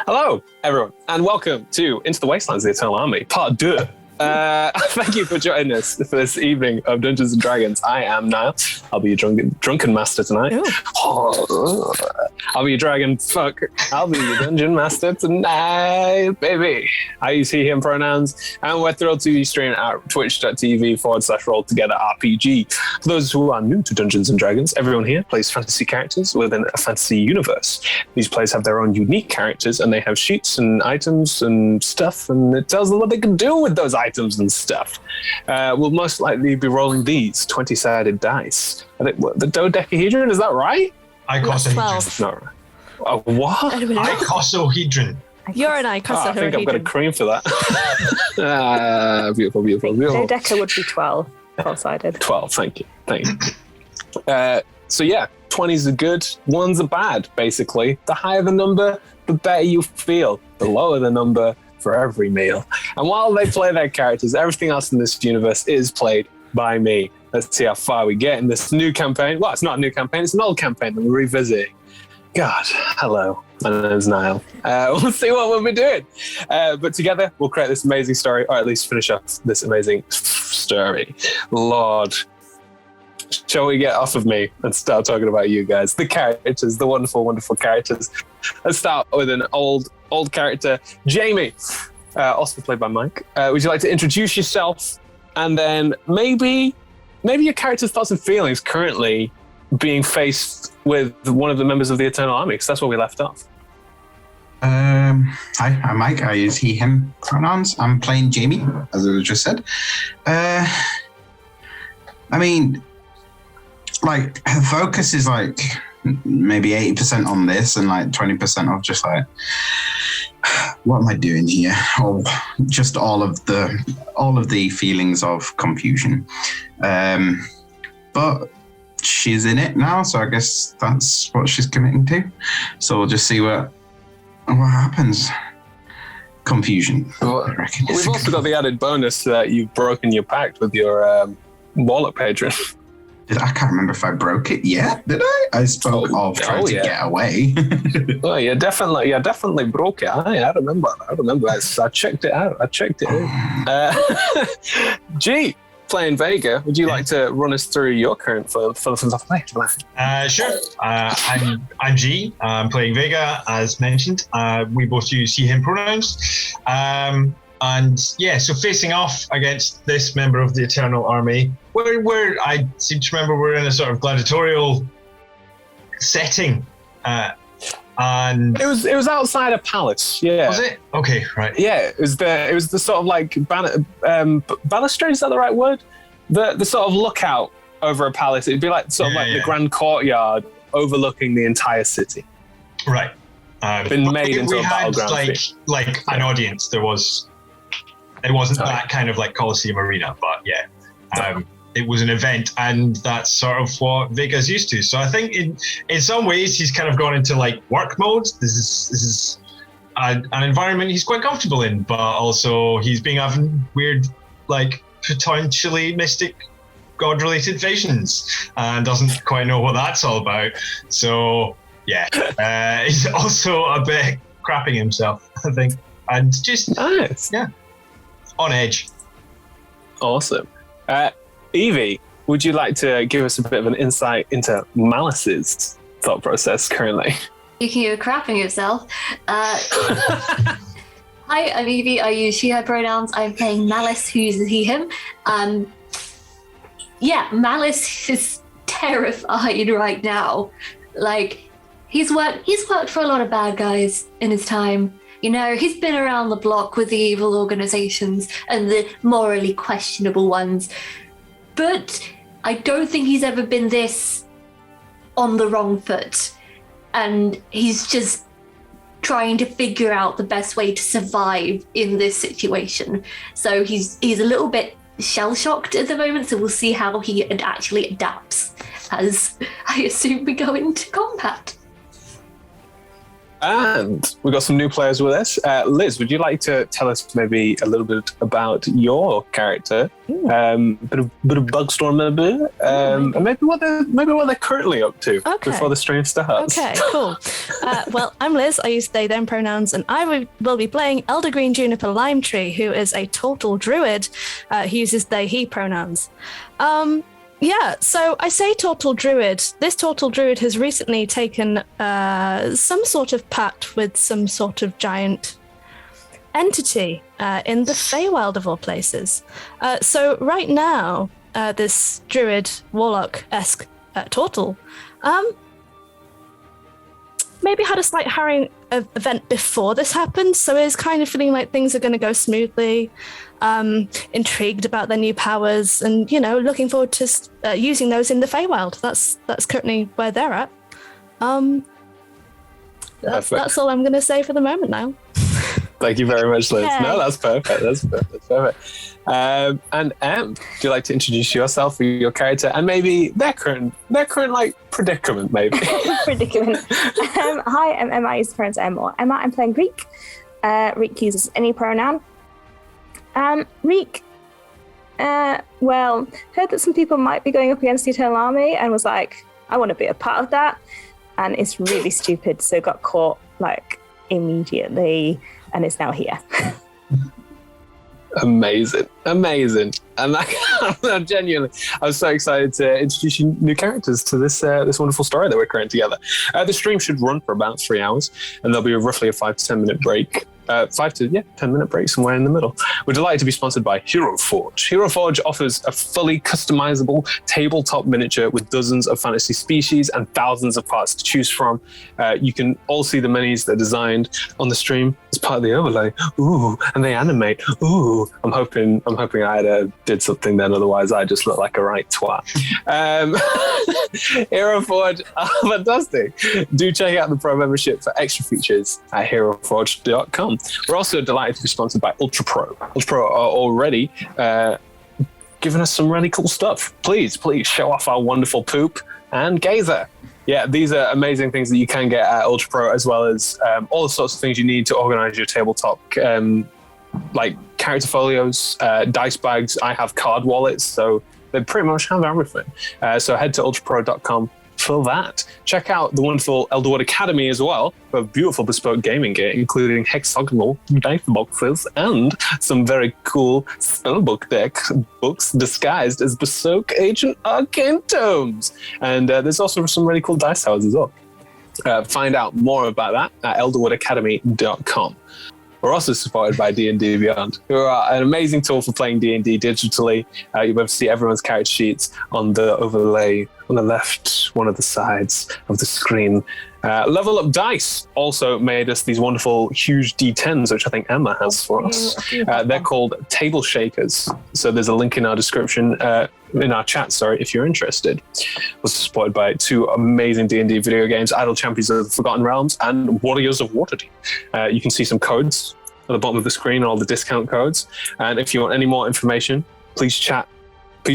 Hello, everyone, and welcome to Into the Wastelands, the Eternal Army, Part 2. Thank you for joining us for this evening of Dungeons & Dragons. I am Niall. I'll be your drunken master tonight. I'll be your dragon. I'll be your dungeon master tonight, baby. I use he, him pronouns, and we're thrilled to be streaming at twitch.tv/rolltogetherrpg. For those who are new to Dungeons & Dragons, everyone here plays fantasy characters within a fantasy universe. These players have their own unique characters, and they have sheets and items and stuff, and it tells them what they can do with those items and stuff. We'll most likely be rolling these 20-sided dice. I think the dodecahedron, is that right? Icosahedron. No. A what? Icosahedron. You're an icosahedron. I think I've got a cream for that. Beautiful. Dodeca would be 12. 12-sided. 12, thank you. So yeah, 20s are good, 1s are bad, basically. The higher the number, the better you feel. The lower the number, for every meal. And while they play their characters, everything else in this universe is played by me. Let's see how far we get in this new campaign. Well, it's not a new campaign, it's an old campaign that we're revisiting. God, hello, my name's Niall. We'll see what we'll be doing. But together, we'll create this amazing story, or at least finish off this amazing story. Lord, shall we get off of me and start talking about you guys? The characters, the wonderful, wonderful characters. Let's start with an old character, Jamie, also played by Mike. Would you like to introduce yourself, and then maybe your character's thoughts and feelings currently being faced with one of the members of the Eternal Army, because that's where we left off. Hi, I'm Mike. I use he, him pronouns. I'm playing Jamie, as I just said. I mean, like, her focus is like maybe 80% on this and like 20% of just like, what am I doing here? Or just all of the feelings of confusion. But she's in it now, so I guess that's what she's committing to. So we'll just see what happens. Confusion. Well, we've also got the added bonus that you've broken your pact with your wallet patron. I can't remember if I broke it yet. Did I? I spoke of trying to get away. Oh, you definitely broke it. I remember. I checked it out. G, playing Vega, would you like to run us through your current for the play? Sure. I'm G. I'm playing Vega, as mentioned. We both use he, him pronouns. And yeah, so facing off against this member of the Eternal Army, where I seem to remember we're in a sort of gladiatorial setting, and it was outside a palace. Yeah, was it? Okay, right. Yeah, it was the sort of like balustrade. Is that the right word? The sort of lookout over a palace. It'd be like the grand courtyard overlooking the entire city. Right. Been made into a battleground. Like an audience. It wasn't that kind of like Colosseum arena, but yeah, it was an event, and that's sort of what Vega's used to. So I think in some ways he's kind of gone into like work mode. This is an environment he's quite comfortable in, but also he's being having weird, like potentially mystic, god-related visions, and doesn't quite know what that's all about. So yeah, he's also a bit crapping himself, I think, and just nice. Yeah. On edge. Awesome. Evie, would you like to give us a bit of an insight into Malice's thought process currently? Speaking of crapping yourself, hi, I'm Evie. I use she, her pronouns. I'm playing Malice, who's he, him. Yeah, Malice is terrified right now. Like, he's worked for a lot of bad guys in his time. You know, he's been around the block with the evil organizations and the morally questionable ones. But I don't think he's ever been this on the wrong foot. And he's just trying to figure out the best way to survive in this situation. So he's a little bit shell-shocked at the moment, so we'll see how he actually adapts as I assume we go into combat. And we've got some new players with us. Liz, would you like to tell us maybe a little bit about your character? Bit of Bugstorm, maybe, and maybe what they're currently up to before the stream starts. Okay, cool. Well, I'm Liz. I use they, them pronouns, and I will be playing Elder Green Juniper Lime Tree, who is a total druid who uses they, he pronouns. Yeah, so I say total druid. This total druid has recently taken some sort of pact with some sort of giant entity in the Feywild of all places. So right now, this druid warlock-esque total maybe had a slight harrowing event before this happened, so is kind of feeling like things are going to go smoothly. Intrigued about their new powers, and looking forward to using those in the Feywild. That's currently where they're at. That's all I'm going to say for the moment now. Thank you very much, Liz. Yay. No, that's perfect. That's perfect. And Em, do you like to introduce yourself or your character and maybe their current like predicament, maybe? Predicament. Hi, I'm Emma. I use the pronouns Em or Emma. I'm playing Reek. Reek uses any pronoun. Reek, well, heard that some people might be going up against the Eternal Army and was like, I want to be a part of that. And it's really stupid, so got caught like immediately and is now here. Amazing. And genuinely, I was so excited to introduce you new characters to this wonderful story that we're creating together. The stream should run for about 3 hours, and there'll be roughly a 5 to 10 minute break. 10-minute break somewhere in the middle. We're delighted to be sponsored by Hero Forge. Hero Forge offers a fully customizable tabletop miniature with dozens of fantasy species and thousands of parts to choose from. You can all see the minis that are designed on the stream as part of the overlay. Ooh, and they animate. Ooh, I'm hoping I did something then, otherwise I just look like a right twat. Hero Forge are fantastic. Do check out the pro membership for extra features at heroforge.com. We're also delighted to be sponsored by Ultra Pro. Ultra Pro are already giving us some really cool stuff. Please show off our wonderful poop and gazer. Yeah, these are amazing things that you can get at Ultra Pro, as well as all the sorts of things you need to organize your tabletop, like character folios, dice bags. I have card wallets, so they pretty much have everything. So head to ultrapro.com for that. Check out the wonderful Elderwood Academy as well for beautiful bespoke gaming gear, including hexagonal dice boxes and some very cool spellbook deck books disguised as bespoke ancient arcane tomes. And there's also some really cool dice towers as well. Find out more about that at elderwoodacademy.com. We're also supported by D&D Beyond, who are an amazing tool for playing D&D digitally. You'll be able to see everyone's character sheets on the overlay on the left, one of the sides of the screen. Level Up Dice also made us these wonderful huge D10s, which I think Emma has for us. They're called Table Shakers. So there's a link in our description, in our chat, if you're interested. Was supported by 2 amazing D&D video games, Idle Champions of the Forgotten Realms and Warriors of Waterdeep. You can see some codes at the bottom of the screen, all the discount codes. And if you want any more information, please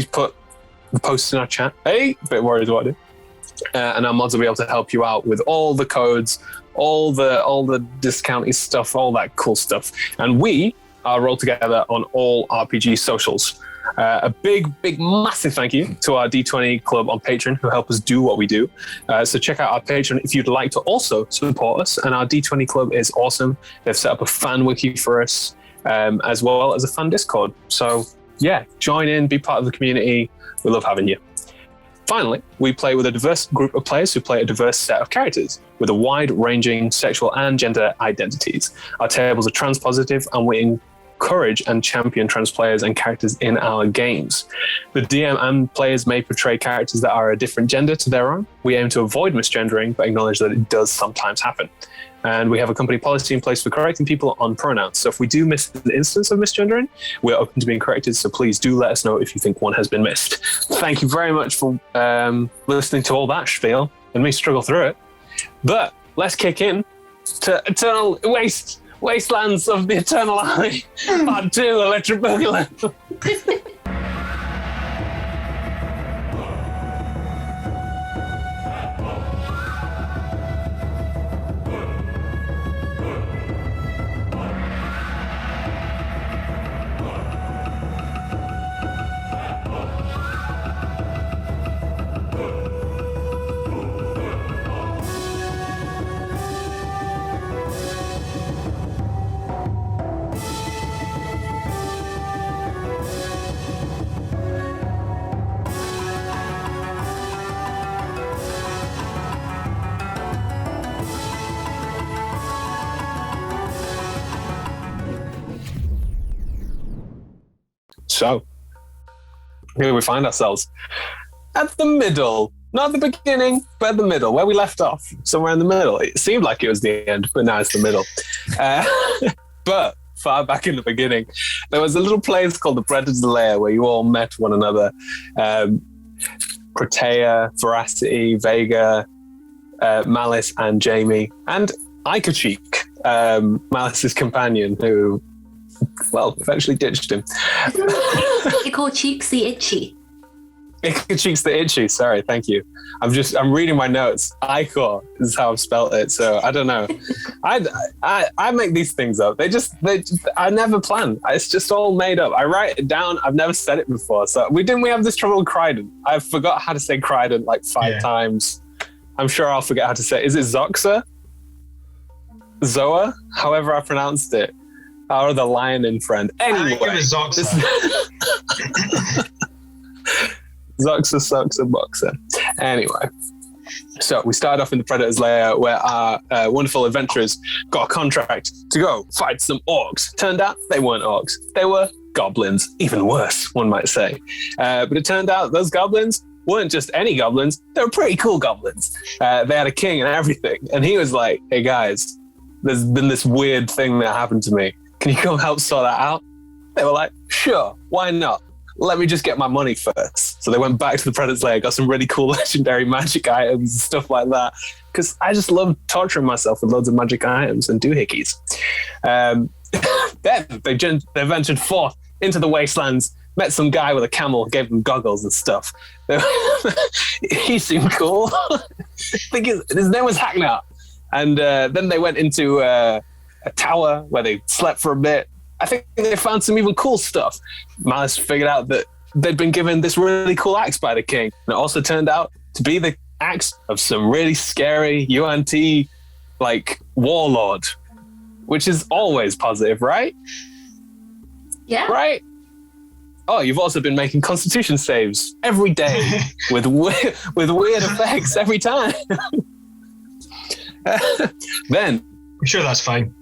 put the posts in our chat. Hey, a bit worried what I do. And our mods will be able to help you out with all the codes, all the discounty stuff, all that cool stuff. And we are rolled together on all RPG socials. A big, massive thank you to our D20 Club on Patreon who help us do what we do. So check out our Patreon if you'd like to also support us. And our D20 Club is awesome. They've set up a fan wiki for us, as well as a fan Discord. So yeah, join in, be part of the community. We love having you. Finally, we play with a diverse group of players who play a diverse set of characters with a wide-ranging sexual and gender identities. Our tables are trans-positive, and we encourage and champion trans players and characters in our games. The DM and players may portray characters that are a different gender to their own. We aim to avoid misgendering, but acknowledge that it does sometimes happen. And we have a company policy in place for correcting people on pronouns. So if we do miss an instance of misgendering, we're open to being corrected. So please do let us know if you think one has been missed. Thank you very much for listening to all that spiel and me struggle through it. But let's kick in to Eternal Wastelands of the Eternal Army, Part 2, Electric Boogaloo. So here we find ourselves at the middle. Not the beginning, but the middle, where we left off, somewhere in the middle. It seemed like it was the end, but now it's the middle. But far back in the beginning, there was a little place called the Predator's Lair where you all met one another. Protea, Veracity, Vega, Malice, and Jamie, and Ikacheek, Malice's companion, who, well, eventually ditched him. You call Cheeks the Itchy. Ikacheek's the Itchy. Sorry, thank you. I'm reading my notes. Icor is how I've spelled it. So I don't know. I make these things up. I never plan. It's just all made up. I write it down. I've never said it before. So we have this trouble with Crydon. I forgot how to say Crydon like 5 times. I'm sure I'll forget how to say it. Is it Zoxa? Zoa? However I pronounced it. Or the lion in friend. Anyway. I think it was Zoxa. Zoxa, Soxa, Boxer. Anyway, so we started off in the Predator's Lair where our wonderful adventurers got a contract to go fight some orcs. Turned out they weren't orcs. They were goblins. Even worse, one might say. But it turned out those goblins weren't just any goblins. They were pretty cool goblins. They had a king and everything. And he was like, hey guys, there's been this weird thing that happened to me. Can you come help sort that out? They were like, sure, why not? Let me just get my money first. So they went back to the Predator's Lair, got some really cool legendary magic items and stuff like that. Because I just love torturing myself with loads of magic items and doohickeys. Then they ventured forth into the Wastelands, met some guy with a camel, gave them goggles and stuff. He seemed cool. I think his name was Hacknart. And then they went into a tower where they slept for a bit. I think they found some even cool stuff. Malice figured out that they'd been given this really cool axe by the king. And it also turned out to be the axe of some really scary UNT warlord, which is always positive, right? Yeah. Right? Oh, you've also been making constitution saves every day with weird effects every time. Then I'm sure that's fine.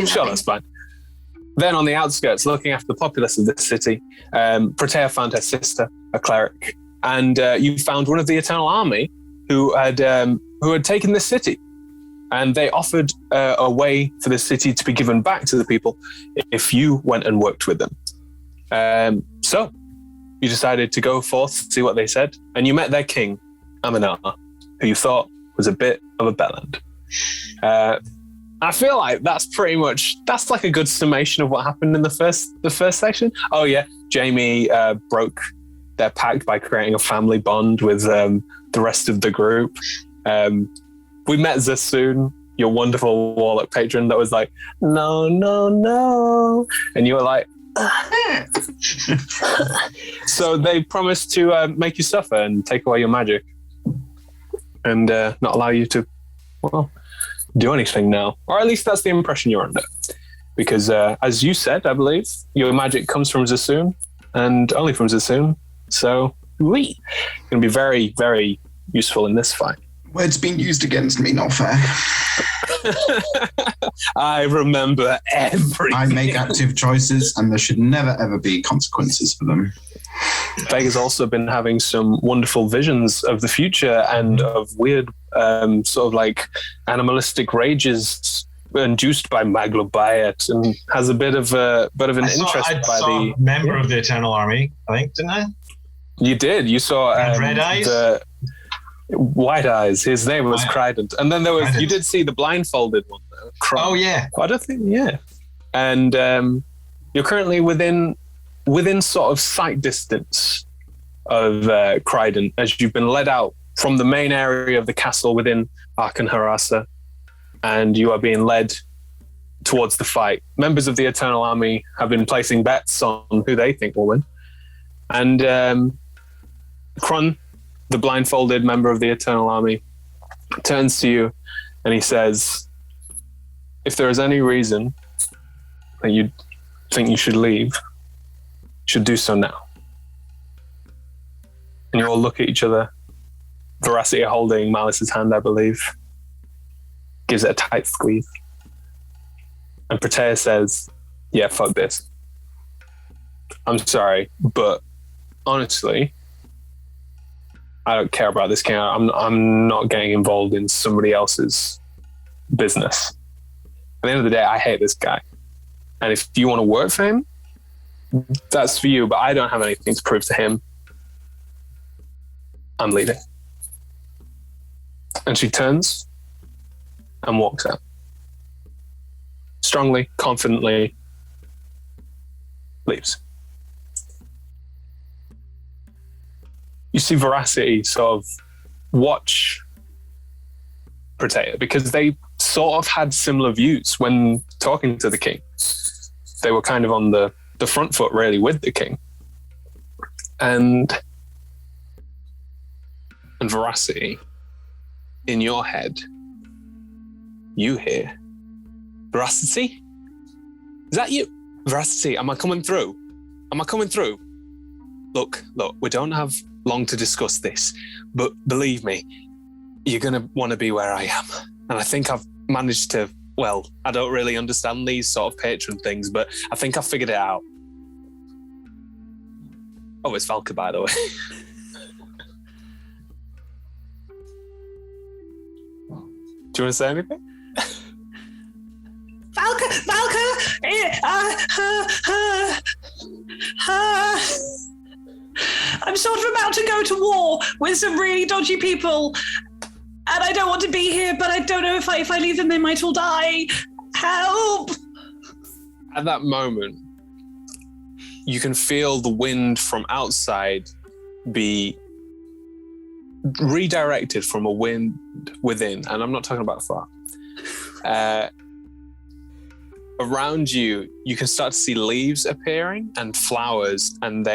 Sure, that's fine. Then on the outskirts, looking after the populace of the city, Protea found her sister, a cleric, and you found one of the Eternal Army who had taken this city, and they offered a way for the city to be given back to the people if you went and worked with them. So you decided to go forth, see what they said, and you met their king, Aminar, who you thought was a bit of a bellend. I feel like that's like a good summation of what happened in the first section. Oh yeah, Jamie broke their pact by creating a family bond with the rest of the group. We met Zasoon, your wonderful warlock patron, that was like, no, no, no. And you were like, so they promised to make you suffer and take away your magic and not allow you to, well, do anything now, or at least that's the impression you're under, because as you said, I believe your magic comes from Zasoon and only from Zasoon, so it's going to be very, very useful in this fight. Words being used against me, not fair. I remember everything. I make active choices and there should never ever be consequences for them. Vega's also been having some wonderful visions of the future and of weird sort of like animalistic rages induced by Maglobiet, and has a bit of an interest by the member of the Eternal Army, I think, didn't I? You did. You saw Red Eyes? the White Eyes. His name was Crydent. And then there was you did see the blindfolded one though. Oh yeah. I don't think And you're currently within sort of sight distance of Crydent as you've been led out from the main area of the castle within Arkan Harasa, and you are being led towards the fight. Members of the Eternal Army have been placing bets on who they think will win. And Krun, the blindfolded member of the Eternal Army, turns to you and he says, if there is any reason that you think you should leave, you should do so now. And you all look at each other. Veracity holding Malice's hand, I believe, gives it a tight squeeze. And Protea says, yeah, fuck this. I'm sorry, but honestly, I don't care about this king. I'm not getting involved in somebody else's business. At the end of the day, I hate this guy. And if you want to work for him, that's for you, but I don't have anything to prove to him. I'm leaving. And she turns and walks out. Strongly, confidently, leaves. You see Veracity sort of watch Proteo because they sort of had similar views when talking to the king. They were kind of on the front foot really with the king. And Veracity, in your head, you hear, Veracity? Is that you? Veracity, am I coming through? Am I coming through? Look, we don't have long to discuss this, but believe me, you're going to want to be where I am. And I think I've managed to, well, I don't really understand these sort of patron things, but I think I've figured it out. Oh, it's Valka, by the way. Do you want to say anything? I'm sort of about to go to war with some really dodgy people, and I don't want to be here, but I don't know if I leave them, they might all die. Help! At that moment, you can feel the wind from outside be redirected from a wind within, and I'm not talking about far. Around you, you can start to see leaves appearing and flowers, and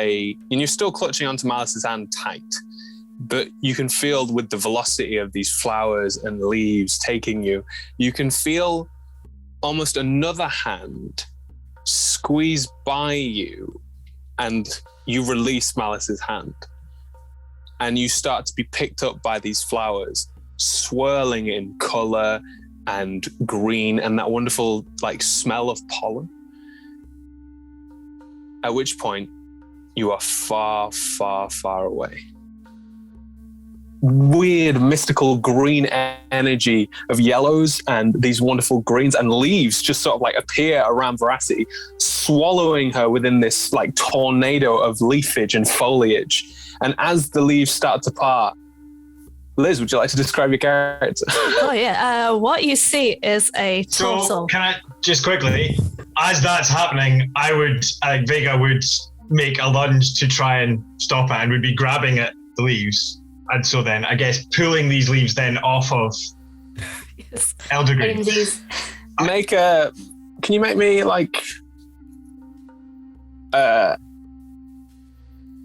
you're still clutching onto Malice's hand tight, but you can feel with the velocity of these flowers and leaves taking you, you can feel almost another hand squeeze by you, and you release Malice's hand. And you start to be picked up by these flowers, swirling in color and green and that wonderful smell of pollen. At which point, you are far, far, far away. Weird, mystical green energy of yellows and these wonderful greens and leaves just sort of appear around Veracity, swallowing her within this tornado of leafage and foliage. And as the leaves start to part, Liz, would you like to describe your character? Oh, yeah. What you see is a turtle. So, can I just quickly, as that's happening, Vega would make a lunge to try and stop it and would be grabbing at the leaves. And so then, I guess, pulling these leaves then off of Yes. Elder Green. Can you make me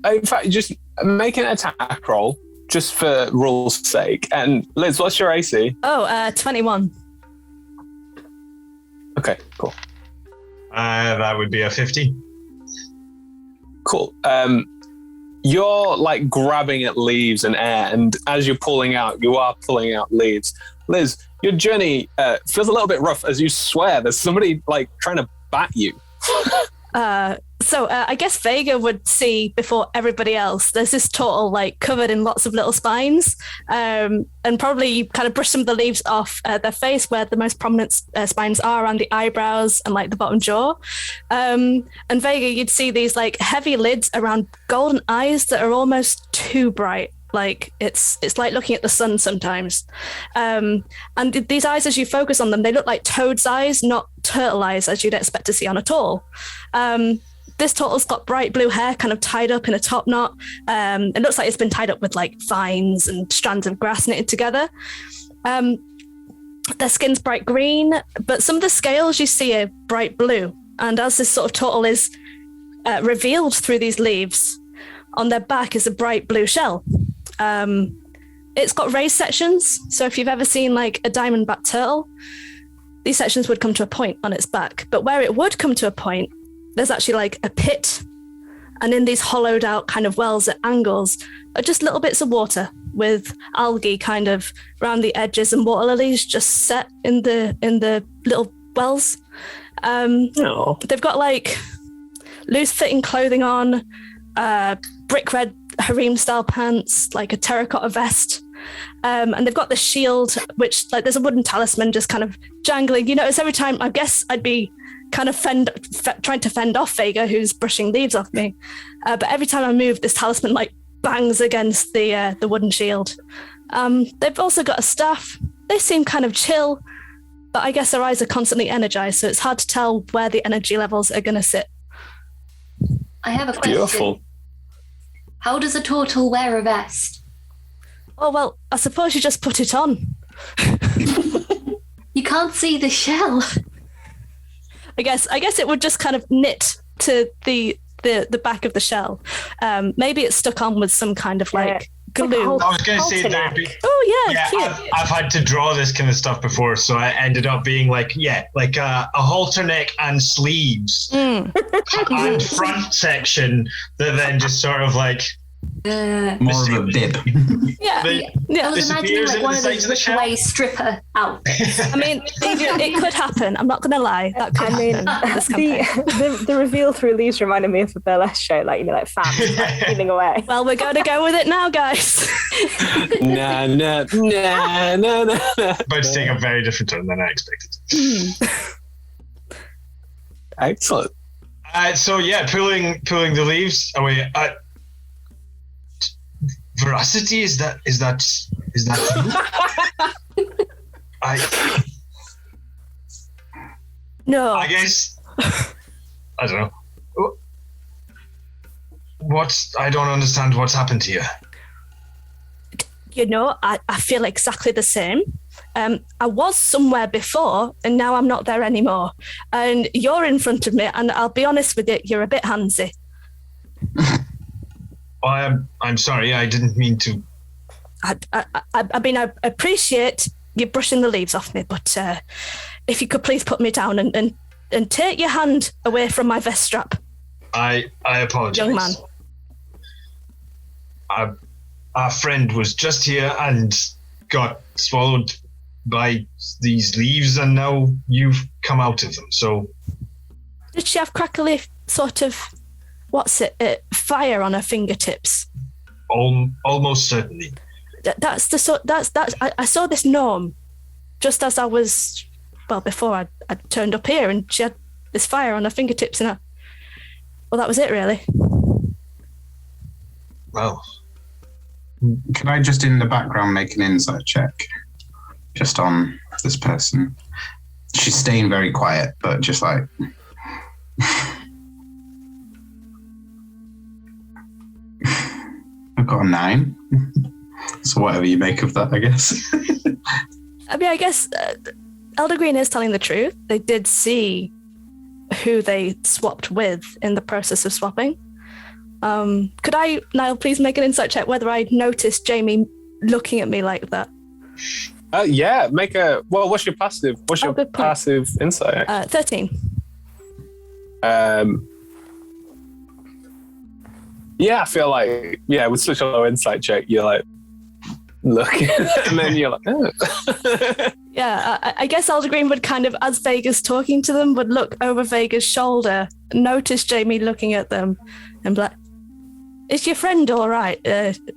in fact, just make an attack roll, just for rules' sake. And Liz, what's your AC? 21. Okay, cool. That would be a 15. Cool. You're grabbing at leaves and air, and as you're pulling out, you are pulling out leaves. Liz, your journey feels a little bit rough as you swear there's somebody trying to bat you. So I guess Vega would see before everybody else. There's this turtle covered in lots of little spines, and probably you kind of brush some of the leaves off their face where the most prominent spines are around the eyebrows and the bottom jaw. And Vega, you'd see these heavy lids around golden eyes that are almost too bright. It's like looking at the sun sometimes. And these eyes, as you focus on them, they look like toad's eyes, not turtle eyes as you'd expect to see on a turtle. This turtle's got bright blue hair kind of tied up in a top knot. It looks like it's been tied up with vines and strands of grass knitted together. Their skin's bright green, but some of the scales you see are bright blue. And as this sort of turtle is revealed through these leaves, on their back is a bright blue shell. It's got raised sections. So if you've ever seen a diamondback turtle, these sections would come to a point on its back. But where it would come to a point, there's actually a pit. And in these hollowed out kind of wells at angles are just little bits of water with algae kind of around the edges and water lilies just set in the little wells. They've got loose-fitting clothing on, brick red harem-style pants, like a terracotta vest. And they've got the shield, which like there's a wooden talisman just kind of jangling. You notice every time, I guess I'd be kind of trying to fend off Vega, who's brushing leaves off me. But every time I move, this talisman like bangs against the wooden shield. They've also got a staff. They seem kind of chill, but I guess their eyes are constantly energized, so it's hard to tell where the energy levels are going to sit. I have a question. Beautiful. How does a turtle wear a vest? Oh, well, I suppose you just put it on. You can't see the shell. I guess it would just kind of knit to the back of the shell. Maybe it's stuck on with some kind of like glue. I was going to say there'd be. Oh yeah, Yeah, I've had to draw this kind of stuff before, so I ended up being like a halter neck and sleeves and front section that then just sort of like More of a bib. Yeah. I was imagining like one of those rip-away stripper outfits. I mean, it could happen. I'm not going to lie. That could happen. This campaign. The reveal through leaves reminded me of a burlesque show, like fans like, peeling away. Well, we're going to go with it now, guys. Nah. About to take a very different turn than I expected. Excellent. So yeah, pulling the leaves away. Veracity, is that true? No. I guess I don't know. I don't understand what's happened to you. You know, I feel exactly the same. I was somewhere before, and now I'm not there anymore. And you're in front of me, and I'll be honest with you, you're a bit handsy. I'm sorry, I didn't mean to. I mean, I appreciate you brushing the leaves off me, but if you could please put me down and take your hand away from my vest strap. I apologize. Young man. Our friend was just here and got swallowed by these leaves, and now you've come out of them, so... Did she have crackly sort of... fire on her fingertips? Almost certainly. I saw this gnome just as I was, before I turned up here, and she had this fire on her fingertips, and that was it really. Well, can I just in the background make an insight check just on this person? She's staying very quiet, but just like I've got a 9. So whatever you make of that, I guess. I mean, I guess Elder Green is telling the truth. They did see who they swapped with in the process of swapping. Could I, Niall, please make an insight check whether I noticed Jamie looking at me like that? Yeah, make a... Well, what's your passive? What's your passive insight? 13. Yeah, I feel like, with such a low insight check, you're like, looking, and then you're like, oh. Yeah, I guess Elder Green would kind of, as Vega's talking to them, would look over Vega's shoulder, notice Jamie looking at them, and be like, is your friend all right?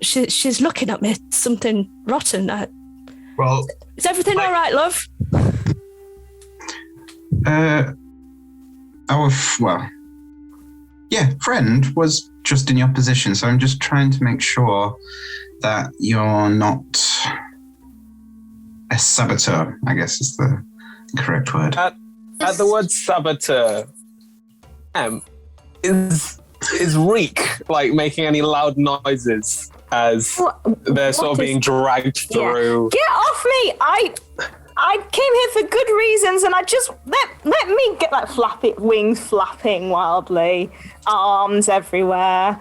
She's looking at me, something rotten. Well... Is everything all right, love? Friend was just in your position, so I'm just trying to make sure that you're not a saboteur, I guess is the correct word. At the word saboteur, is Reek like making any loud noises as they're sort of being dragged through? Get off me! I came here for good reasons, and I just let me get like wings flapping wildly, arms everywhere.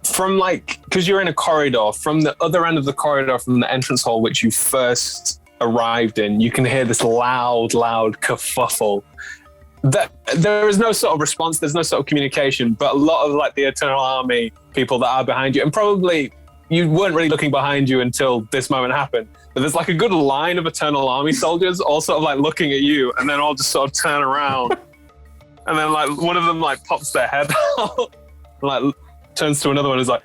From because you're in a corridor, from the other end of the corridor, from the entrance hall which you first arrived in, you can hear this loud kerfuffle. There is no sort of response, there's no sort of communication, but a lot of the Eternal Army people that are behind you, and probably you weren't really looking behind you until this moment happened, but there's a good line of Eternal Army soldiers all sort of looking at you, and then all just sort of turn around And then like one of them like pops their head out, and, like turns to another one and is like,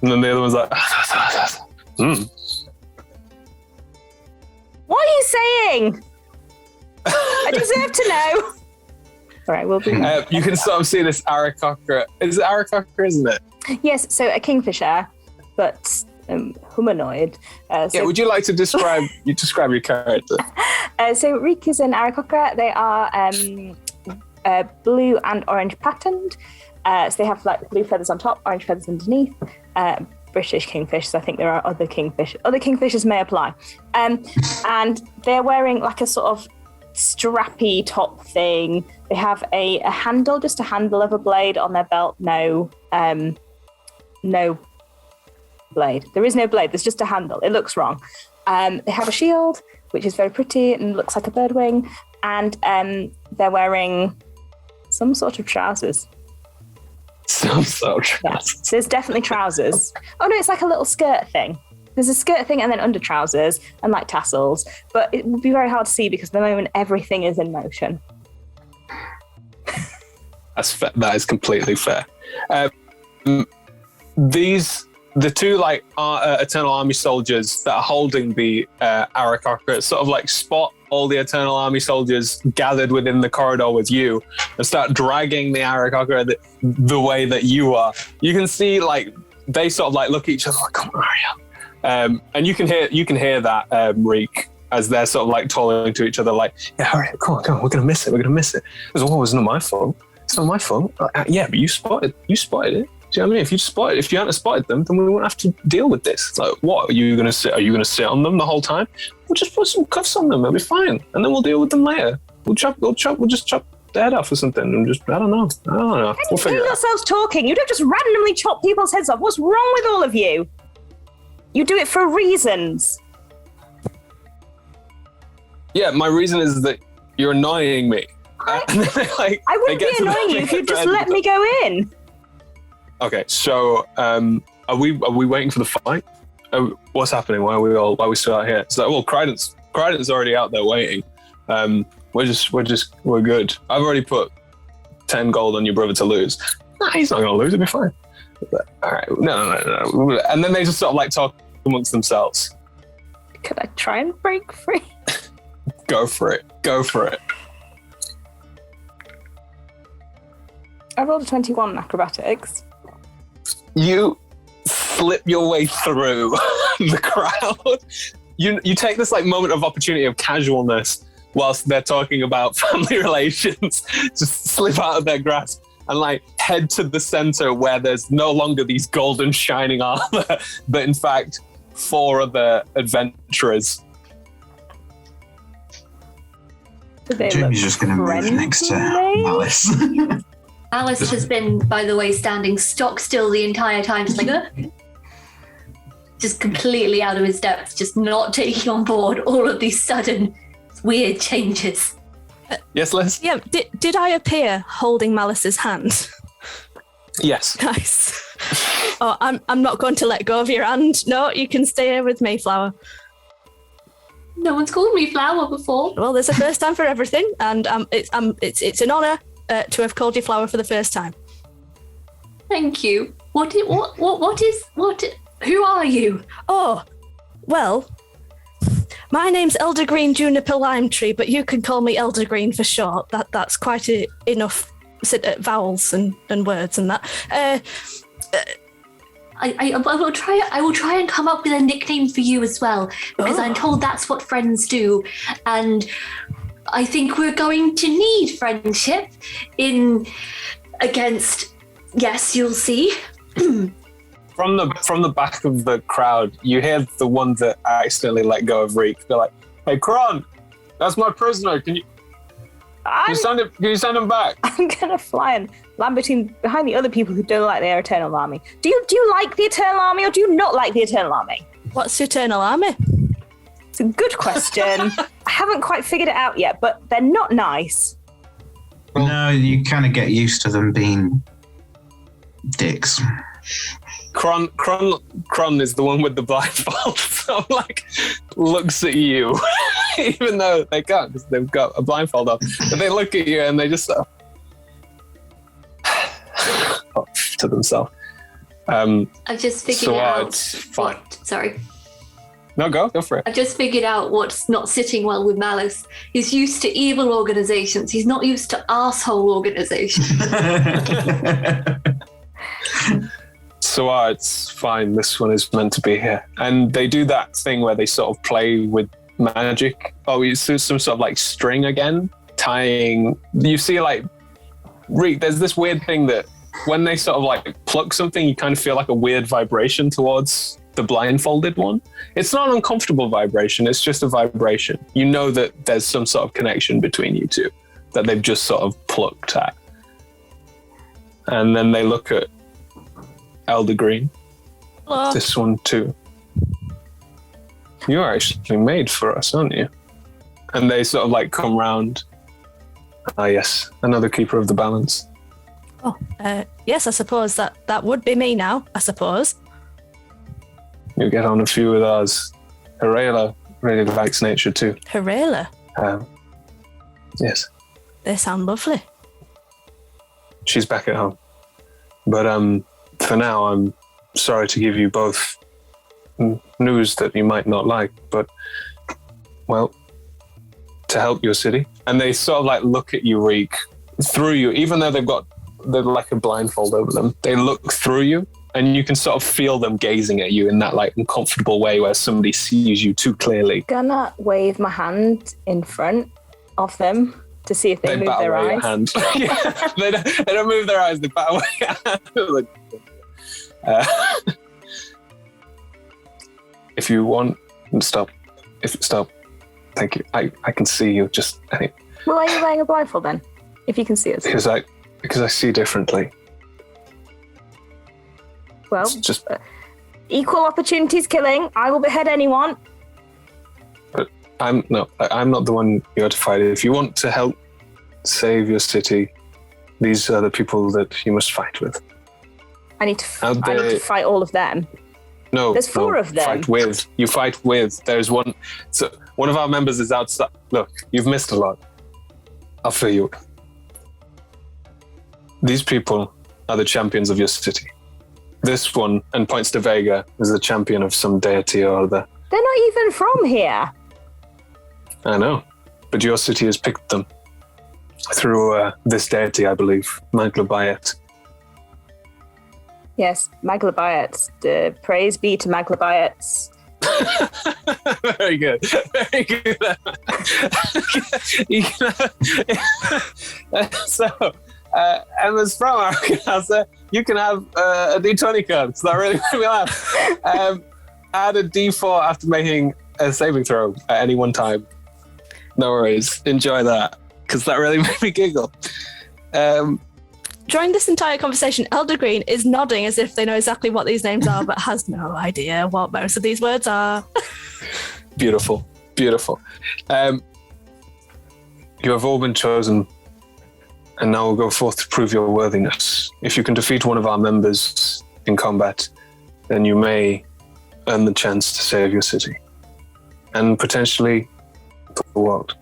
and then the other one's like, What are you saying? I deserve to know. All right, we'll do. You can sort of see this Aarakocra. Is it Aarakocra, isn't it? Yes, so a kingfisher, but humanoid. Would you like to describe your character? So Reek is an Aarakocra. They are blue and orange patterned. So they have like blue feathers on top, orange feathers underneath. British kingfish, so I think there are other kingfish. Other kingfishers may apply. And they're wearing like a sort of strappy top thing. They have a handle, just a handle of a blade on their belt. No blade. There is no blade. There's just a handle. It looks wrong. They have a shield, which is very pretty and looks like a bird wing. And they're wearing some sort of trousers. Some sort of trousers. Yeah, there's definitely trousers. Oh no, it's like a little skirt thing. There's a skirt thing and then under trousers and like tassels. But it would be very hard to see because at the moment everything is in motion. That's fair. That is completely fair. The two like Eternal Army soldiers that are holding the Aarakocra sort of like spot all the Eternal Army soldiers gathered within the corridor with you and start dragging the Aarakocra the way that you are. You can see like they sort of like look at each other like, come on, hurry up. And you can hear that Reek as they're sort of like calling to each other like, yeah, hurry up, come on, we're gonna miss it. It's not my fault. It's not my fault. Yeah, but you spotted it. Do you know what I mean? If you hadn't spotted them, then we wouldn't have to deal with this. It's like, what are you gonna sit? Are you gonna sit on them the whole time? We'll just put some cuffs on them. It'll be fine, and then we'll deal with them later. We'll just chop their head off or something, and just I don't know. We'll figure it out. Yourselves talking. You don't just randomly chop people's heads off. What's wrong with all of you? You do it for reasons. Yeah, my reason is that you're annoying me. I wouldn't be annoying you if you just let me go in. Okay, so are we waiting for the fight? What's happening? Why are we still out here? It's like, well, Cryden's already out there waiting. We're good. I've already put 10 gold on your brother to lose. Nah, he's not gonna lose. It'll be fine. But, all right, no. And then they just sort of like talk amongst themselves. Could I try and break free? Go for it. I rolled a 21 in acrobatics. You slip your way through the crowd. You take this like moment of opportunity of casualness whilst they're talking about family relations, just slip out of their grasp and like head to the center where there's no longer these golden shining armor, but in fact 4 other adventurers. Jamie's just going to move next to Alice. Alice has been, by the way, standing stock still the entire time, just like, just completely out of his depth, just not taking on board all of these sudden weird changes. Yes, Liz? Yeah, did I appear holding Malice's hand? Yes. Nice. Oh, I'm not going to let go of your hand. No, you can stay here with me, Flower. No one's called me Flower before. Well, there's a first time for everything, and it's an honour to have called you Flower for the first time. Thank you. Who are you? Oh, well, my name's Elder Green Juniper Lime Tree, but you can call me Elder Green for short. That's quite enough vowels and words and that. I will try and come up with a nickname for you as well, because I'm told that's what friends do, and I think we're going to need friendship against. Yes, you'll see. From the back of the crowd, you hear the one that accidentally let go of Reek. They're like, "Hey, Kron, that's my prisoner. Can you send him back?" I'm gonna fly and land behind the other people who don't like the Eternal Army. Do you like the Eternal Army or do you not like the Eternal Army? What's the Eternal Army? It's a good question. I haven't quite figured it out yet, but they're not nice. No, you kind of get used to them being dicks. Kron is the one with the blindfold. So like looks at you, even though they can't because they've got a blindfold on. But they look at you and they just sort of to themselves. I've just figured out fine. Sorry. No, go for it. I've just figured out what's not sitting well with Malice. He's used to evil organizations. He's not used to asshole organizations. So it's fine. This one is meant to be here. And they do that thing where they sort of play with magic. Oh, it's some sort of like string again, tying. You see like, there's this weird thing that when they sort of like pluck something, you kind of feel like a weird vibration towards the blindfolded one. It's not an uncomfortable vibration. It's just a vibration. You know that there's some sort of connection between you two that they've just sort of plucked at. And then they look at Elder Green. Hello. This one too. You're actually made for us, aren't you? And they sort of like come round. Ah, yes, another keeper of the balance. Oh, yes, I suppose that would be me now, I suppose. You get on a few with ours. Herela really likes nature too. Herela? Yes. They sound lovely. She's back at home. But for now, I'm sorry to give you both news that you might not like, but, well, to help your city. And they sort of like look at you, Reek, through you, even though they're like a blindfold over them. They look through you and you can sort of feel them gazing at you in that like uncomfortable way where somebody sees you too clearly. Gonna wave my hand in front of them to see if they move their eyes. Hand. Yeah, they don't move their eyes, they bat away your hand. If you want, stop. Stop. Thank you. I can see you. Just I think. Well, are you wearing a blindfold then? If you can see us. Because I see differently. Well, it's just equal opportunities killing. I will behead anyone. But I'm not the one you have to fight. If you want to help save your city, these are the people that you must fight with. I need to fight all of them. No, there's four of them. You fight with. There's one. So one of our members is outside. Look, you've missed a lot. I'll fill you. These people are the champions of your city. This one, and points to Vega, is the champion of some deity or other. They're not even from here. I know, but your city has picked them through this deity, I believe, Maglabayet. Yes, Maglabayets. Praise be to Maglabayets. Very good. Very good. So, Emma's from Arkansas. You can have a D20 card. So that really made me laugh. Add a D4 after making a saving throw at any one time. No worries. Enjoy that, because that really made me giggle. During this entire conversation, Elder Green is nodding as if they know exactly what these names are, but has no idea what most of these words are. Beautiful. Beautiful. You have all been chosen, and now we'll go forth to prove your worthiness. If you can defeat one of our members in combat, then you may earn the chance to save your city. And potentially the world.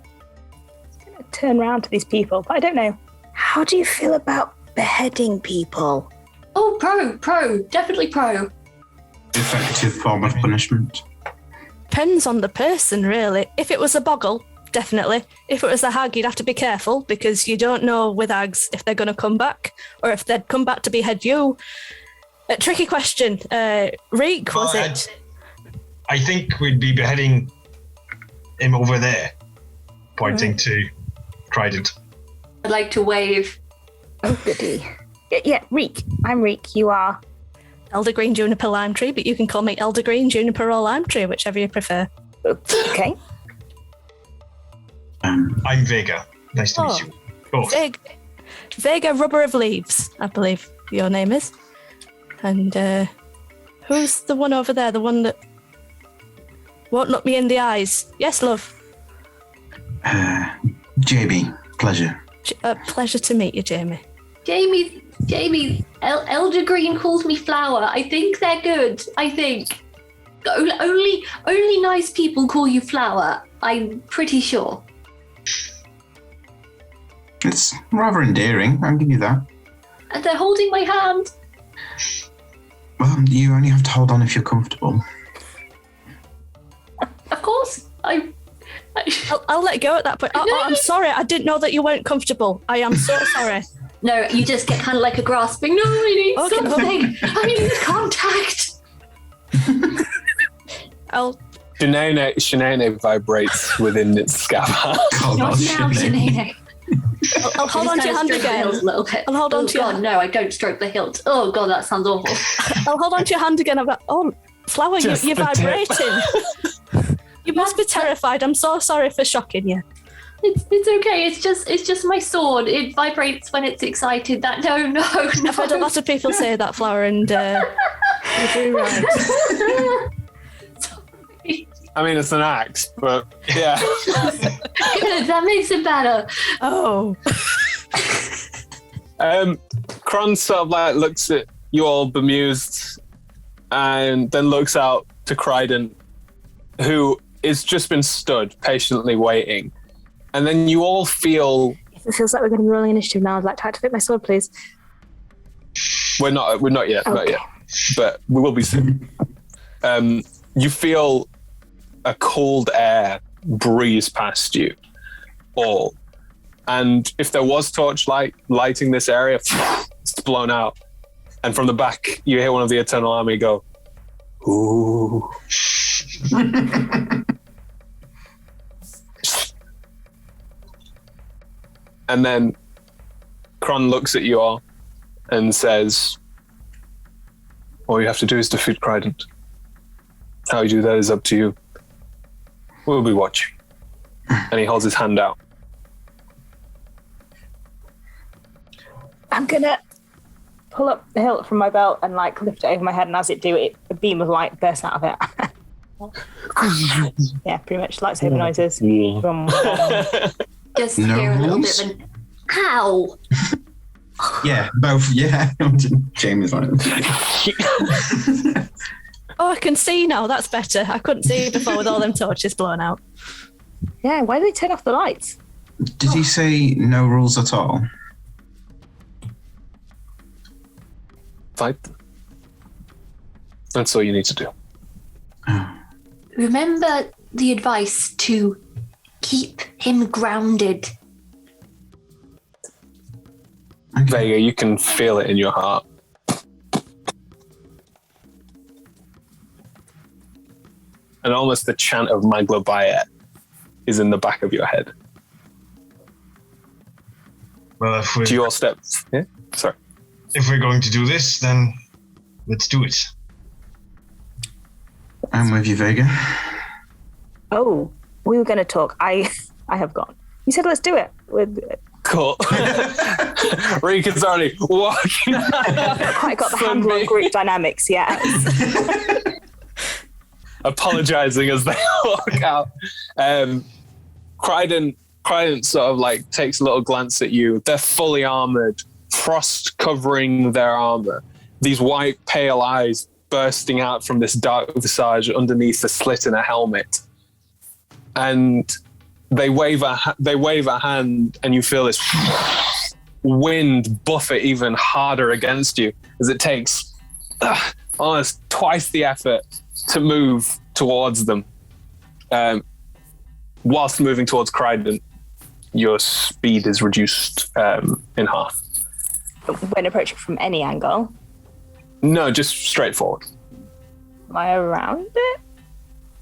I'm going to turn around to these people, but I don't know. How do you feel about beheading people? Oh, pro. Definitely pro. Effective form of punishment. Depends on the person, really. If it was a boggle, definitely. If it was a hag, you'd have to be careful because you don't know with hags if they're going to come back or if they'd come back to behead you. A tricky question. Reek, was it? I think we'd be beheading him over there, pointing to Trident. I'd like to wave. Oh, goody. Yeah, Reek. I'm Reek. You are? Elder Green Juniper Lime Tree, but you can call me Elder Green Juniper or Lime Tree, whichever you prefer. Okay. I'm Vega. Nice to meet you. Both. Vega Rubber of Leaves, I believe your name is. And who's the one over there? The one that won't look me in the eyes. Yes, love. JB, pleasure. Pleasure to meet you, Jamie. Jamie, Elder Green calls me Flower. I think they're good. I think. Only nice people call you Flower. I'm pretty sure. It's rather endearing, I'll give you that. And they're holding my hand. Well, you only have to hold on if you're comfortable. Of course. I'll let go at that point. Oh, I'm sorry. I didn't know that you weren't comfortable. I am so sorry. No, you just get kind of like a grasping. No, I need something. I need contact. Shanae vibrates within its scabbard. Not now, Shanae. I'll hold on to your hand again. A little bit. I'll hold on to your hand. No, I don't stroke the hilt. Oh, God, that sounds awful. I'll hold on to your hand again. I'm like, oh, Flower, you're vibrating. You must be terrified. I'm so sorry for shocking you. It's okay. It's just my sword. It vibrates when it's excited. No. I've heard a lot of people say that, Flower, and you're doing right. Sorry. I mean, it's an axe, but yeah. Good, that makes it better. Oh. Kron sort of like looks at you all bemused and then looks out to Kryden, who has just been stood patiently waiting. And then you all feel... It feels like we're going to be rolling initiative now. I'd like to activate my sword, please. We're not yet, okay. not yet. But we will be soon. You feel a cold air breeze past you all. And if there was torchlight lighting this area, it's blown out. And from the back, you hear one of the Eternal Army go, ooh. And then Kron looks at you all and says, all you have to do is defeat Kryden. How you do that is up to you. We'll be watching. And he holds his hand out. I'm gonna pull up the hilt from my belt and like lift it over my head, and as it do, a beam of light bursts out of it. Yeah, pretty much lightsaber noises. Boom, boom. Just hear a little bit of an ow. Yeah, both. Yeah, Jamie's like. Oh, I can see now. That's better. I couldn't see before with all them torches blown out. Yeah, why did they turn off the lights? Did he say no rules at all? Fight them. That's all you need to do. Remember the advice to keep him grounded. Okay. Vega, you can feel it in your heart. And almost the chant of Maglobayet is in the back of your head. Well, Do you all step? Yeah? Sorry. if we're going to do this, then let's do it. I'm with you, Vega. Oh, we were going to talk. I have gone. You said let's do it. Cool. Rika's already walking. Not quite got the handle on group dynamics yet. Apologizing as they walk out. Kryden sort of like takes a little glance at you. They're fully armored, frost covering their armor. These white, pale eyes bursting out from this dark visage underneath the slit in a helmet. And they wave a hand, and you feel this wind buffet even harder against you as it takes almost twice the effort to move towards them. Whilst moving towards Kryden, your speed is reduced in half. When approaching from any angle. No, just straight forward. Am I around it?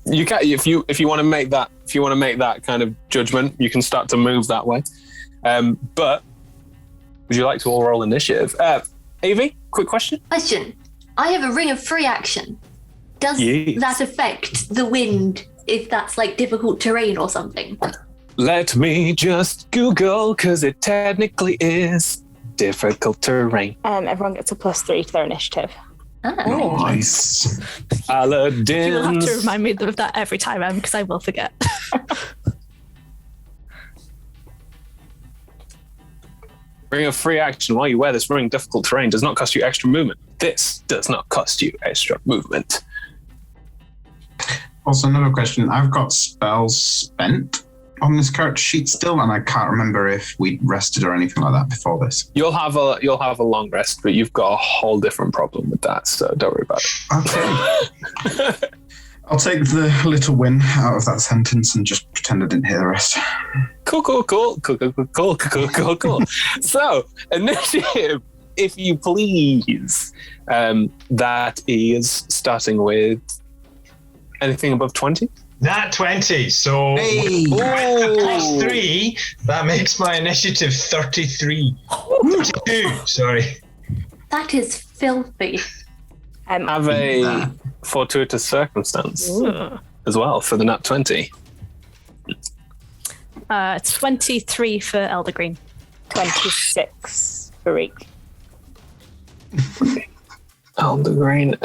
You can, if you want to make that kind of judgment, you can start to move that way. But would you like to all roll initiative? Avi, quick question. Question. I have a ring of free action. Does that affect the wind if that's like difficult terrain or something? Let me just Google, because it technically is difficult terrain. Everyone gets a +3 to their initiative. Oh. Nice. Aladdin. You'll have to remind me of that every time, because I will forget. Ring of free action. While you wear this ring, difficult terrain does not cost you extra movement. This does not cost you extra movement. Also, another question. I've got spells spent on this character sheet still, and I can't remember if we rested or anything like that before this. You'll have a long rest, but you've got a whole different problem with that, so don't worry about it. Okay. I'll take the little win out of that sentence and just pretend I didn't hear the rest. Cool. So, initiative, if you please. That is starting with anything above 20? Nat 20. So Hey. with the plus 3, that makes my initiative 33. 32, sorry. That is filthy. Have a fortuitous circumstance as well for the nat 20. 23 for Elder Green. 26 for Reek. Elder Green.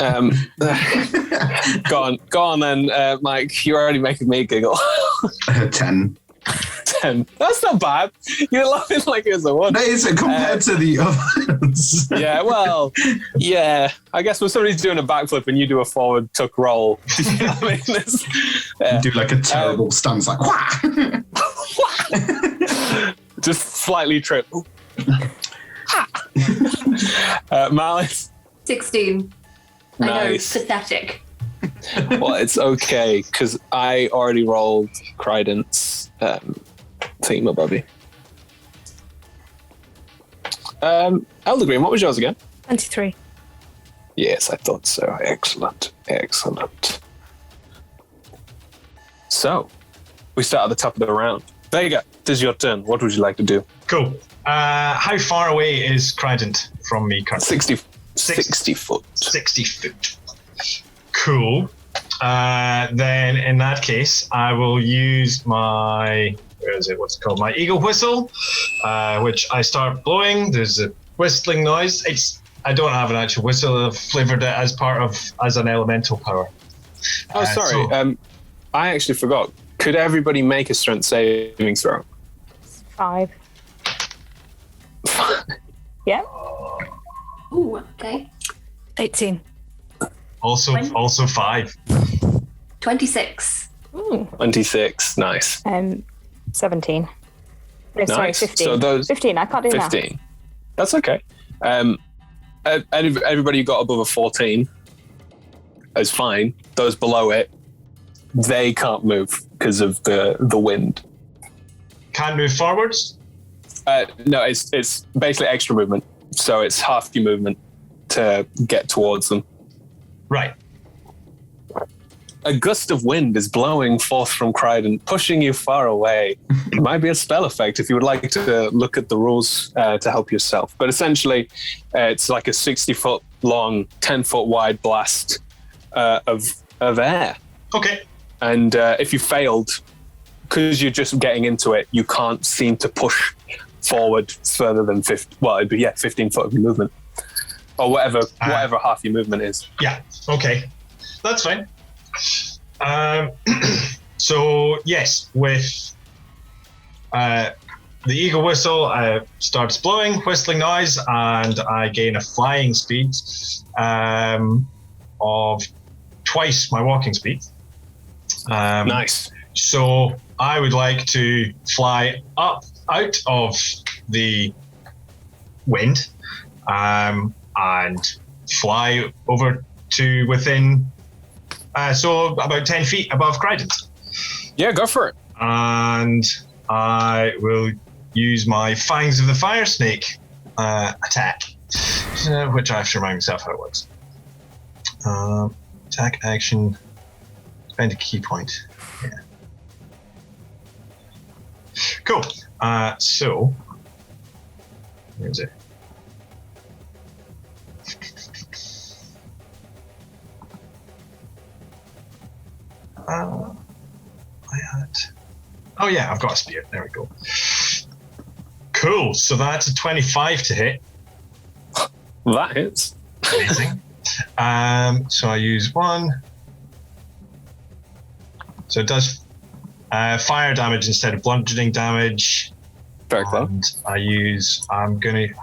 Go on then, Mike. You're already making me giggle. 10. 10. That's not bad. You're laughing like it was a 1. No, is it compared to the others? Yeah, well, yeah. I guess when somebody's doing a backflip and you do a forward tuck roll, you know what I mean? Do like a terrible stance, like, wah! Just slightly trip. Malice. 16. I know, Nice. pathetic. Well, it's okay because I already rolled Crident's thingamabobby. Elder Green, what was yours again? 23. Yes, I thought so. Excellent. So, we start at the top of the round. Vega, this is your turn. What would you like to do? Cool. How far away is Crident from me currently? 60 foot. 60 foot. Cool. Then in that case, I will use my, what's it called? My eagle whistle, which I start blowing. There's a whistling noise. I don't have an actual whistle. I've flavored it as an elemental power. Oh, sorry. I actually forgot. Could everybody make a strength saving throw? 5. Yeah. Ooh, okay. 18. Also 5. 26. 26. Nice. 17. No, sorry, Nice. 15. So those 15, I can't do that. 15. That's okay. Everybody who got above a 14 is fine. Those below it, they can't move because of the wind. Can't move forwards? No, it's basically extra movement. So it's half your movement to get towards them. Right. A gust of wind is blowing forth from Crident, pushing you far away. It might be a spell effect if you would like to look at the rules to help yourself. But essentially, it's like a 60-foot long, 10-foot wide blast of air. Okay. And if you failed, because you're just getting into it, you can't seem to push forward further than 15 foot of your movement. Or whatever half your movement is. Yeah, okay. That's fine. So, yes, with the eagle whistle starts blowing, whistling noise, and I gain a flying speed of twice my walking speed. Nice. So I would like to fly up out of the wind and fly over to within, so about 10 feet above Crident. Yeah, go for it. And I will use my Fangs of the Fire Snake attack, which I have to remind myself how it works. Attack action, spend a key point. Yeah. Cool. So, where is it? Oh yeah, I've got a spear. There we go. Cool. So that's a 25 to hit. That hits. Amazing. So I use 1. So it does fire damage instead of bludgeoning damage. Very clever. And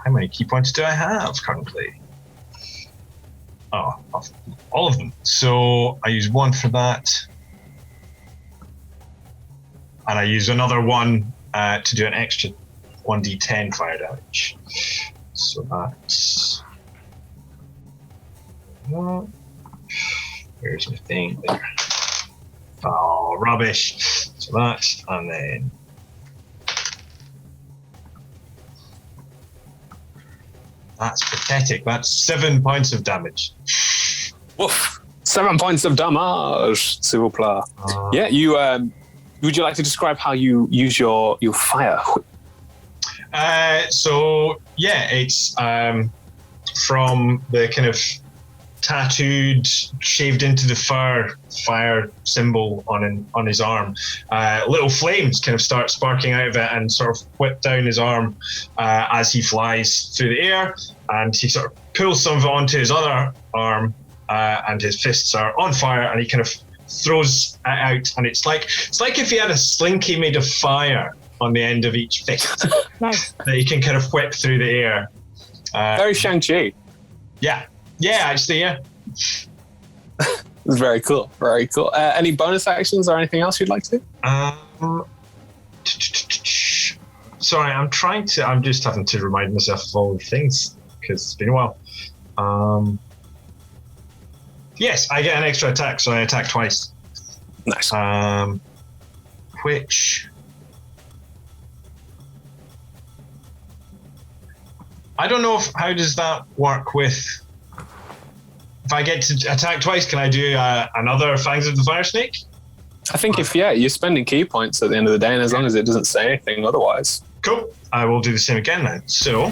how many key points do I have currently? Oh, all of them. So I use 1 for that. And I use another 1 to do an extra 1d10 fire damage. So that's... Where's my thing? There. Oh, rubbish. So that, and then... That's pathetic. That's 7 points of damage. Woof. 7 points of damage, s'il vous plaît. Yeah, you... would you like to describe how you use your fire? It's from the kind of tattooed, shaved into the fur fire symbol on his arm. Little flames kind of start sparking out of it and sort of whip down his arm as he flies through the air, and he sort of pulls some of it onto his other arm, and his fists are on fire, and he kind of throws it out, and it's like if he had a slinky made of fire on the end of each fist. Nice. That he can kind of whip through the air. Very Shang-Chi. Yeah, actually, yeah. It's very cool. Very cool. Any bonus actions or anything else you'd like to do? Sorry, I'm just having to remind myself of all the things because it's been a while. Yes, I get an extra attack, so I attack twice. Nice. Which I don't know how does that work with. If I get to attack twice, can I do another Fangs of the Fire Snake? I think you're spending key points at the end of the day, and as long as it doesn't say anything otherwise. Cool. I will do the same again then. So,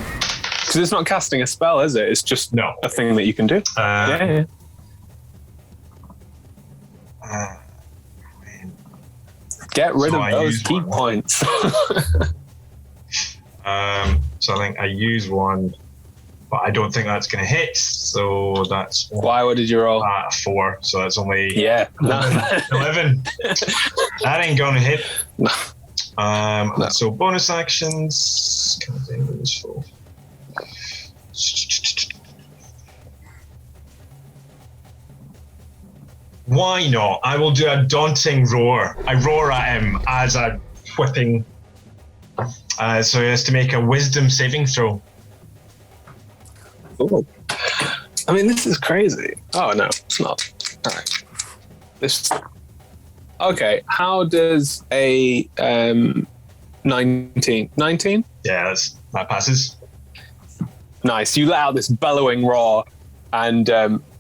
because it's not casting a spell, is it? It's just a thing that you can do. Yeah. Get rid of those key points. So I think I use 1, but I don't think that's going to hit. So that's... Why? What did you roll? 4. So that's only... Yeah. 11. That ain't going to hit. No. So bonus actions... Can I do this for? Why not? I will do a daunting roar. I roar at him as I'm whipping. So he has to make a wisdom saving throw. Ooh. I mean, this is crazy. Oh, no, it's not. All right. Okay, how does a 19? 19? Yeah, that passes. Nice. You let out this bellowing roar, and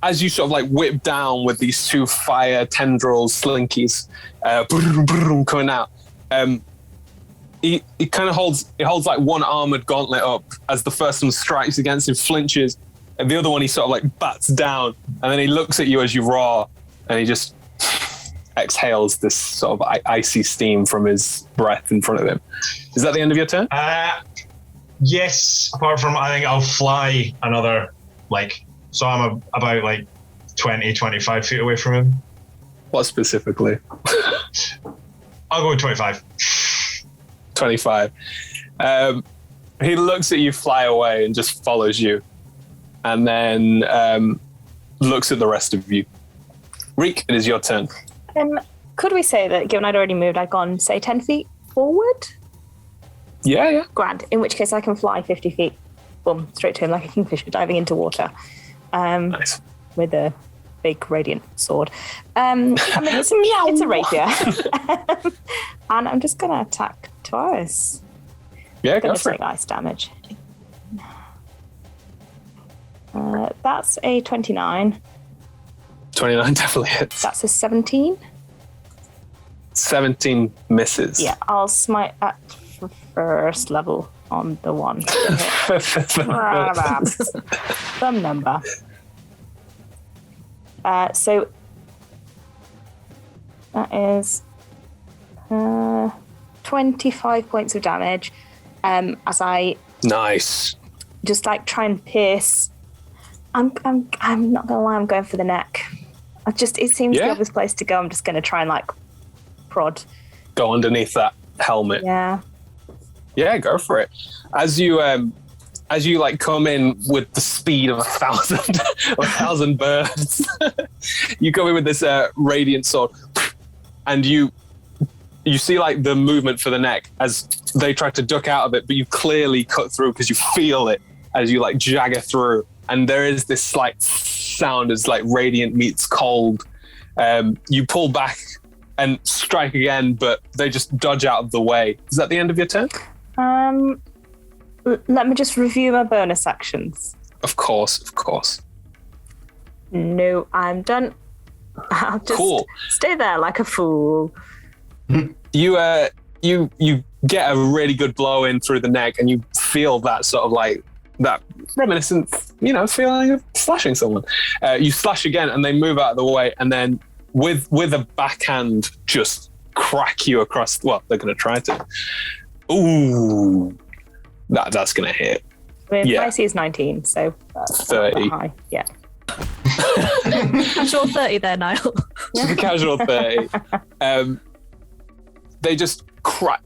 as you sort of like whip down with these 2 fire tendrils, slinkies, coming out, he kind of holds like one armored gauntlet up as the first one strikes against him, flinches, and the other one he sort of like bats down, and then he looks at you as you roar, and he just exhales this sort of icy steam from his breath in front of him. Is that the end of your turn? Yes, apart from I think I'll fly another, so I'm about 20, 25 feet away from him. What specifically? I'll go with 25. 25. He looks at you fly away and just follows you, and then looks at the rest of you. Reek, it is your turn. Could we say that, given I'd already moved, I'd gone, say, 10 feet forward? Yeah. Grand. In which case I can fly 50 feet, boom, straight to him like a kingfisher diving into water. Nice. With a big radiant sword. I mean, it's a rapier. And I'm just going to attack twice. Yeah, go for it. Take ice damage. That's a 29. 29 definitely hits. That's a 17. 17 misses. Yeah, I'll smite at first level on the one. Some number. So that is 25 points of damage as I nice. Just try and pierce. I'm not gonna lie, I'm going for the neck. It seems the obvious place to go. I'm just gonna try and prod. Go underneath that helmet. Yeah. Yeah, go for it. As you like come in with the speed of 1,000 birds, you come in with this radiant sword, and you see like the movement for the neck as they try to duck out of it, but you clearly cut through because you feel it as you like jagger through, and there is this slight sound as like radiant meets cold. You pull back and strike again, but they just dodge out of the way. Is that the end of your turn? Let me just review my bonus actions. Of course. No, I'm done. I'll just stay there like a fool. You get a really good blow in through the neck, and you feel that sort of like that reminiscent, feeling of slashing someone. You slash again, and they move out of the way, and then with a backhand, just crack you across. Well, they're going to try to. Ooh, that's going to hit. I mean, my AC is 19, so that's 30. high. Yeah. Casual 30 there, Niall. The casual 30. They just crack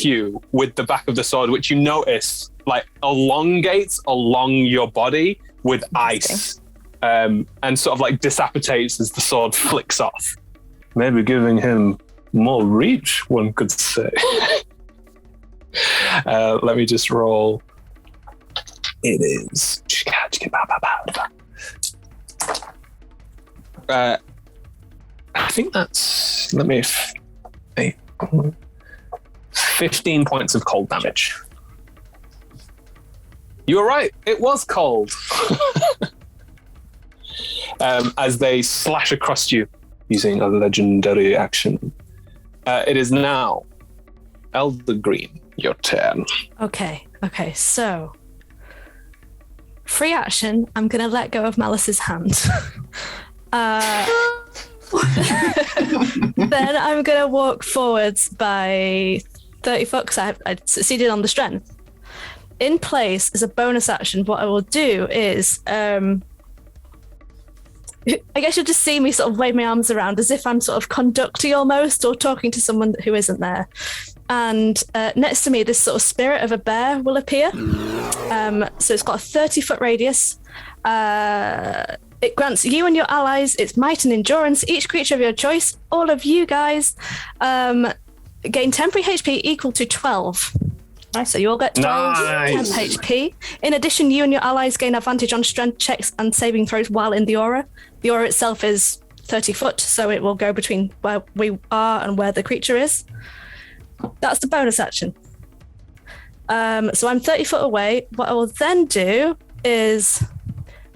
you with the back of the sword, which you notice like elongates along your body with ice, and sort of like dissipates as the sword flicks off. Maybe giving him more reach, one could say. Let me just roll. It is. I think that's. 15 points of cold damage. You were right. It was cold. As they slash across you using a legendary action. It is now Elder Green, your turn. Okay, so free action, I'm going to let go of Malice's hand. Then I'm going to walk forwards by 30 foot because I succeeded on the strength. In place, as a bonus action, what I will do is, I guess you'll just see me sort of wave my arms around as if I'm sort of conducting almost, or talking to someone who isn't there. And next to me, this sort of spirit of a bear will appear. So it's got a 30-foot radius. It grants you and your allies its might and endurance. Each creature of your choice, all of you guys, gain temporary HP equal to 12. Nice. So you all get 12 temp HP. In addition, you and your allies gain advantage on strength checks and saving throws while in the aura. The aura itself is 30 foot, so it will go between where we are and where the creature is. That's the bonus action. So I'm 30 foot away. What I will then do is...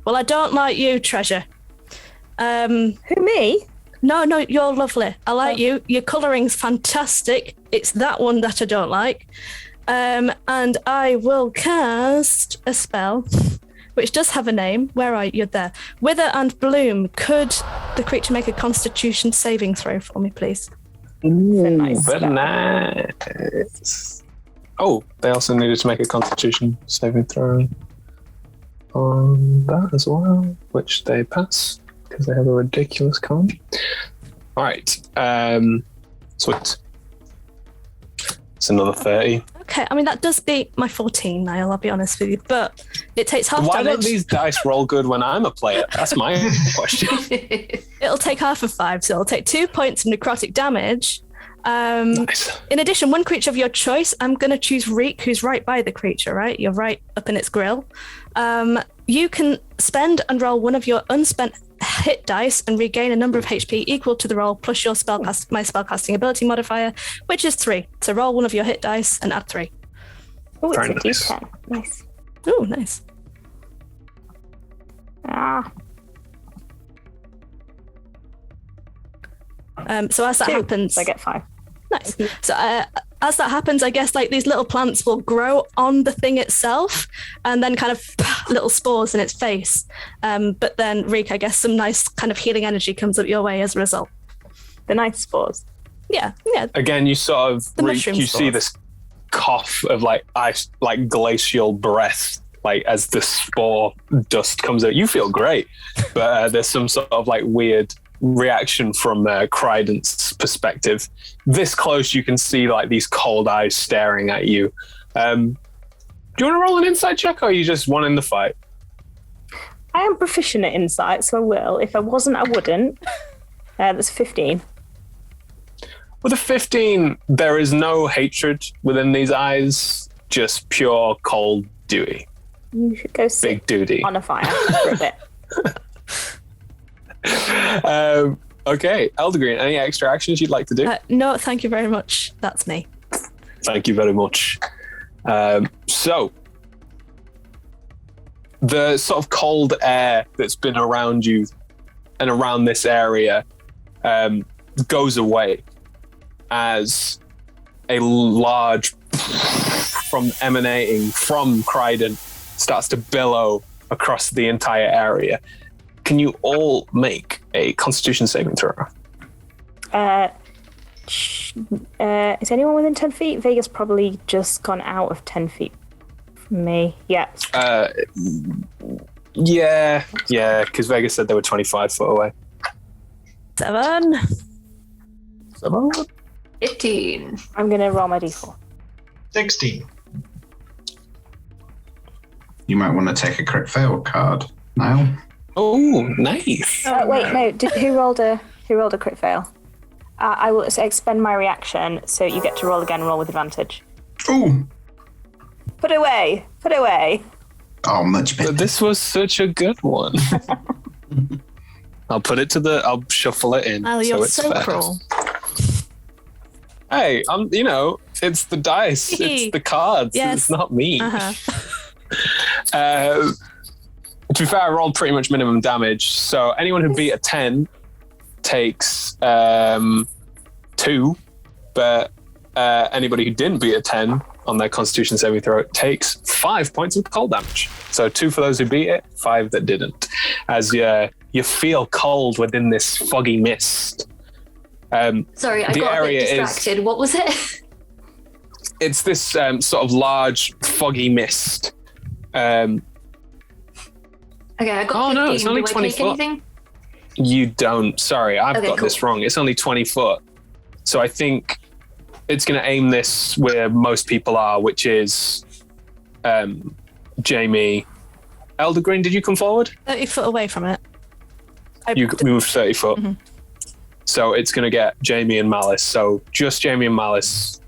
Well, I don't like you, Treasure. Who, me? No, you're lovely. I like you. Your colouring's fantastic. It's that one that I don't like. And I will cast a spell, which does have a name. Where are you? You're there. Wither and Bloom. Could the creature make a Constitution saving throw for me, please? Ooh, nice. Oh, they also needed to make a Constitution saving throw on that as well, which they pass because they have a ridiculous con. All right, sweet. It's another 30. Okay, I mean that does beat my 14, Niall. I'll be honest with you, but it takes half Why damage. don't these dice roll good when I'm a player? That's my question. It'll take half of 5, so it'll take 2 points of necrotic damage. Nice. In addition, one creature of your choice, I'm going to choose Reek, who's right by the creature, right? You're right up in its grill. You can spend and roll one of your unspent hit dice and regain a number of HP equal to the roll plus your my spellcasting ability modifier, which is 3. So roll one of your hit dice and add 3. Oh, it's Very a nice. D10. Nice. Oh, nice. So as that 2, happens, so I get 5. Nice. So as that happens, I guess like these little plants will grow on the thing itself and then kind of little spores in its face. But then, Reek, I guess some nice kind of healing energy comes up your way as a result. The nice spores. Yeah. Again, you sort of The mushroom see spores. this cough of like ice, like glacial breath, like as the spore dust comes out. You feel great, but there's some sort of like weird reaction from Crident's perspective. This close, you can see like these cold eyes staring at you. Do you want to roll an insight check, or are you just wanting the fight? I am proficient at insight, so I will. If I wasn't, I wouldn't. That's 15. With a 15, there is no hatred within these eyes, just pure cold Dewey. You should go sit Big duty. on a fire for a bit. Okay, Eldergreen, any extra actions you'd like to do? No, thank you very much. That's me. Thank you very much. So, the sort of cold air that's been around you and around this area goes away as a large emanating from Crident starts to billow across the entire area. Can you all make a Constitution saving throw? Is anyone within 10 feet? Vega's probably just gone out of 10 feet from me. Yeah. Yeah, because Vega said they were 25 foot away. 7. 15. I'm going to roll my d4. 16. You might want to take a crit fail card now. Oh, nice. Wait, no. Who rolled a crit fail? I will expend my reaction, so you get to roll again. Roll with advantage. Ooh. Put away. Oh, much better. But this was such a good one. I'll shuffle it in. Oh, you're it's so fair. cruel. Hey, it's the dice, it's the cards. Yes. It's not me. Uh-huh. To be fair, I rolled pretty much minimum damage. So anyone who beat a 10 takes 2, but anybody who didn't beat a 10 on their Constitution saving throw takes 5 points of cold damage. So 2 for those who beat it, 5 that didn't. As you feel cold within this foggy mist. Sorry, I got a bit distracted. What was it? It's this sort of large foggy mist. Okay, I got 15. No, it's only Do 20 I take foot. anything? You don't. Sorry, I've got cool. this wrong. It's only 20 foot. So I think it's going to aim this where most people are, which is Jamie. Eldergreen, did you come forward? 30 foot away from it. You moved 30 foot. Mhm. So it's going to get Jamie and Malice. So just Jamie and Malice,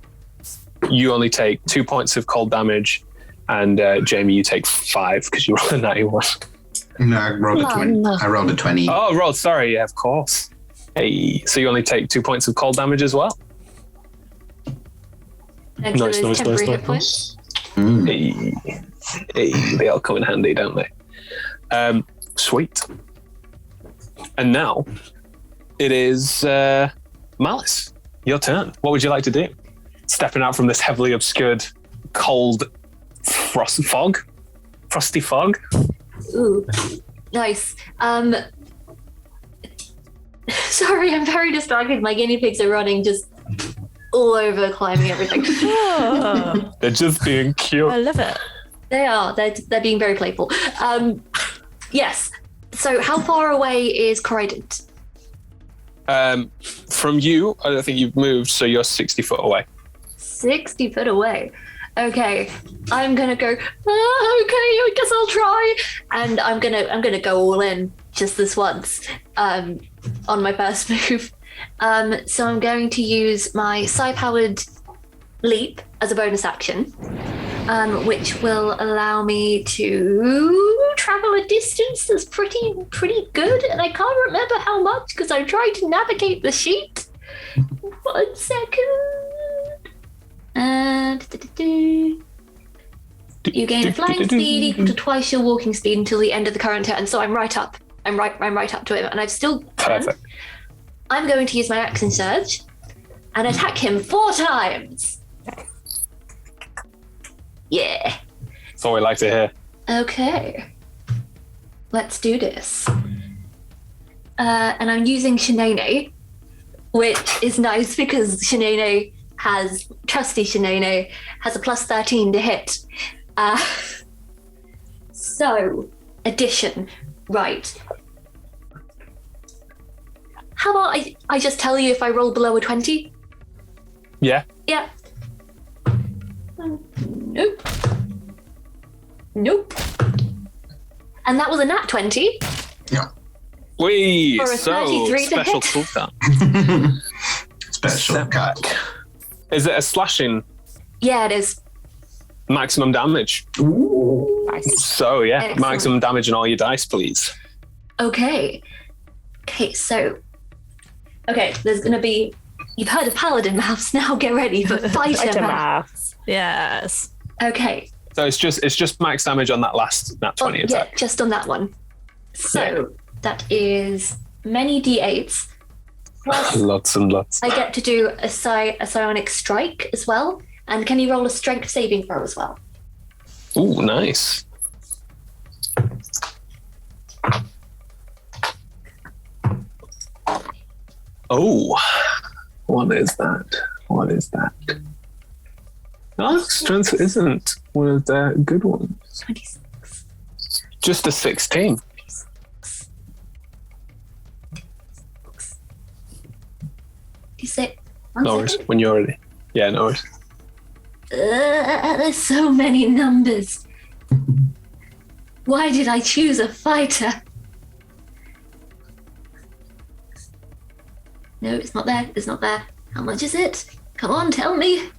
you only take 2 points of cold damage. And Jamie, you take 5 because you rolled a 91. No, I rolled a 20. no. I rolled a 20. Oh, rolled. Sorry. Yeah, of course. Hey, so you only take 2 points of cold damage as well. Next to those temporary hit nice. points. Mm. Hey, they all come in handy, don't they? Sweet. And now it is Malice. Your turn. What would you like to do? Stepping out from this heavily obscured, cold frosty fog. Ooh, nice. Sorry, I'm very distracted. My guinea pigs are running just all over, climbing everything. Oh, They're just being cute. I love it. They are. They're being very playful. Yes. So, how far away is Crident? From you, I don't think you've moved, so you're 60 foot away. 60 foot away. Okay, I'm gonna go. Okay, I guess I'll try, and I'm gonna go all in just this once. On my first move. So I'm going to use my psi-powered leap as a bonus action, which will allow me to travel a distance that's pretty good, and I can't remember how much because I tried to navigate the sheet. 1 second. And you gain a flying speed equal to twice your walking speed until the end of the current turn. So I'm right up. I'm right up to him, and I've still. Perfect. I'm going to use my action surge and attack him 4 times. Yeah. That's all we like to hear. Okay. Let's do this. And I'm using Shanae, which is nice because trusty Shanae has a plus 13 to hit. So, addition. Right. How about I just tell you if I roll below a 20? Yeah. Yeah. Nope. Nope. And that was a nat 20. Wee, For a so 33 to special hit. cooldown. Special Setback. Is it a slashing Yeah, it is. maximum damage? Ooh. Nice. So yeah, Excellent. maximum damage on all your dice, please. Okay. Okay, so. Okay, there's gonna be. You've heard of Paladin Mouths, now get ready for Fighter Fighter Mouth. maths. Yes. Okay. So it's just max damage on that last nat 20 yeah, attack. just on that one. So that is many d8s. Plus, Lots and lots. I get to do a psionic strike as well. And can you roll a strength saving throw as well? Ooh, nice. Oh, what is that? What is that? Oh, strength isn't one of the good ones. 26. Just a 16. Is it? No worries. When you're ready. Yeah, no worries. There's so many numbers. Why did I choose a fighter? No, it's not there. It's not there. How much is it? Come on, tell me.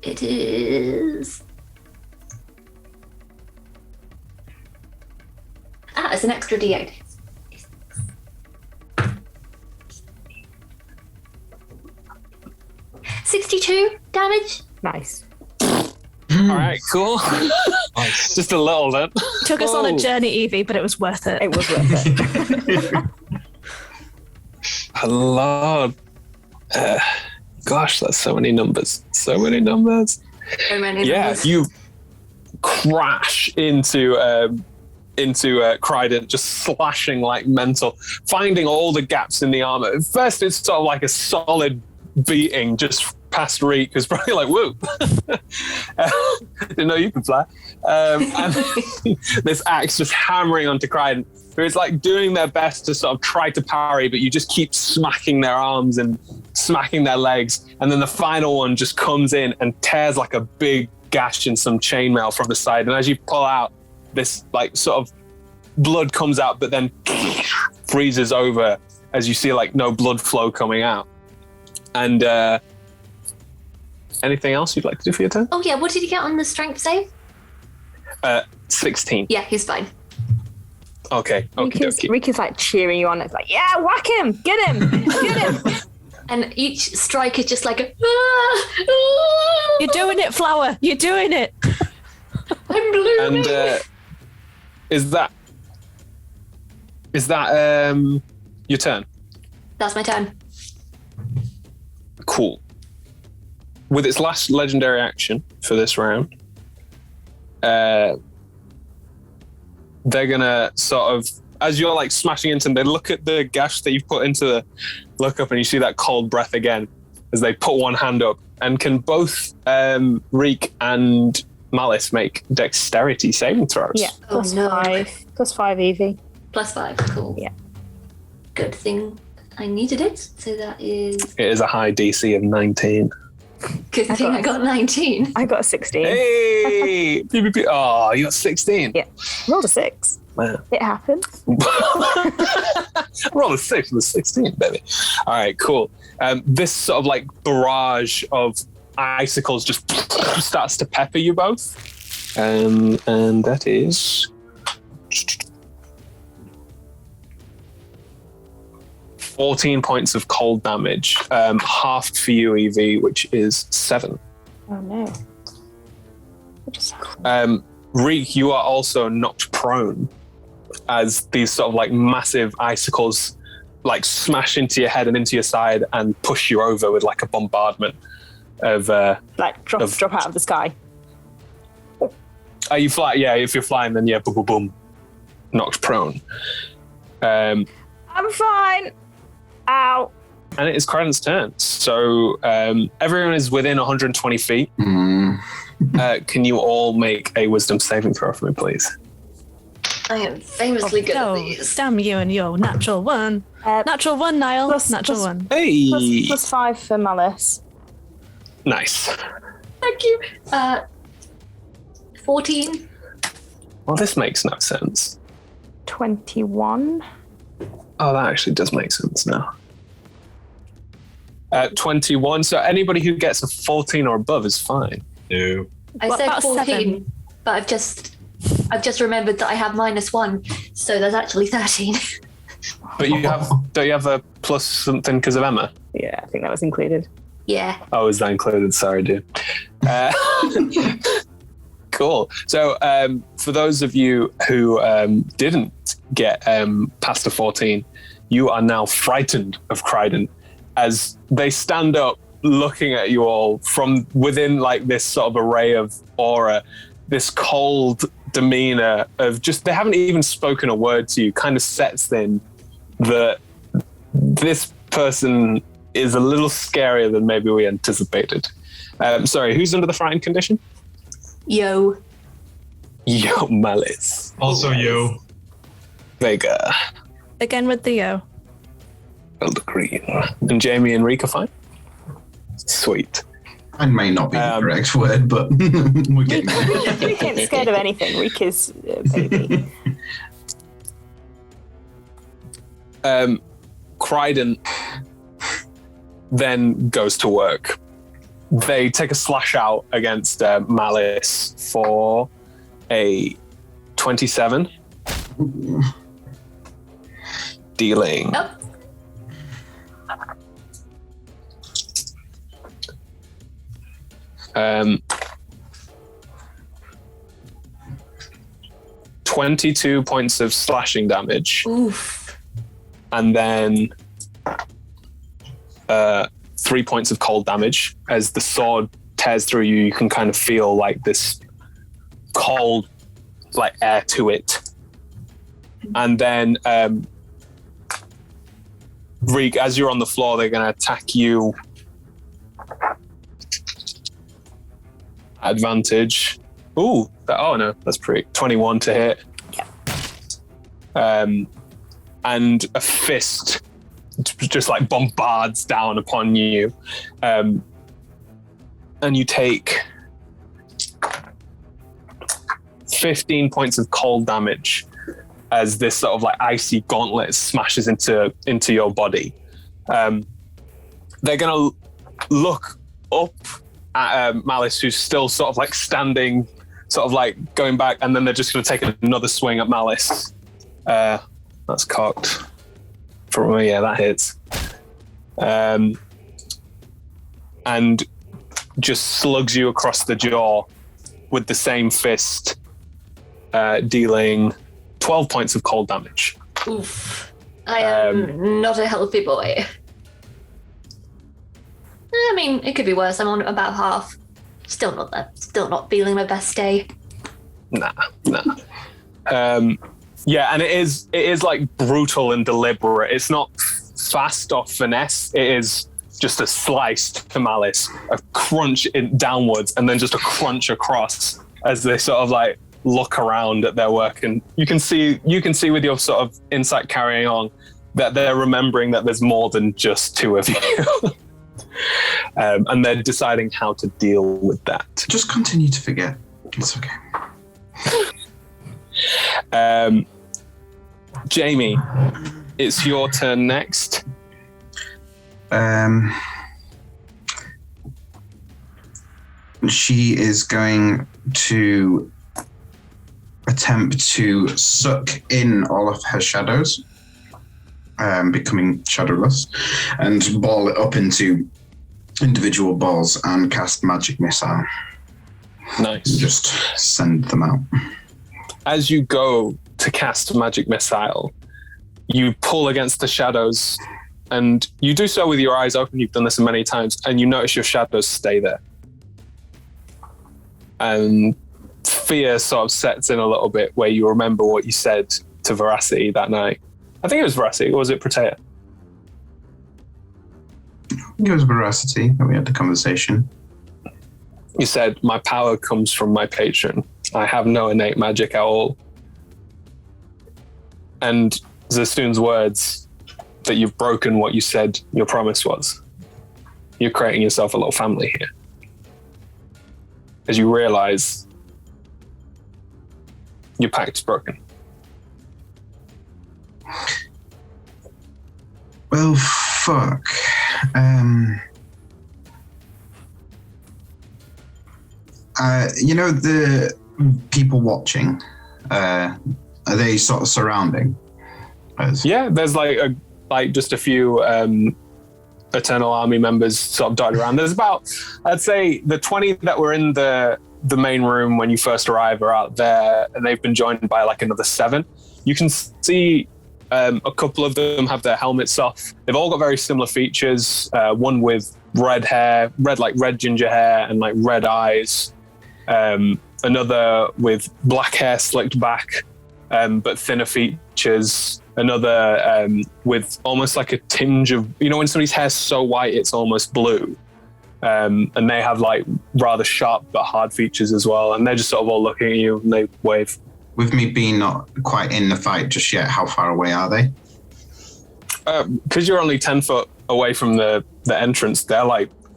It is. It's an extra d8. $62 damage. Nice. All right, cool. Nice. Just a little then. Took us on a Whoa. journey, Evie, but it was worth it. It was worth it. A lot. Gosh, that's so many numbers. So many numbers. So many Yeah, numbers. you crash into Crydent, just slashing like mental, finding all the gaps in the armor. At first, it's sort of like a solid beating just past Reek, who's probably like, whoa. Didn't know you could fly. And this axe just hammering onto Crydent, who is like doing their best to sort of try to parry, but you just keep smacking their arms and smacking their legs. And then the final one just comes in and tears like a big gash in some chainmail from the side. And as you pull out, this like sort of blood comes out, but then freezes over as you see like no blood flow coming out. And anything else you'd like to do for your turn? Oh yeah, what did you get on the strength save? 16. Yeah, he's fine. Okay. Okie dokie. Rick is like cheering you on. It's like, yeah, whack him, get him, get him. And each strike is just like a. You're doing it, Flower. You're doing it. I'm blooming. And is that your turn? That's my turn. Cool. With its last legendary action for this round, they're gonna sort of, as you're like smashing into them, they look at the gash that you've put into the, look up and you see that cold breath again as they put one hand up. And can both Reek and Malice make dexterity saving throws? Yeah, Oh, plus no. 5. Plus 5, Evie. +5. Cool. Yeah. Good thing I needed it. So that is. It is a high DC of 19. Good thing I got 19. I got a 16. Hey! Beep, beep, beep. Oh, you got 16. Yeah. Rolled a 6. Man. It happens. Roll a 6 with a 16, baby. All right, cool. This sort of like barrage of icicles just starts to pepper you both. And that is 14 points of cold damage, halved for you, Evie, which is 7. Oh no. What just Reek, you are also knocked prone as these sort of like massive icicles like smash into your head and into your side and push you over with like a bombardment of like drop out of the sky. you fly, yeah, if you're flying then yeah, boom boom boom, knocked prone. I'm fine. Ow. And it is Credent's turn. So everyone is within 120 feet. Can you all make a wisdom saving throw for me, please? I am famously good at these. Damn you and your natural one. Natural one, Niall. Natural one. Hey! Plus 5 for Malice. Nice. Thank you. 14. Well, this makes no sense. 21. Oh, that actually does make sense now. 21. So anybody who gets a 14 or above is fine. No. I What said about 14, 7? but I've just remembered that I have -1, so there's actually 13. But don't you have a plus something because of Emma? Yeah, I think that was included. Yeah. Oh, is that included? Sorry, dude. Cool. So for those of you who didn't get past a 14, you are now frightened of Kryden as they stand up looking at you all from within like this sort of array of aura, this cold demeanor of just, they haven't even spoken a word to you, kind of sets in that this person is a little scarier than maybe we anticipated. Sorry, who's under the frightened condition? Yo. Yo, Malice. Also, yo. Vega. Again with the yo. Elder Green. And Jamie and Rika fine? Sweet. I may not be the correct word, but we're getting there. Rika ain't scared of anything. Rika's baby. Kryden then goes to work. They take a slash out against Malice for a 27. Dealing. Nope. Um, 22 points of slashing damage. Oof. And then 3 points of cold damage. As the sword tears through you, you can kind of feel like this cold, like air to it. And then, Reek, as you're on the floor, they're going to attack you. Advantage. Ooh, oh no, that's pretty. 21 to hit. Yeah. And a fist just like bombards down upon you. And you take 15 points of cold damage as this sort of like icy gauntlet smashes into your body. They're gonna look up at Malice, who's still sort of like standing, sort of like going back, and then they're just gonna take another swing at Malice. That's cocked. For me, yeah, that hits. And just slugs you across the jaw with the same fist, dealing 12 points of cold damage. Oof. I am not a healthy boy. I mean, it could be worse. I'm on about half. Still not feeling my best day. Nah. Yeah, and it is like brutal and deliberate. It's not fast or finesse. It is just a slice to Malice, a crunch downwards, and then just a crunch across as they sort of like look around at their work. And you can see with your sort of insight carrying on that they're remembering that there's more than just two of you. And they're deciding how to deal with that. Just continue to forget. It's okay. Jamie, it's your turn next. She is going to attempt to suck in all of her shadows, becoming shadowless, and ball it up into individual balls and cast Magic Missile. Nice. Just send them out. As you go to cast Magic Missile, you pull against the shadows, and you do so with your eyes open. You've done this many times, and you notice your shadows stay there. And fear sort of sets in a little bit, where you remember what you said to Veracity that night. I think it was Veracity, or was it Protea? It was Veracity that we had the conversation. You said, my power comes from my patron. I have no innate magic at all. And Zastoon's words that you've broken what you said your promise was. You're creating yourself a little family here. As you realize your pact's broken. Well, fuck. The people watching, are they sort of surrounding us? Yeah, there's just a few Eternal Army members sort of dotted around. There's about, I'd say, the 20 that were in the main room when you first arrive are out there, and they've been joined by another 7. You can see a couple of them have their helmets off. They've all got very similar features. One with red hair, red ginger hair, and red eyes. Another with black hair slicked back, but thinner features. Another with almost a tinge of, when somebody's hair's so white it's almost blue. And they have rather sharp but hard features as well. And they're just sort of all looking at you and they wave. With me being not quite in the fight just yet, how far away are they? Because you're only 10 foot away from the entrance, they're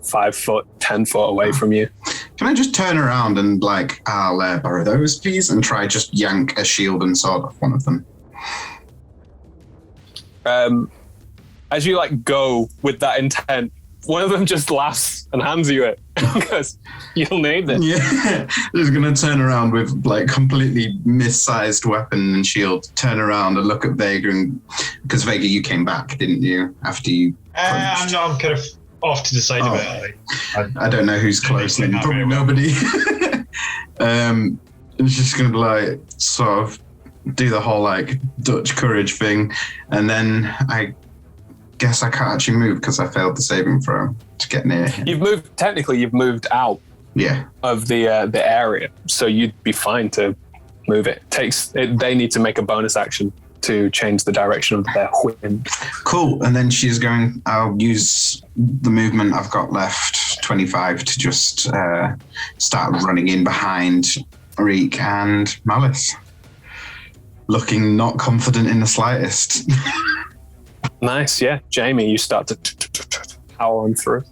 5 foot, 10 foot away from you. Can I just turn around and I'll borrow those, please, and try just yank a shield and sword off one of them? As you go with that intent, one of them just laughs and hands you it because you'll need it. Yeah, just gonna turn around with completely missized weapon and shield. Turn around and look at Vega, because Vega, you came back, didn't you? After you. I'm kind of off to the side of it. I don't know who's close. Probably nobody. It's just gonna be sort of do the whole Dutch courage thing, and then I guess I can't actually move because I failed the saving throw to get near him. You've moved out of the area, so you'd be fine to move it. They need to make a bonus action to change the direction of their wind. Cool. And then I'll use the movement I've got left, 25, to just start running in behind Reek and Malice, looking not confident in the slightest. Nice, yeah. Jamie, you start to power on through.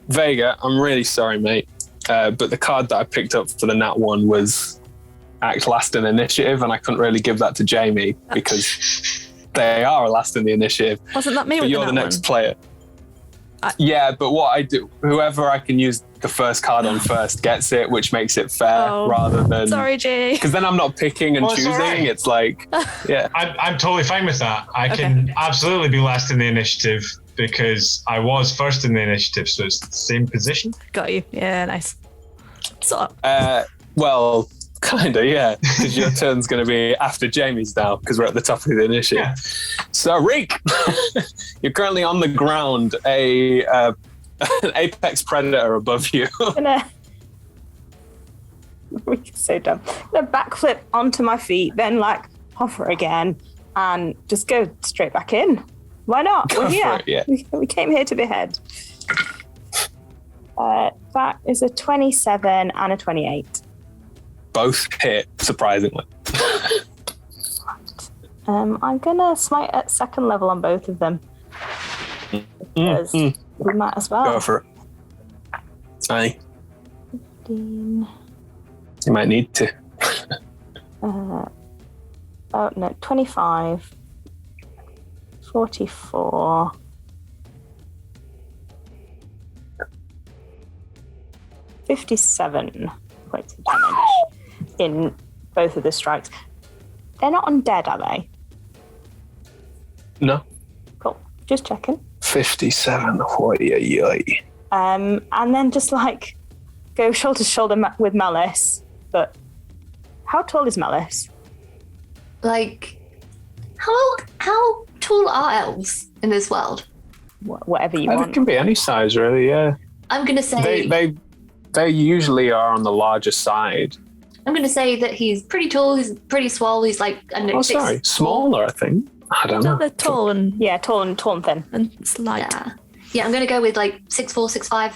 Vega, I'm really sorry, mate, but the card that I picked up for the Nat 1 was act last in initiative, and I couldn't really give that to Jamie because they are last in the initiative. Wasn't that me? But you're the next player. Yeah, but what I do, whoever I can use the first card on first gets it, which makes it fair rather than. Sorry, Jay. Because then I'm not picking and choosing. Right. It's yeah. I'm totally fine with that. I can absolutely be last in the initiative because I was first in the initiative, so it's the same position. Got you. Yeah, nice. So. Well, kind of, yeah. Because your turn's going to be after Jamie's now, because we're at the top of the initiative. Yeah. So, Reek, you're currently on the ground. An apex predator above you. Reek is so dumb. I'm gonna backflip onto my feet, then hover again, and just go straight back in. Why not? We're here. Yeah. We came here to behead. That is a 27 and a 28. Both hit, surprisingly. I'm gonna smite at second level on both of them. Because we might as well. Go for it. Aye. 15. You might need to. 25. 44. 57 points of damage in both of the strikes. They're not undead, are they? No. Cool. Just checking. 57. And then just go shoulder to shoulder with Malice. But how tall is Malice? How tall are elves in this world? Whatever you want. It can be any size, really. Yeah. I'm gonna say they usually are on the larger side. I'm gonna say that he's pretty tall. He's pretty swole. He's smaller. I think. I don't know. They're tall and tall and thin and slight. Yeah. I'm gonna go with 6'4", 6'5".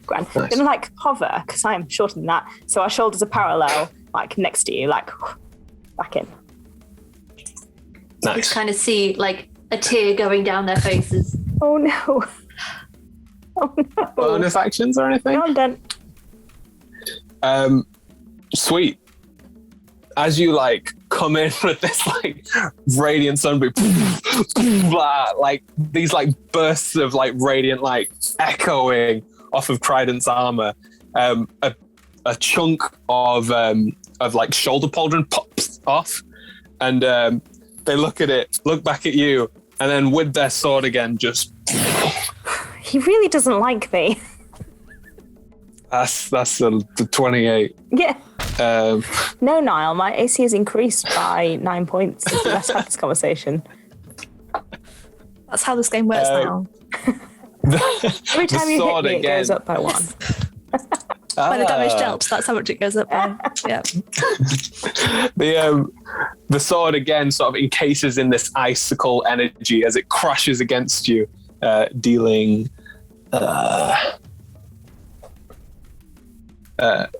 Grand. I'm gonna hover because I am shorter than that. So our shoulders are parallel, next to you, back in. You Nice. kind of see like a tear going down their faces. Oh no. Oh no. Bonus actions or anything? No, I'm done. Sweet. As you like come in with this like radiant sunbeam, like these like bursts of like radiant light echoing off of Cryden's armor, a chunk of like shoulder pauldron pops off, and they look at it, look back at you, and then with their sword again, just He really doesn't like me. that's the 28. Yeah. Um, No, Niall, my AC has increased by 9 points since we last had this conversation. That's how this game works now. Every time you hit sword me, it again. goes up by 1. By the damage dealt, that's how much it goes up by. Yeah. The sword again sort of encases in this icicle energy as it crashes against you, dealing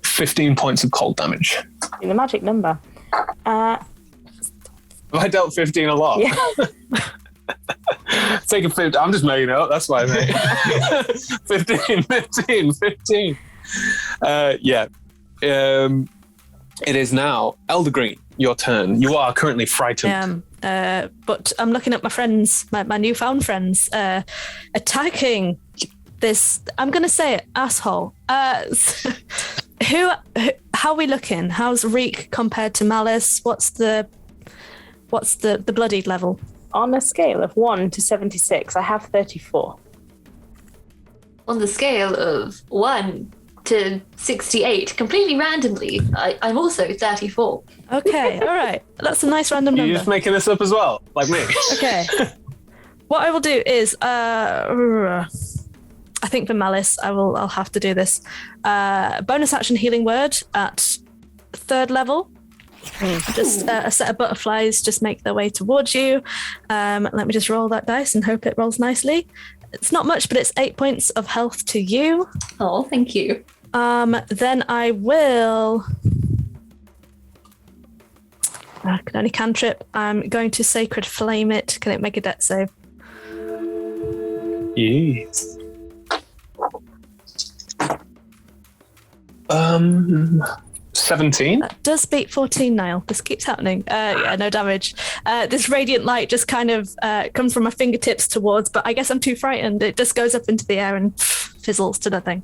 15 points of cold damage. The magic number. I dealt 15 a lot. Yeah. Take a 15. I'm just making it up. That's why I made 15. Yeah. It is now Eldergreen, your turn. You are currently frightened. But I'm looking at my friends, my newfound friends, attacking this. I'm gonna say it, asshole. Who? How are we looking? How's Reek compared to Malice? What's the bloodied level? On a scale of 1 to 76, I have 34. On the scale of 1 to 68, completely randomly, I'm also 34. Okay, all right. That's a nice random You're number. just making this up as well, like me. Okay. What I will do is, I think for Malice, I'll have to do this. Bonus action healing word at 3rd level. Just a set of butterflies just make their way towards you. Let me just roll that dice and hope it rolls nicely. It's not much, but it's 8 points of health to you. Oh, thank you. Then I will. I can only cantrip. I'm going to Sacred Flame it. Can it make a dex save? Yes. 17. That does beat 14, Niall. This keeps happening. Yeah, no damage. This radiant light just kind of comes from my fingertips towards, but I guess I'm too frightened. It just goes up into the air and fizzles to nothing.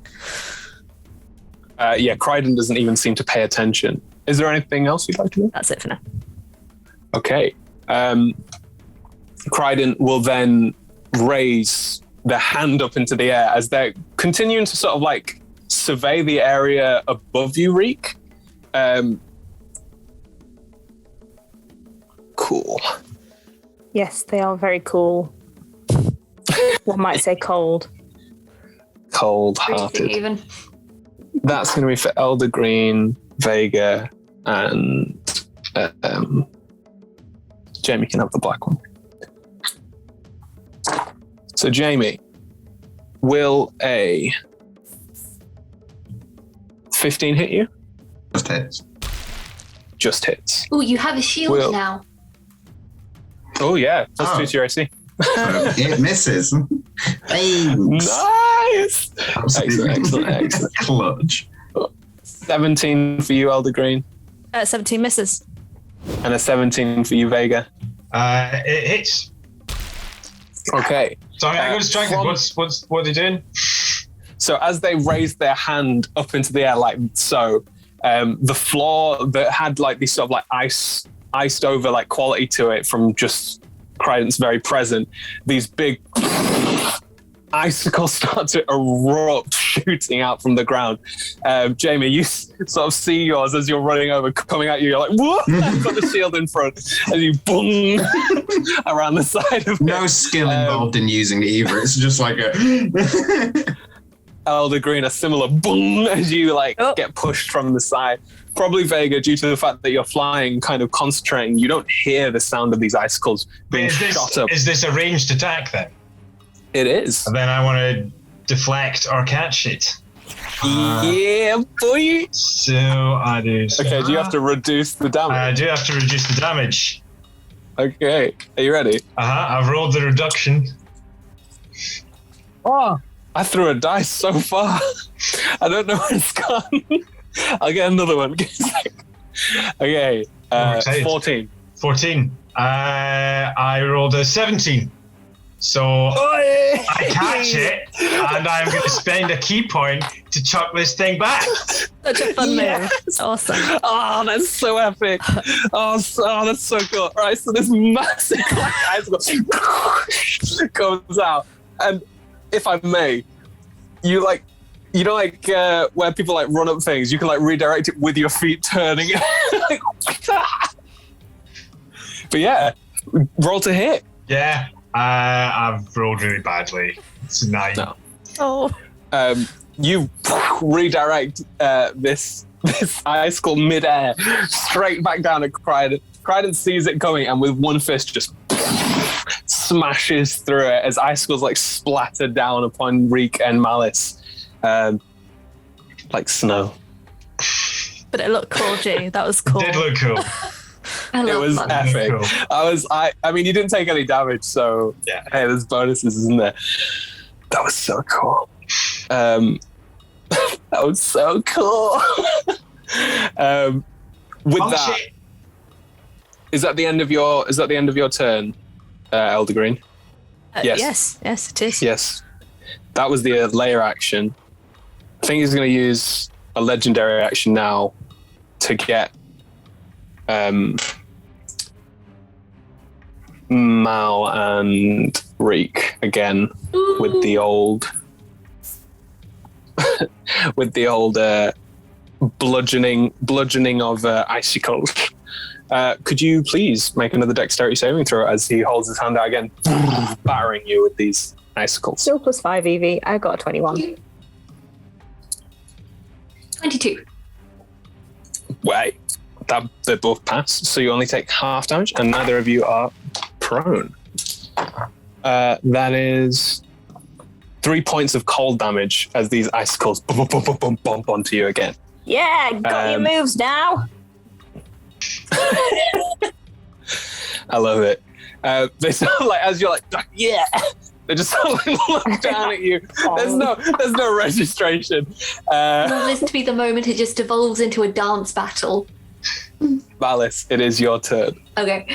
Yeah, Cryden doesn't even seem to pay attention. Is there anything else you'd like to do? That's it for now. Okay. Cryden will then raise their hand up into the air as they're continuing to sort of like survey the area above you, Reek. Cool. Yes, they are very cool. One might say cold. Cold-hearted. Freezing even. That's going to be for Eldergreen, Vega, and Jamie can have the black one. So Jamie, will a 15 hit you? Just hits. Just hits. Oh, you have a shield Will. now. Oh yeah, plus Oh. 2 to your AC. It misses. Thanks. Nice. Excellent. Clutch. 17 for you, Eldergreen, 17 misses. and a 17 for you, Vega. It hits. Okay. So I'm gonna go distracted. from- What are they doing? So as they raised their hand up into the air like so, the floor that had like this sort of like iced over like quality to it from just Cryden's very present, these big icicles start to erupt, shooting out from the ground. Jamie, you sort of see yours as you're running over, coming at you. You're like, "What?" Got the shield in front, and you boom around the side of it. No skill involved in using it either. It's just like a. Eldergreen, a similar boom as you like get pushed from the side. Probably Vega, due to the fact that you're flying, kind of concentrating, you don't hear the sound of these icicles being shot up. Is this a ranged attack then? It is. Then I want to deflect or catch it. Yeah, boy. So I do. Okay, do you have to reduce the damage? I do have to reduce the damage. Okay, are you ready? I've rolled the reduction. Oh, I threw a dice so far. I don't know where it's gone. I'll get another one. Okay, 14. 14. I rolled a 17. So I catch it, and I'm going to spend a key point to chuck this thing back. Such a fun move. Awesome. Oh, that's so epic. Oh, that's so cool. All right, so this massive icicle comes out. And if I may, you like, you know, like where people like run up things, you can like redirect it with your feet turning. But yeah, roll to hit. Yeah, I've rolled really badly. It's 9. No. Oh. You redirect this icicle midair straight back down at Crichton. Crichton sees it coming and with one fist just smashes through it as icicles like splatter down upon Reek and Malice like snow. But it looked cool, G. That was cool. It did look cool. It was epic. Cool. I mean, you didn't take any damage, so yeah. Hey, there's bonuses, isn't there? That was so cool. That was so cool. With that, is that the end of your turn, Elder Green? Yes, it is. Yes, that was the layer action. I think he's going to use a legendary action now to get Mal and Reek again. Ooh. with the old bludgeoning of icicles. Could you please make another dexterity saving throw as he holds his hand out again, battering you with these icicles? Still +5 EV. I got a 21. 22. Wait, they both pass, so you only take half damage, and neither of you are prone. That is 3 points of cold damage as these icicles bump onto you again. Yeah, got your moves now. I love it. They sort of like, as you're like, yeah, they just sort of like look down at you. There's no registration. Well, this to be the moment it just devolves into a dance battle. Malice, it is your turn. Okay.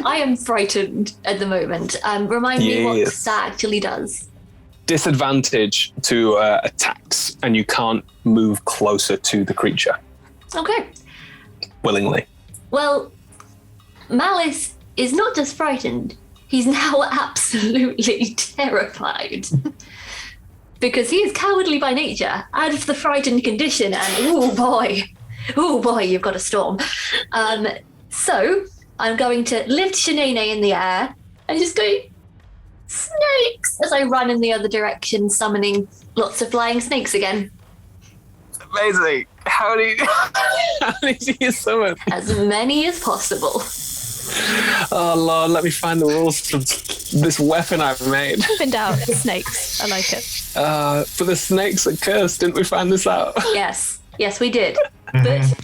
I am frightened at the moment. Remind me what that actually does. Disadvantage to attacks, and you can't move closer to the creature. Okay. Willingly. Well, Malice is not just frightened, he's now absolutely terrified. Because he is cowardly by nature, out of the frightened condition, and oh boy, you've got a storm. So I'm going to lift Shanae in the air and just go, snakes, as I run in the other direction, summoning lots of flying snakes again. Amazing. How many do you summon? As many as possible. Oh Lord, let me find the rules for this weapon I've made. Find out snakes. I like it. For the snakes are cursed, didn't we find this out? Yes, we did. But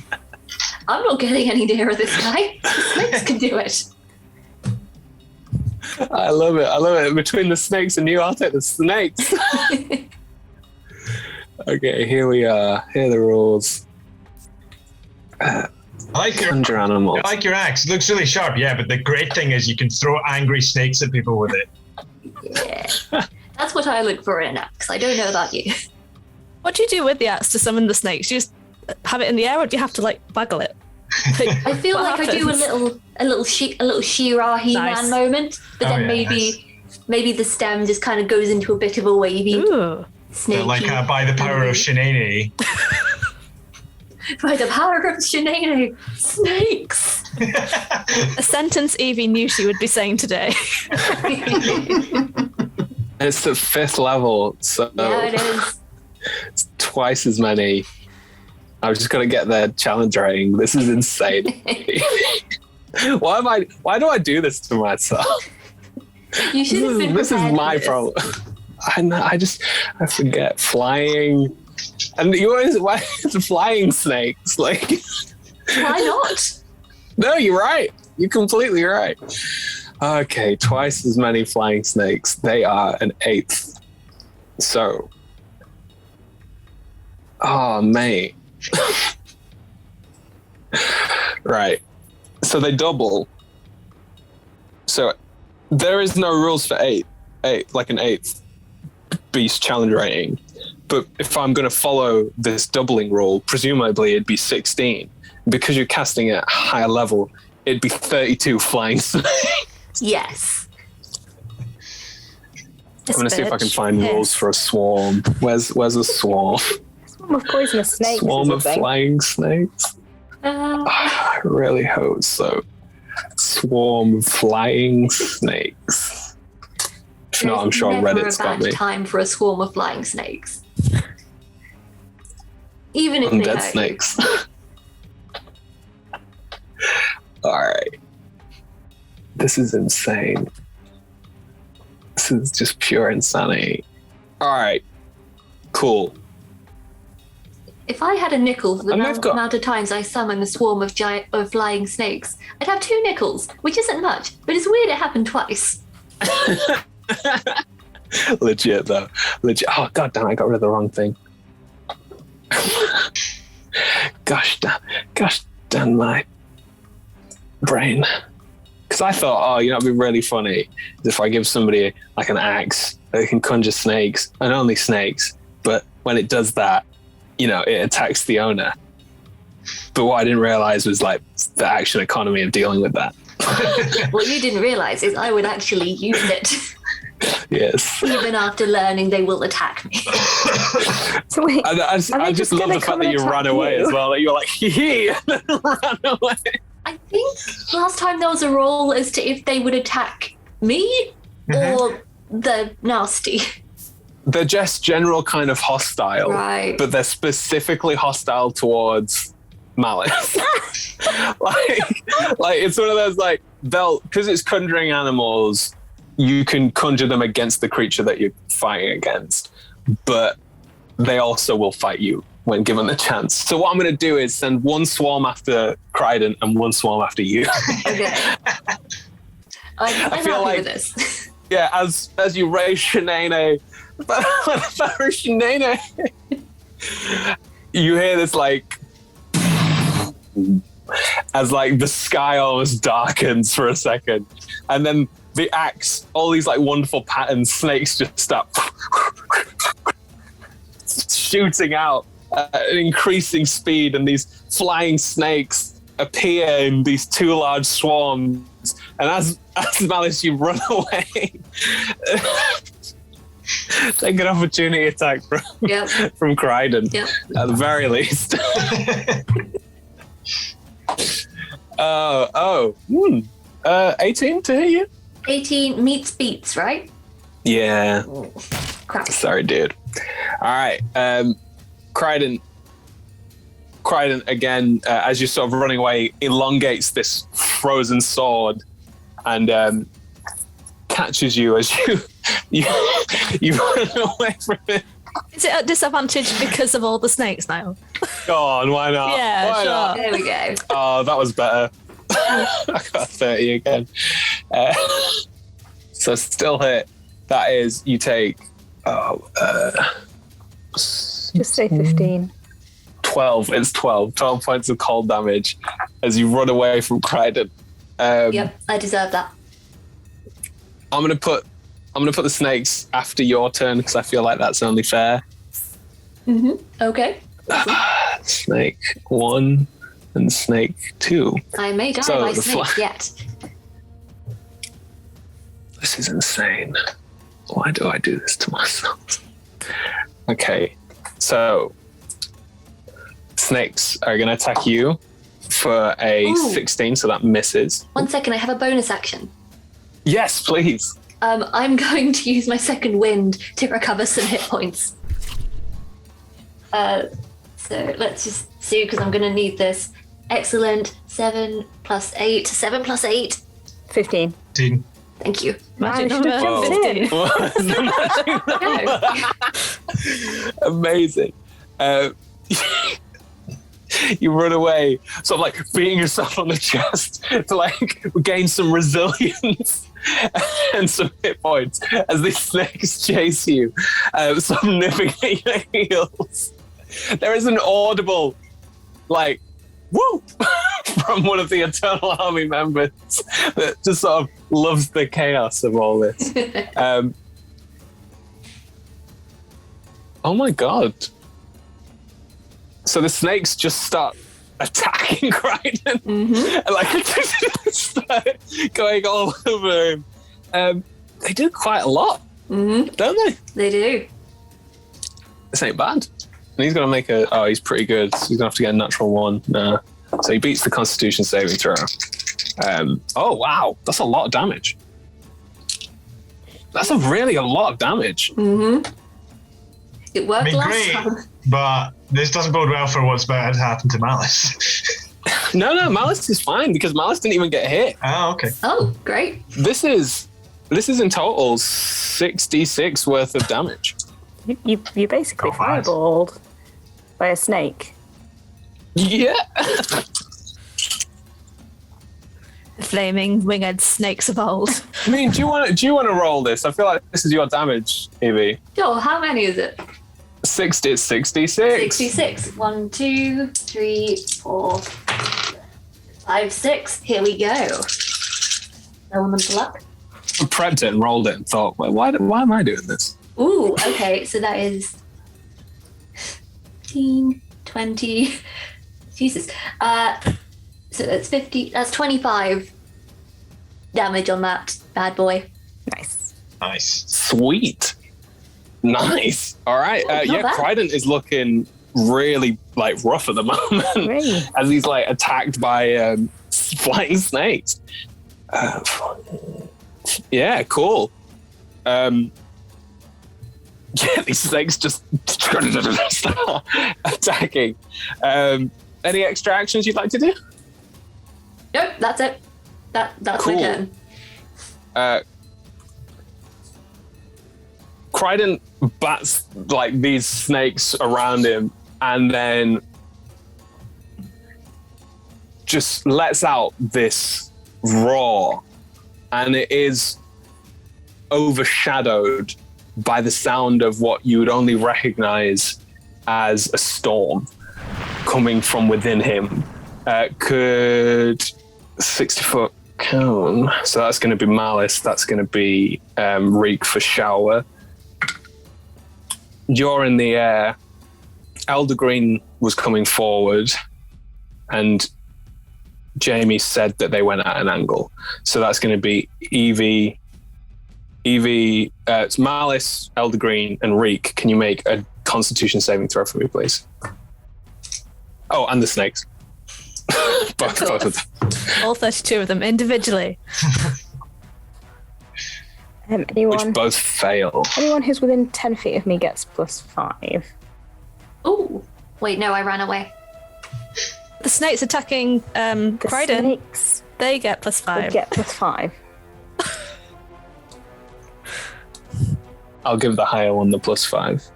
I'm not getting any nearer this guy. The snakes can do it. I love it. Between the snakes and you, I'll take the snakes. Okay, here we are. Here are the rules. I like your axe. It looks really sharp, yeah, but the great thing is you can throw angry snakes at people with it. Yeah. That's what I look for in an axe. I don't know about you. What do you do with the axe to summon the snakes? Do you just have it in the air, or do you have to like waggle it? I feel like I do a little She-Ra He-Man moment, but then maybe the stem just kind of goes into a bit of a wavy snake. Like by the power of Shanae. By the power of Shanae, snakes. A sentence Evie knew she would be saying today. It's the 5th level, so yeah, it is. It's twice as many. I've just got to get their challenge rating. This is insane. Why do I do this to myself? You should have been. This is my problem. I forget flying, and you always the flying snakes. Like, why not? No, you're right. You're completely right. Okay, twice as many flying snakes. They are an 8th. So, mate. Right. So they double. So there is no rules for 8, like an 8th beast challenge rating. But if I'm going to follow this doubling rule, presumably it'd be 16. Because you're casting at a higher level, it'd be 32 flying snakes. Yes. I'm going to see if I can find rules for a swarm. Where's a swarm? Swarm of poisonous snakes. Swarm is a of thing. flying snakes? I really hope so. Swarm of flying snakes. If not, I'm sure Reddit's got me. Never a bad time for a swarm of flying snakes. Even if they Undead hurt snakes. Alright. This is insane. This is just pure insanity. Alright. Cool. If I had a nickel for the And they've got- amount of times I summon a swarm of flying snakes, I'd have 2 nickels, which isn't much, but it's weird it happened twice. Legit though. Legit. Oh god damn, I got rid of the wrong thing. Gosh damn my brain. Because I thought, it'd be really funny if I give somebody like an axe that can conjure snakes, and only snakes, but when it does that, it attacks the owner. But what I didn't realize was like the action economy of dealing with that. What you didn't realize is I would actually use it, Yes. even after learning they will attack me. So wait, I just love the fact that you ran away as well. That you were like, hee, and then ran away. I think last time there was a roll as to if they would attack me or the nasty. They're just general kind of hostile, Right. but they're specifically hostile towards Malice. like it's one of those because it's conjuring animals, you can conjure them against the creature that you're fighting against, but they also will fight you when given the chance. So what I'm going to do is send one swarm after Crichton and one swarm after you. Okay. I'm happy feel like- with this. Yeah, as you raise Shanae, you hear this as the sky almost darkens for a second, and then the axe, all these wonderful patterns, snakes just start shooting out at an increasing speed, and these flying snakes appear in these 2 large swarms. And as Malice, you run away. Take an opportunity attack from Crichton, at the very least. 18 to hit you? 18 meets beats, right? Yeah. Crap. Sorry, dude. All right. Crichton again, as you're sort of running away, elongates this frozen sword and catches you as you run away from it. Is it at disadvantage because of all the snakes now? Go on, why not? Yeah, why sure. not? There we go. Oh, that was better. I got 30 again. So still hit. That is, you take just say 15. 12. It's 12 points of cold damage as you run away from Crichton. Yep, I deserve that. I'm gonna put the snakes after your turn because I feel like that's only fair. Okay. Snake 1 and snake 2. I may die So by the snake yet. This is insane. Why do I do this to myself? Okay, so snakes are gonna attack you for a Ooh. 16, so that misses. 1 second, I have a bonus action. Yes, please. I'm going to use my second wind to recover some hit points. So let's just see, because I'm going to need this. Excellent. 7 plus 8. 7 plus 8. 15. 15. Thank you. Magic Man, number should have 15. No. Amazing. You run away, sort of like beating yourself on the chest to like gain some resilience and some hit points as these snakes chase you, some nipping at your heels. There is an audible, like, whoop from one of the Eternal Army members that just sort of loves the chaos of all this. Oh my god. So the snakes just start attacking Crichton and like start going all over him. They do quite a lot, don't they? They do. This ain't bad. And he's going to make he's pretty good. So he's going to have to get a natural 1. Nah. So he beats the Constitution saving throw. Oh, wow. That's a lot of damage. That's a lot of damage. It worked last time. But this doesn't bode well for what's about to happen to Malice. No, Malice is fine because Malice didn't even get hit. Oh, okay. Oh, great. This is in total 6d6 worth of damage. You basically fireballed by a snake. Yeah. Flaming winged snakes of old. I mean, do you want to roll this? I feel like this is your damage, Evie. Sure, how many is it? 66. 66. 1, 2, 3, 4, 5, 6. Here we go. Roll them to luck. I prepped it and rolled it and thought, well, why am I doing this? Ooh, okay, so that is 15, 20. Jesus. So that's 50. That's 25 damage on that bad boy. Nice. Sweet. Nice. All right. Not bad. Crichton is looking really like rough at the moment Great. as he's like attacked by flying snakes. Yeah, cool. These snakes just start attacking. Any extra actions you'd like to do? Nope, that's it. That's Cool. my turn. Crichton bats like these snakes around him and then just lets out this roar, and it is overshadowed by the sound of what you would only recognize as a storm coming from within him. Could 60 foot cone, so that's going to be Malice, that's going to be Reek for shower. You're in the air. Elder Green was coming forward, and Jamie said that they went at an angle. So that's going to be Evie, it's Malice, Elder Green, and Reek. Can you make a Constitution saving throw for me, please? Oh, and the snakes. both of them. All 32 of them individually. Anyone? Which both fail. Anyone who's within 10 feet of me gets +5. Ooh. Wait, no, I ran away. The snakes attacking The Crichton, snakes they get would +5. get +5. I'll give the higher one the +5.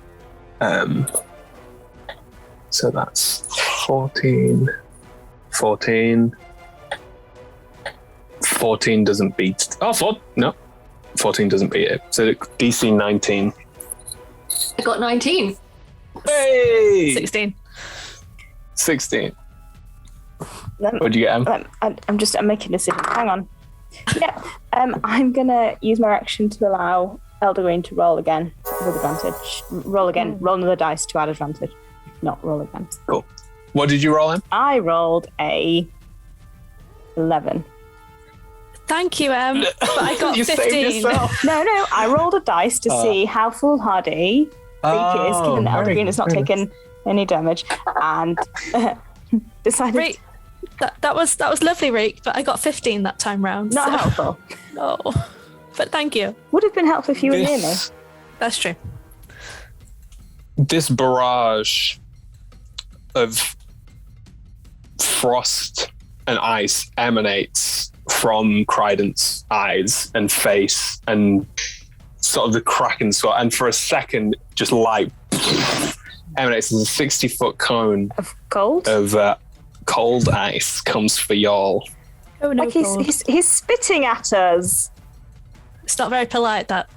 So that's 14. 14 doesn't beat. No. 14 doesn't beat it. So DC 19. I got 19. Hey! 16. 16. Let me- What'd you get, Em? I'm making a decision. Hang on. Yeah. I'm gonna use my action to allow Elder Green to roll again with advantage. Roll again. Roll another dice to add advantage. Not roll again. Cool. What did you roll, Em? I rolled a 11. Thank you, but I got You saved 15. yourself. No. I rolled a dice to see how foolhardy Reek is, given that Elder Green has not taken any damage, and decided Reek, that was lovely, Reek, but I got 15 that time round. not so- helpful. No. But thank you. Would have been helpful if you were near me. That's true. This barrage of frost and ice emanates from Crichton's eyes and face and sort of the crack and sweat, and for a second just light emanates as a 60-foot cone Of gold? of cold ice comes for y'all. Oh no, Like Paul. he's spitting at us. It's not very polite, that.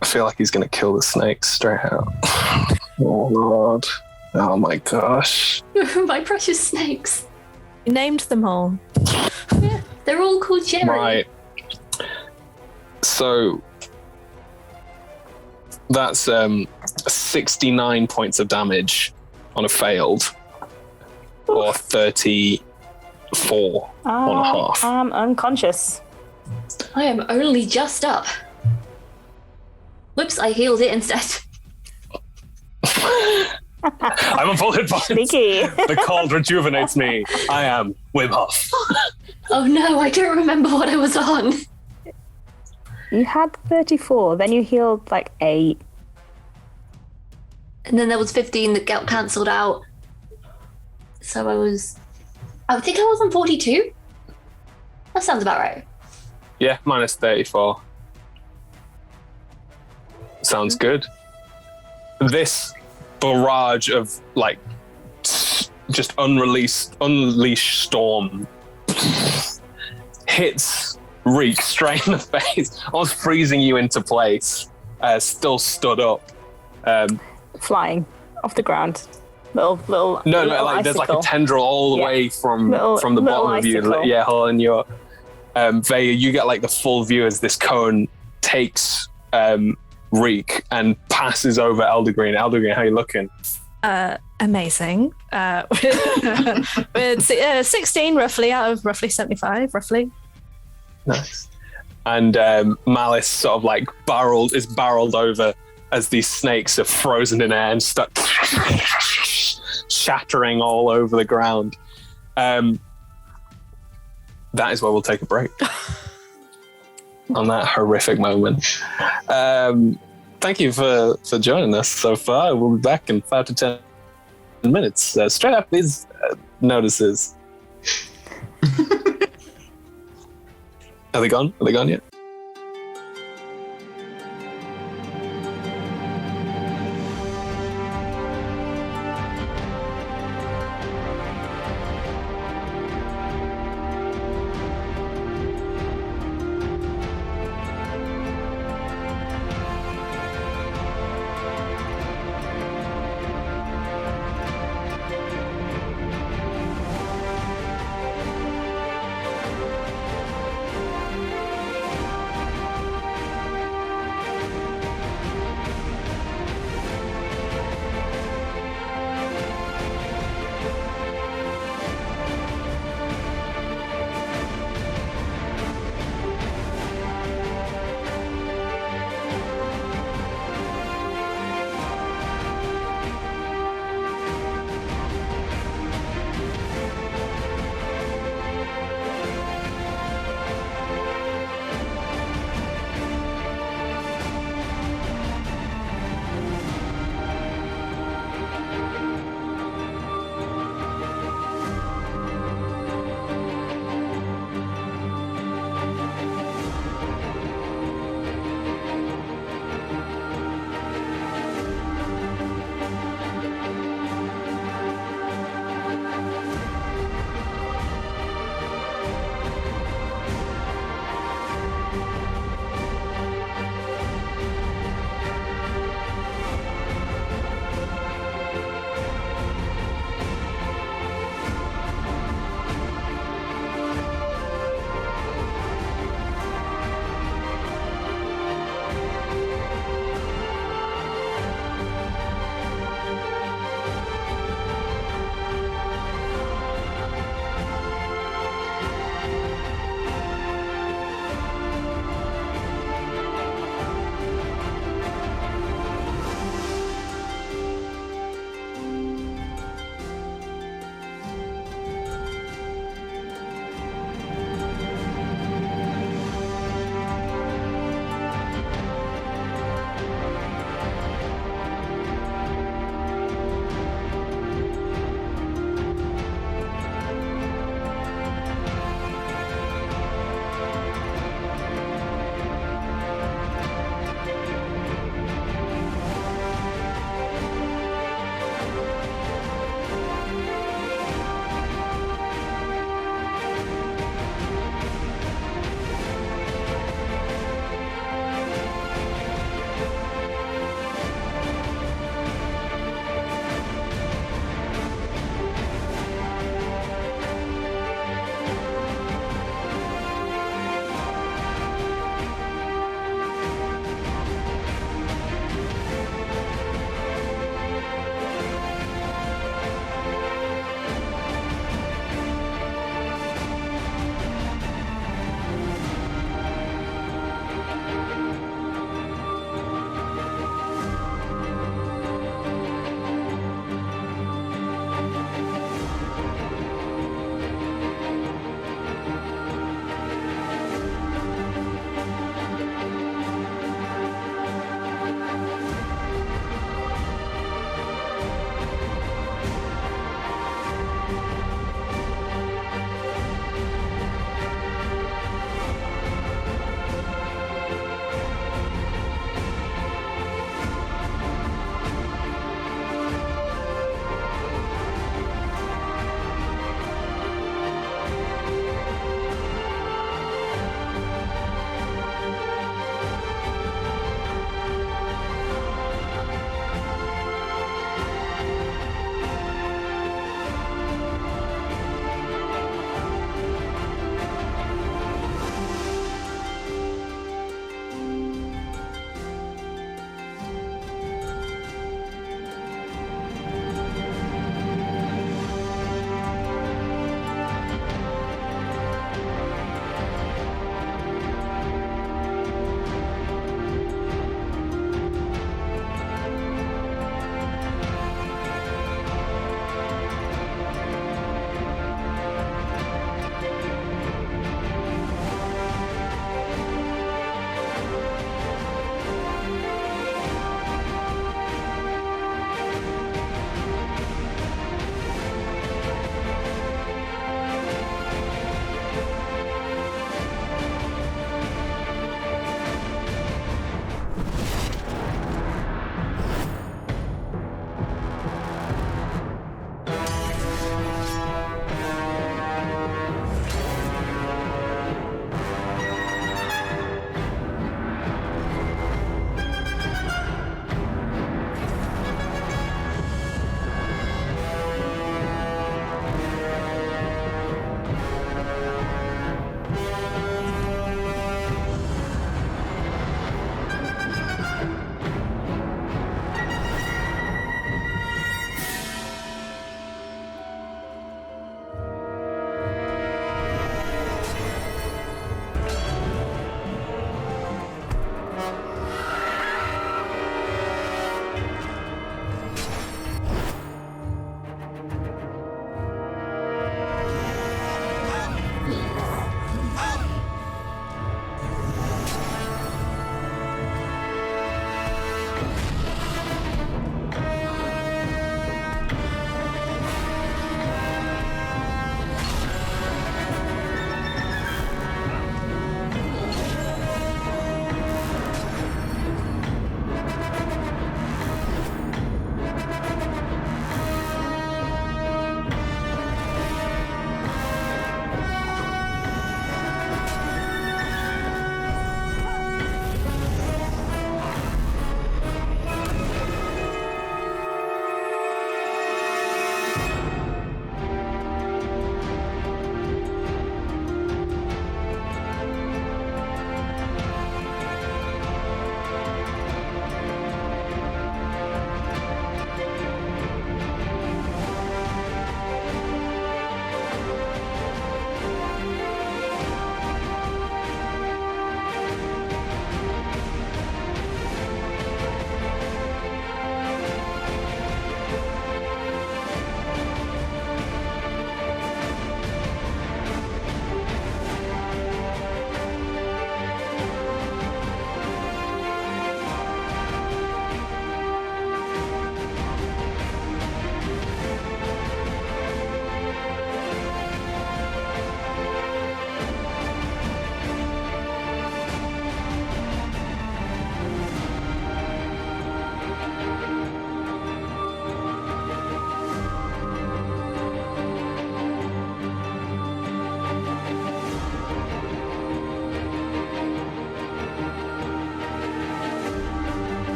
I feel like he's going to kill the snake straight out. Oh, Lord. Oh, my gosh. My precious snakes. You named them all. Yeah, they're all called Jerry. Right. So that's 69 points of damage on a failed, or 34 on a half. I'm unconscious. I am only just up. Whoops, I healed it instead. I'm a bullet point. Sneaky. The cold rejuvenates me. I am Wim Hof. Oh no, I don't remember what I was on. You had 34, then you healed like 8. And then there was 15 that got cancelled out. So I think I was on 42. That sounds about right. Yeah, minus 34. Sounds good. This barrage of like just unleashed storm hits Reek straight in the face, almost freezing you into place. Still stood up. Flying off the ground. Little No, like there's like a tendril all the way from the bottom of you. Icicle. Yeah, holding your Vaya, you get like the full view as this cone takes Reek and passes over Eldergreen. Eldergreen, how you looking? Amazing. With 16 roughly out of roughly 75, roughly. Nice. And Malice sort of like barreled over as these snakes are frozen in air and start shattering all over the ground. That is where we'll take a break. On that horrific moment. Thank you for joining us so far. We'll be back in 5 to 10 minutes. Straight up these notices. Are they gone? Are they gone yet?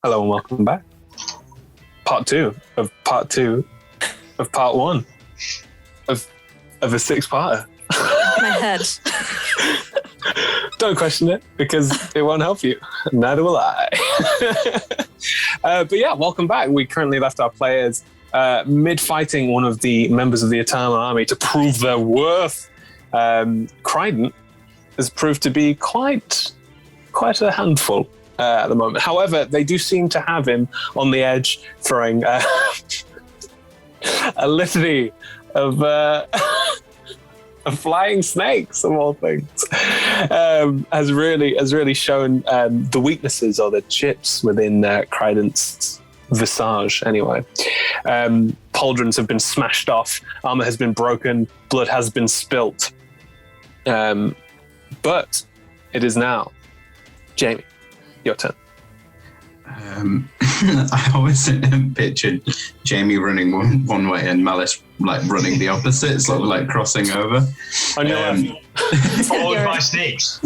Hello and welcome back. Part two of part one of a six-parter. My head. Don't question it because it won't help you. Neither will I. But yeah, welcome back. We currently left our players mid-fighting one of the members of the Eternal Army to prove their worth. Crichton has proved to be quite a handful at the moment. However, they do seem to have him on the edge, throwing a litany of flying snakes, of all things. Has really shown the weaknesses or the chips within Crichton's visage. Anyway, pauldrons have been smashed off, armor has been broken, blood has been spilt. But it is now Jamie, your turn. I always pictured Jamie running one way and Malice like running the opposite, sort of like crossing over. On your left. Followed by snakes.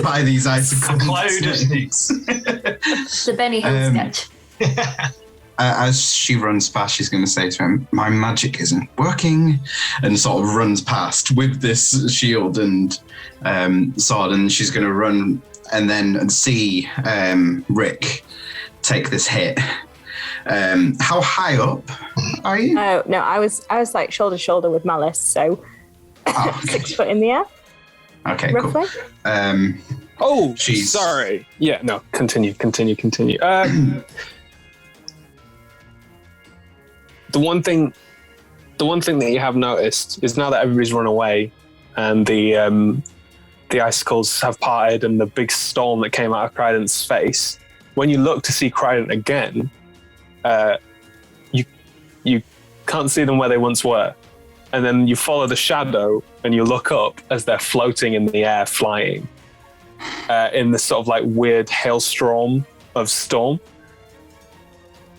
By these icicle A cloud of snakes. The Benny Hill sketch. As she runs past, she's going to say to him, "My magic isn't working," and sort of runs past with this shield and sword, and she's going to run and then see Rick take this hit. How high up are you? Oh no, I was like shoulder to shoulder with Malice, so 6 foot in the air. Okay, roughly. Cool. She's sorry. Yeah, no, continue. The one thing that you have noticed is now that everybody's run away and the icicles have parted and the big storm that came out of Crichton's face, when you look to see Crichton again, you can't see them where they once were. And then you follow the shadow and you look up as they're floating in the air, flying in this sort of like weird hailstorm of storm.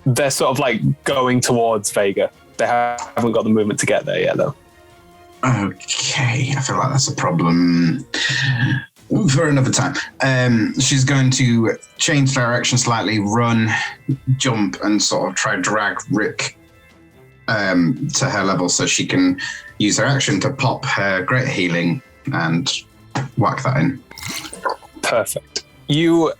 They're sort of like going towards Vega. They haven't got the movement to get there yet, though. Okay, I feel like that's a problem for another time. She's going to change direction slightly, run, jump, and sort of try to drag Rick to her level so she can use her action to pop her great healing and whack that in. Perfect. You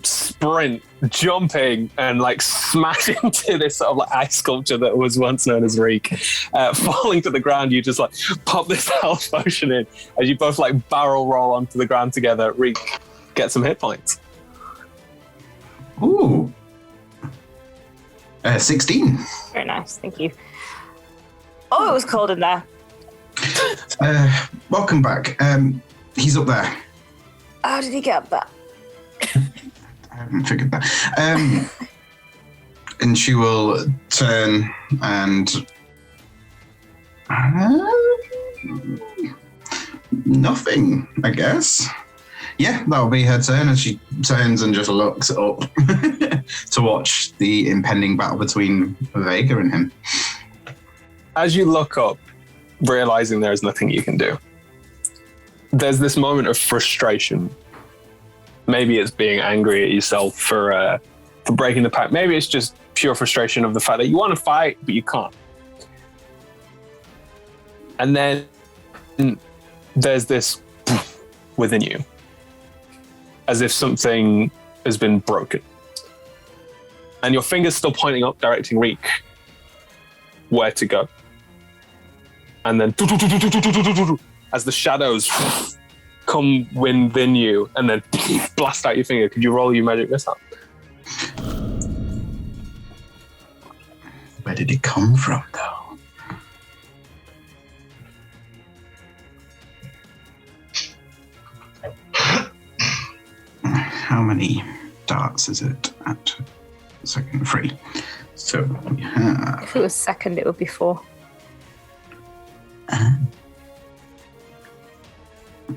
sprint, jumping, and like smash into this sort of like ice sculpture that was once known as Reek. Falling to the ground, you just like pop this health potion in as you both like barrel roll onto the ground together. Reek, get some hit points. Ooh. 16. Very nice, thank you. Oh, it was cold in there. Welcome back. He's up there. How did he get up there? I haven't figured that. And she will turn and nothing, I guess. Yeah, that'll be her turn, and she turns and just looks up to watch the impending battle between Vega and him. As you look up, realizing there is nothing you can do, there's this moment of frustration. Maybe it's being angry at yourself for breaking the pact. Maybe it's just pure frustration of the fact that you want to fight, but you can't. And then there's this within you, as if something has been broken. And your finger's still pointing up, directing Reek where to go. And then as the shadows come within you and then blast out your finger, could you roll your magic missile? Where did it come from, though? How many darts is it at second? 3. So we have... If it was second, it would be 4.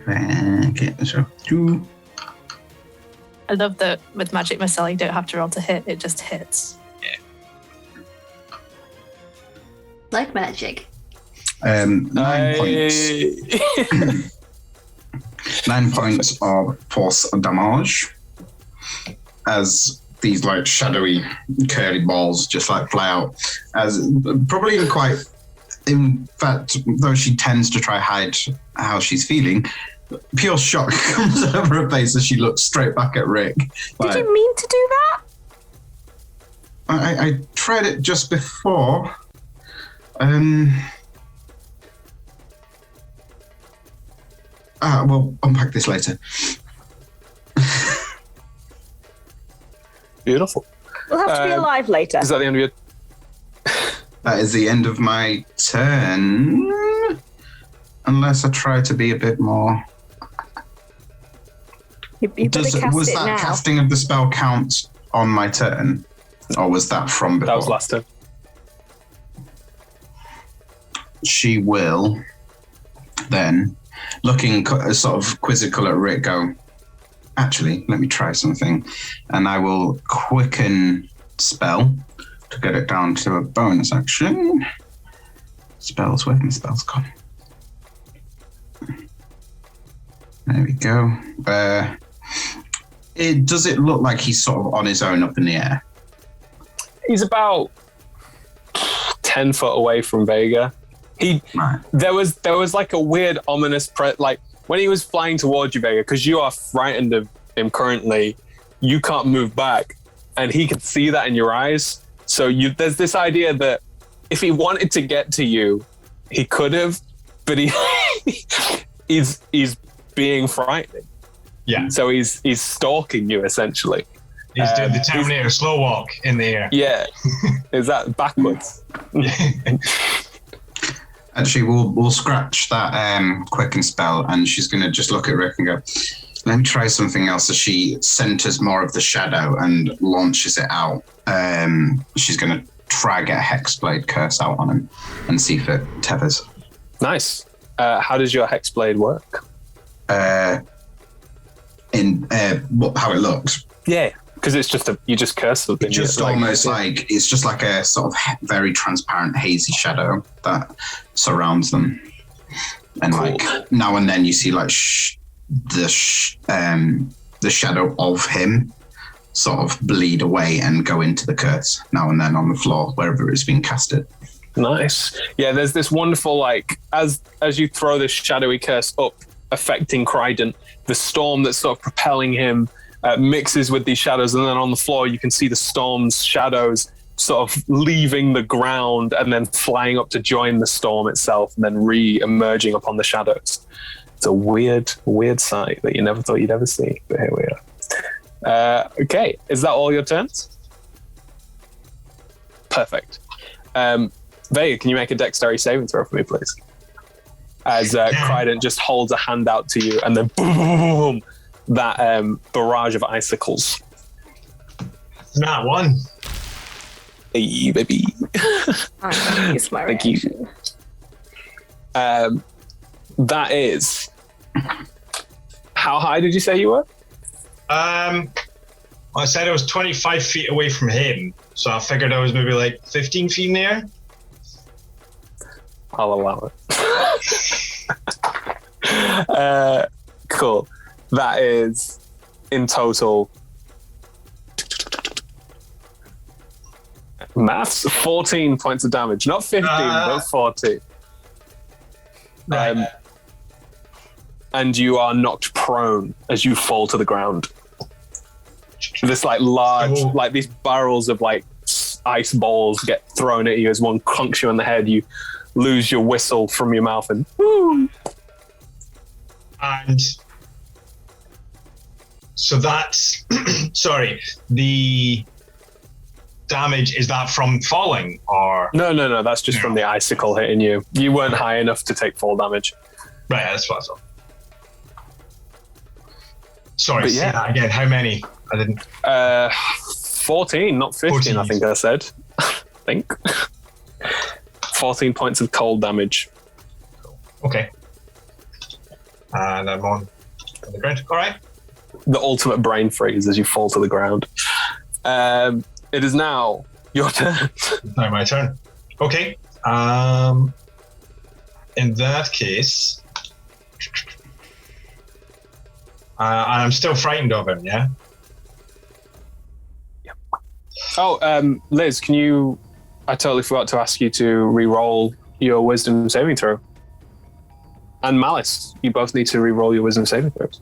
Okay, so 2. I love that with Magic Missile, you don't have to roll to hit, it just hits. Like magic. 9 points. 9 points of force damage as these like shadowy curly balls just like fly out, as probably in fact, though she tends to try hide how she's feeling, pure shock comes over her face as she looks straight back at Rick. Did you mean to do that? I tried it just before. We'll unpack this later. Beautiful. We'll have to be alive later. Is that the end of your... That is the end of my turn. Unless I try to be a bit more... You better cast was it that now. casting of the spell count on my turn? Or was that from before? That was last turn. She will then, looking sort of quizzical at Rick, go, actually, let me try something. And I will quicken spell to get it down to a bonus action. Spells, where my spells gone? There we go. Does it look like he's sort of on his own up in the air? He's about 10 foot away from Vega. Right. There was like a weird ominous like when he was flying towards you, Vega, because you are frightened of him currently, you can't move back, and he can see that in your eyes. So there's this idea that if he wanted to get to you, he could have, but he's being frightening. Yeah. So he's stalking you essentially. He's doing the Terminator slow walk in the air. Yeah. Is that backwards? Actually, we'll scratch that quicken spell, and she's going to just look at Rick and go, let me try something else. As she centers more of the shadow and launches it out, she's going to try get a Hexblade curse out on him and see if it tethers. Nice. How does your Hexblade work? How it looks. Yeah, because it's just you just curse something. It's just almost like it's just like a sort of very transparent, hazy shadow that surrounds them, and cool. like now and then you see like the shadow of him sort of bleed away and go into the curse now and then on the floor wherever it's been casted. Nice. Yeah, there's this wonderful like as you throw this shadowy curse up, affecting Crichton, the storm that's sort of propelling him mixes with these shadows, and then on the floor you can see the storm's shadows sort of leaving the ground and then flying up to join the storm itself and then re-emerging upon the shadows. It's a weird sight that you never thought you'd ever see, but here we are. Okay, is that all your turns? Perfect. Vega, can you make a dexterity saving throw for me, please? As Crichton just holds a hand out to you, and then boom, that barrage of icicles. Not one. Hey, baby. I'm gonna use my Thank reaction. you. That is... How high did you say you were? I said I was 25 feet away from him, so I figured I was maybe like 15 feet in the air. I'll allow it. Cool. That is in total maths 14 points of damage, not 15 but 14. And you are knocked prone as you fall to the ground. This like large, like these barrels of like ice balls get thrown at you as one clunks you on the head. You lose your whistle from your mouth and woo. And so that's sorry, the damage, is that from falling or no, that's just from the icicle hitting you. You weren't high enough to take fall damage. right? That's what I thought. Sorry, But say yeah. that again. How many? I didn't. 14, not 15. 14. I think I said. I think 14 points of cold damage. Okay. And I'm on the ground. All right. The ultimate brain freeze as you fall to the ground. It is now your turn. Now my turn. Okay. In that case, I'm still frightened of him. Yeah. Yep. Oh, Liz, can you... I totally forgot to ask you to re-roll your wisdom saving throw. And Malice, you both need to re-roll your wisdom saving throws.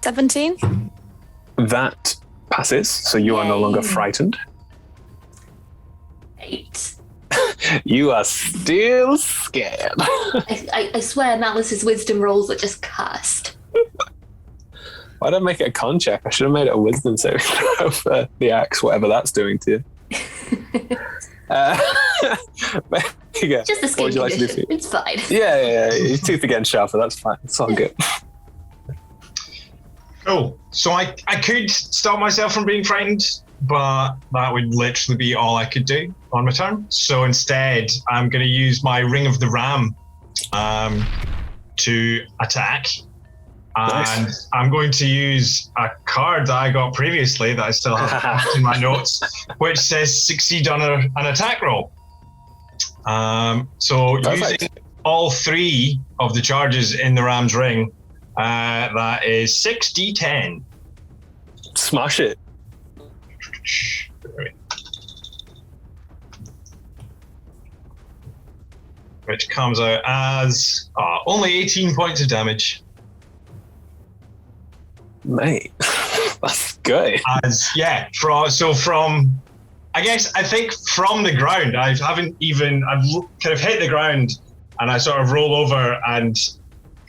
17. That passes, so you are no longer frightened. 8. You are still scared. I swear Malice's wisdom rolls are just cursed. Why don't I make it a con check? I should have made it a wisdom saving throw for the axe, whatever that's doing to you. Just a skin condition. It's fine. Yeah. Your teeth are getting sharper. That's fine. It's all good. Oh, so I could stop myself from being frightened, but that would literally be all I could do on my turn. So instead, I'm going to use my Ring of the Ram to attack. Nice. And I'm going to use a card that I got previously that I still have in my notes, which says succeed on an attack roll. So Perfect. using all 3 of the charges in the Ram's Ring, that is 6d10. Smash it. Which comes out as only 18 points of damage. Mate, that's good. From I think from the ground, I've kind of hit the ground and I sort of roll over and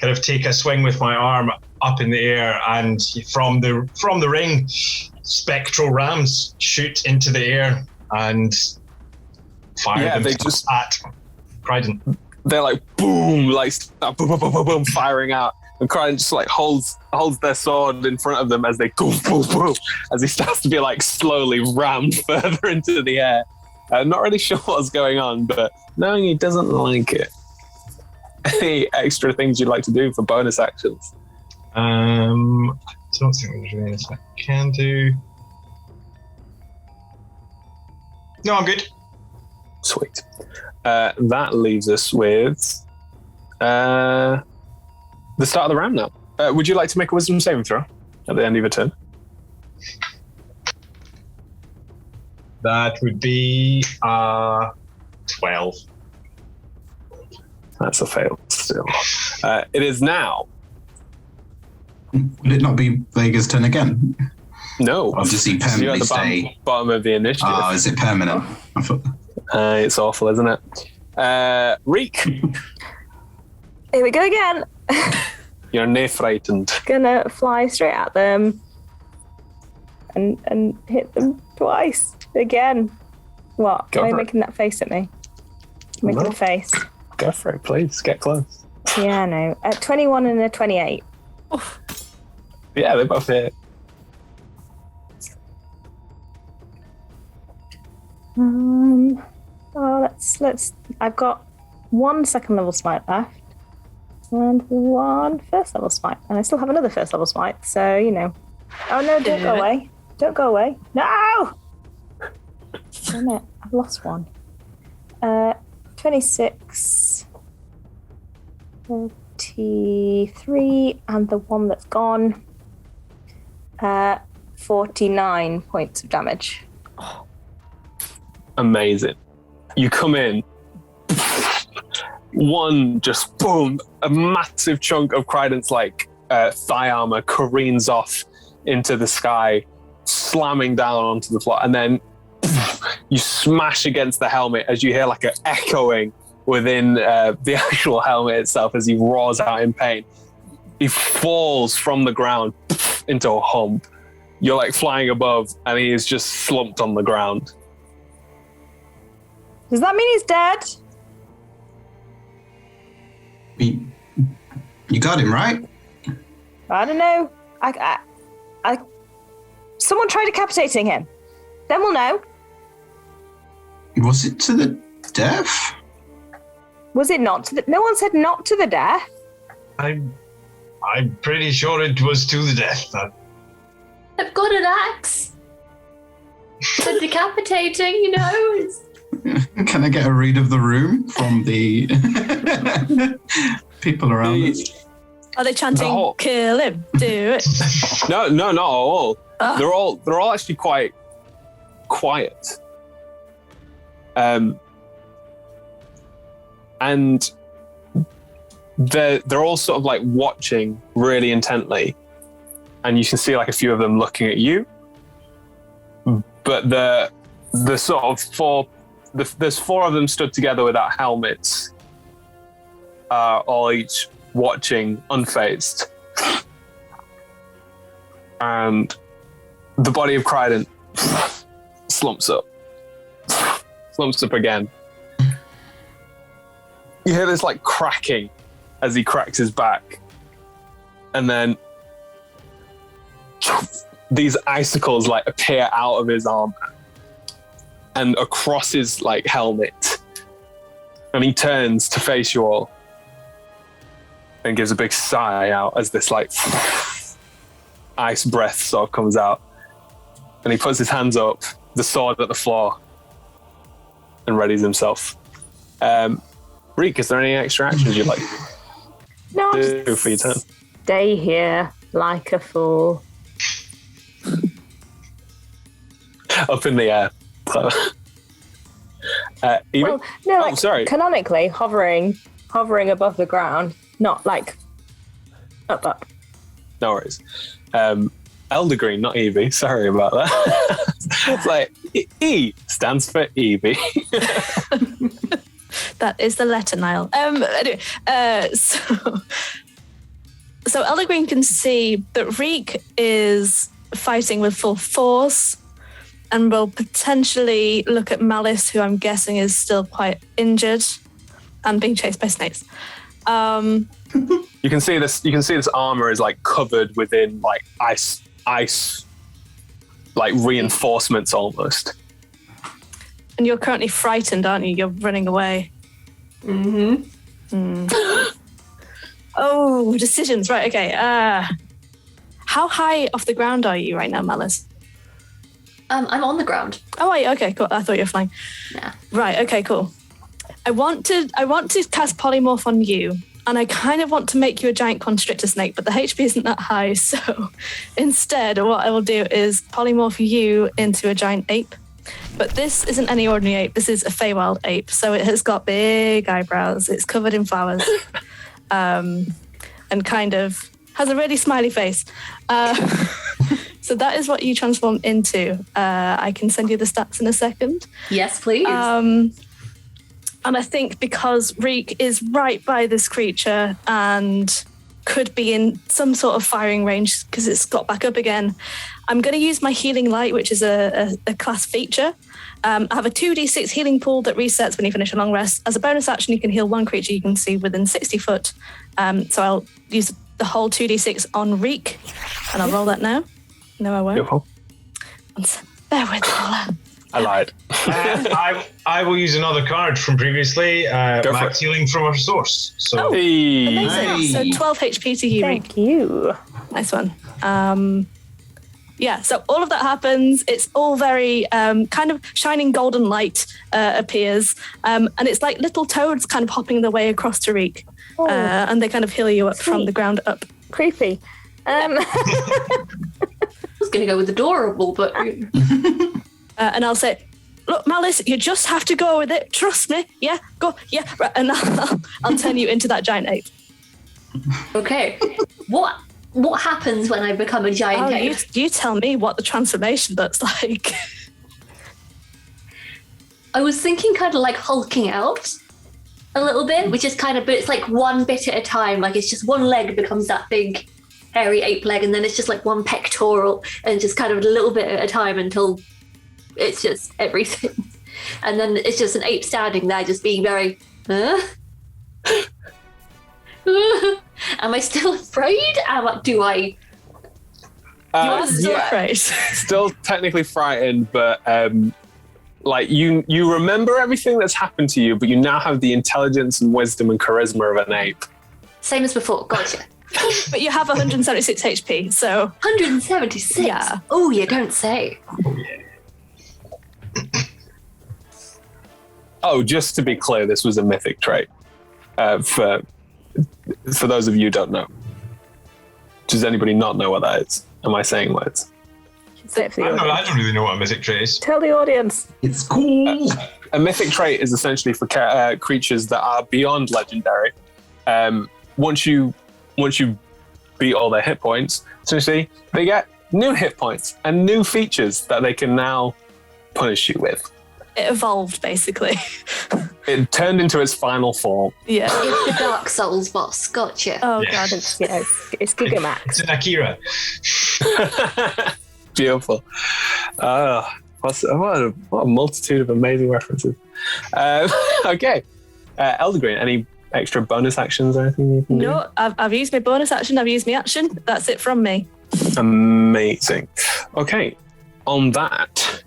kind of take a swing with my arm up in the air, and from the ring, spectral rams shoot into the air and fire them at Crichton. They're like boom, like boom, boom, boom, boom, boom, firing out. And Crichton just like holds their sword in front of them as they boom, boom, boom, as he starts to be like slowly rammed further into the air. Not really sure what's going on, but knowing he doesn't like it. Any extra things you'd like to do for bonus actions? I don't think there's really anything I can do. No, I'm good. Sweet. That leaves us with the start of the round now. Would you like to make a wisdom saving throw at the end of your turn? That would be 12. That's a fail still. It is now. Would it not be Vega's turn again? No. Or does he permanently You're at the stay? bottom of the initiative. Oh, is it permanent? I thought... It's awful, isn't it? Reek, Here we go again. you're near frightened. Gonna fly straight at them and hit them twice again. What? Go Why are you for it. making that face at me? Making No. a face. Go for it, please. Get close. Yeah, I know. A 21 and a 28. Yeah, they both hit. Let's. I've got 1 second level smite left, and 1 first level smite, and I still have another first level smite. So you know. Oh no! Don't go away! Don't go away! No! Damn it! I've lost one. 26, 33, and the one that's gone. 49 points of damage. Amazing. You come in, one just boom, a massive chunk of Crichton's like thigh armor careens off into the sky, slamming down onto the floor, and then you smash against the helmet as you hear like an echoing within the actual helmet itself as he roars out in pain. He falls from the ground into a hump. You're like flying above, and he is just slumped on the ground. Does that mean he's dead? You got him, right? I don't know. I someone try decapitating him. Then we'll know. Was it to the death? Was it not to the... No one said not to the death. I'm pretty sure it was to the death. I've got an axe. The decapitating, you know. Can I get a read of the room from the people around us? Are they chanting, No. kill him, do it? No, not at all. They're all actually quite quiet. And they're all sort of like watching really intently, and you can see like a few of them looking at you. But the sort of there's four of them stood together without helmets, all each watching unfazed. And the body of Crichton slumps up again. You hear this like cracking as he cracks his back, and then these icicles like appear out of his arm and across his like helmet, and he turns to face you all and gives a big sigh out as this like ice breath sort of comes out, and he puts his hands up, the sword at the floor, and readies himself. Reek, is there any extra actions you'd like No, I'll to do just for your turn? stay here like a fool. Up in the air. Evie? Well, no, Oh, like sorry. canonically hovering above the ground, not like up. No worries. Elder Green, not Evie. Sorry about that. It's like E stands for Evie. That is the letter, Niall. Anyway, so Elder Green can see that Reek is fighting with full force, and will potentially look at Malice, who I'm guessing is still quite injured and being chased by snakes. You can see this. You can see this armor is like covered within like ice, like reinforcements almost. And you're currently frightened, aren't you? You're running away. Mm-hmm. Oh, decisions. Right. Okay. How high off the ground are you right now, Malice? I'm on the ground. Oh, wait. Okay. Cool. I thought you were flying. Nah. Right. Okay. Cool. I want to cast polymorph on you, and I kind of want to make you a giant constrictor snake, but the HP isn't that high. So instead, what I will do is polymorph you into a giant ape. But this isn't any ordinary ape. This is a Feywild ape. So it has got big eyebrows. It's covered in flowers, and kind of has a really smiley face. So that is what you transform into. I can send you the stats in a second. Yes, please. And I think because Reek is right by this creature and could be in some sort of firing range because it's got back up again, I'm going to use my Healing Light, which is a class feature. I have a 2d6 healing pool that resets when you finish a long rest. As a bonus action, you can heal one creature you can see within 60 foot. So I'll use the whole 2d6 on Reek, and I'll roll that now. No, I won't. Beautiful. Bear with me. I lied. I will use another card from previously. Go for Max healing from our source. So Hey. Amazing. So 12 HP to you, Reek. Thank you. Nice one. Yeah, so all of that happens. It's all very kind of shining golden light appears. And it's like little toads kind of hopping their way across to Reek. Oh. And they kind of heal you up from Sweet. the ground up. Creepy. I was going to go with adorable, but And I'll say, look, Malice, you just have to go with it. Trust me. Yeah, go. Yeah. Right. And I'll turn you into that giant ape. okay. What happens when I become a giant Oh, ape? you tell me what the transformation looks like. I was thinking kind of like hulking out a little bit, which is kind of, but it's like one bit at a time. Like it's just one leg becomes that big hairy ape leg, and then it's just like one pectoral, and just kind of a little bit at a time until it's just everything. And then it's just an ape standing there, just being very, huh? Am I still afraid? Do I? You're still yeah, afraid. still technically frightened, but like you remember everything that's happened to you, but you now have the intelligence and wisdom and charisma of an ape. Same as before. Gotcha. But you have 176 HP, so 176. Yeah. Oh, you don't say. Oh, just to be clear, this was a mythic trait. For those of you who don't know. Does anybody not know what that is? Am I saying words? Say it for the I audience. don't really know what a mythic trait is. Tell the audience. It's cool. A mythic trait is essentially for creatures that are beyond legendary. Once you beat all their hit points, essentially they get new hit points and new features that they can now punish you with. It evolved, basically. It turned into its final form. Yeah. It's the Dark Souls boss. Gotcha. Oh, Yeah. God. It's Giga Max. It's an Akira. Beautiful. What a multitude of amazing references. Okay. Elder Green, any extra bonus actions or anything you can do? No, I've used my bonus action. I've used my action. That's it from me. Amazing. Okay. On that,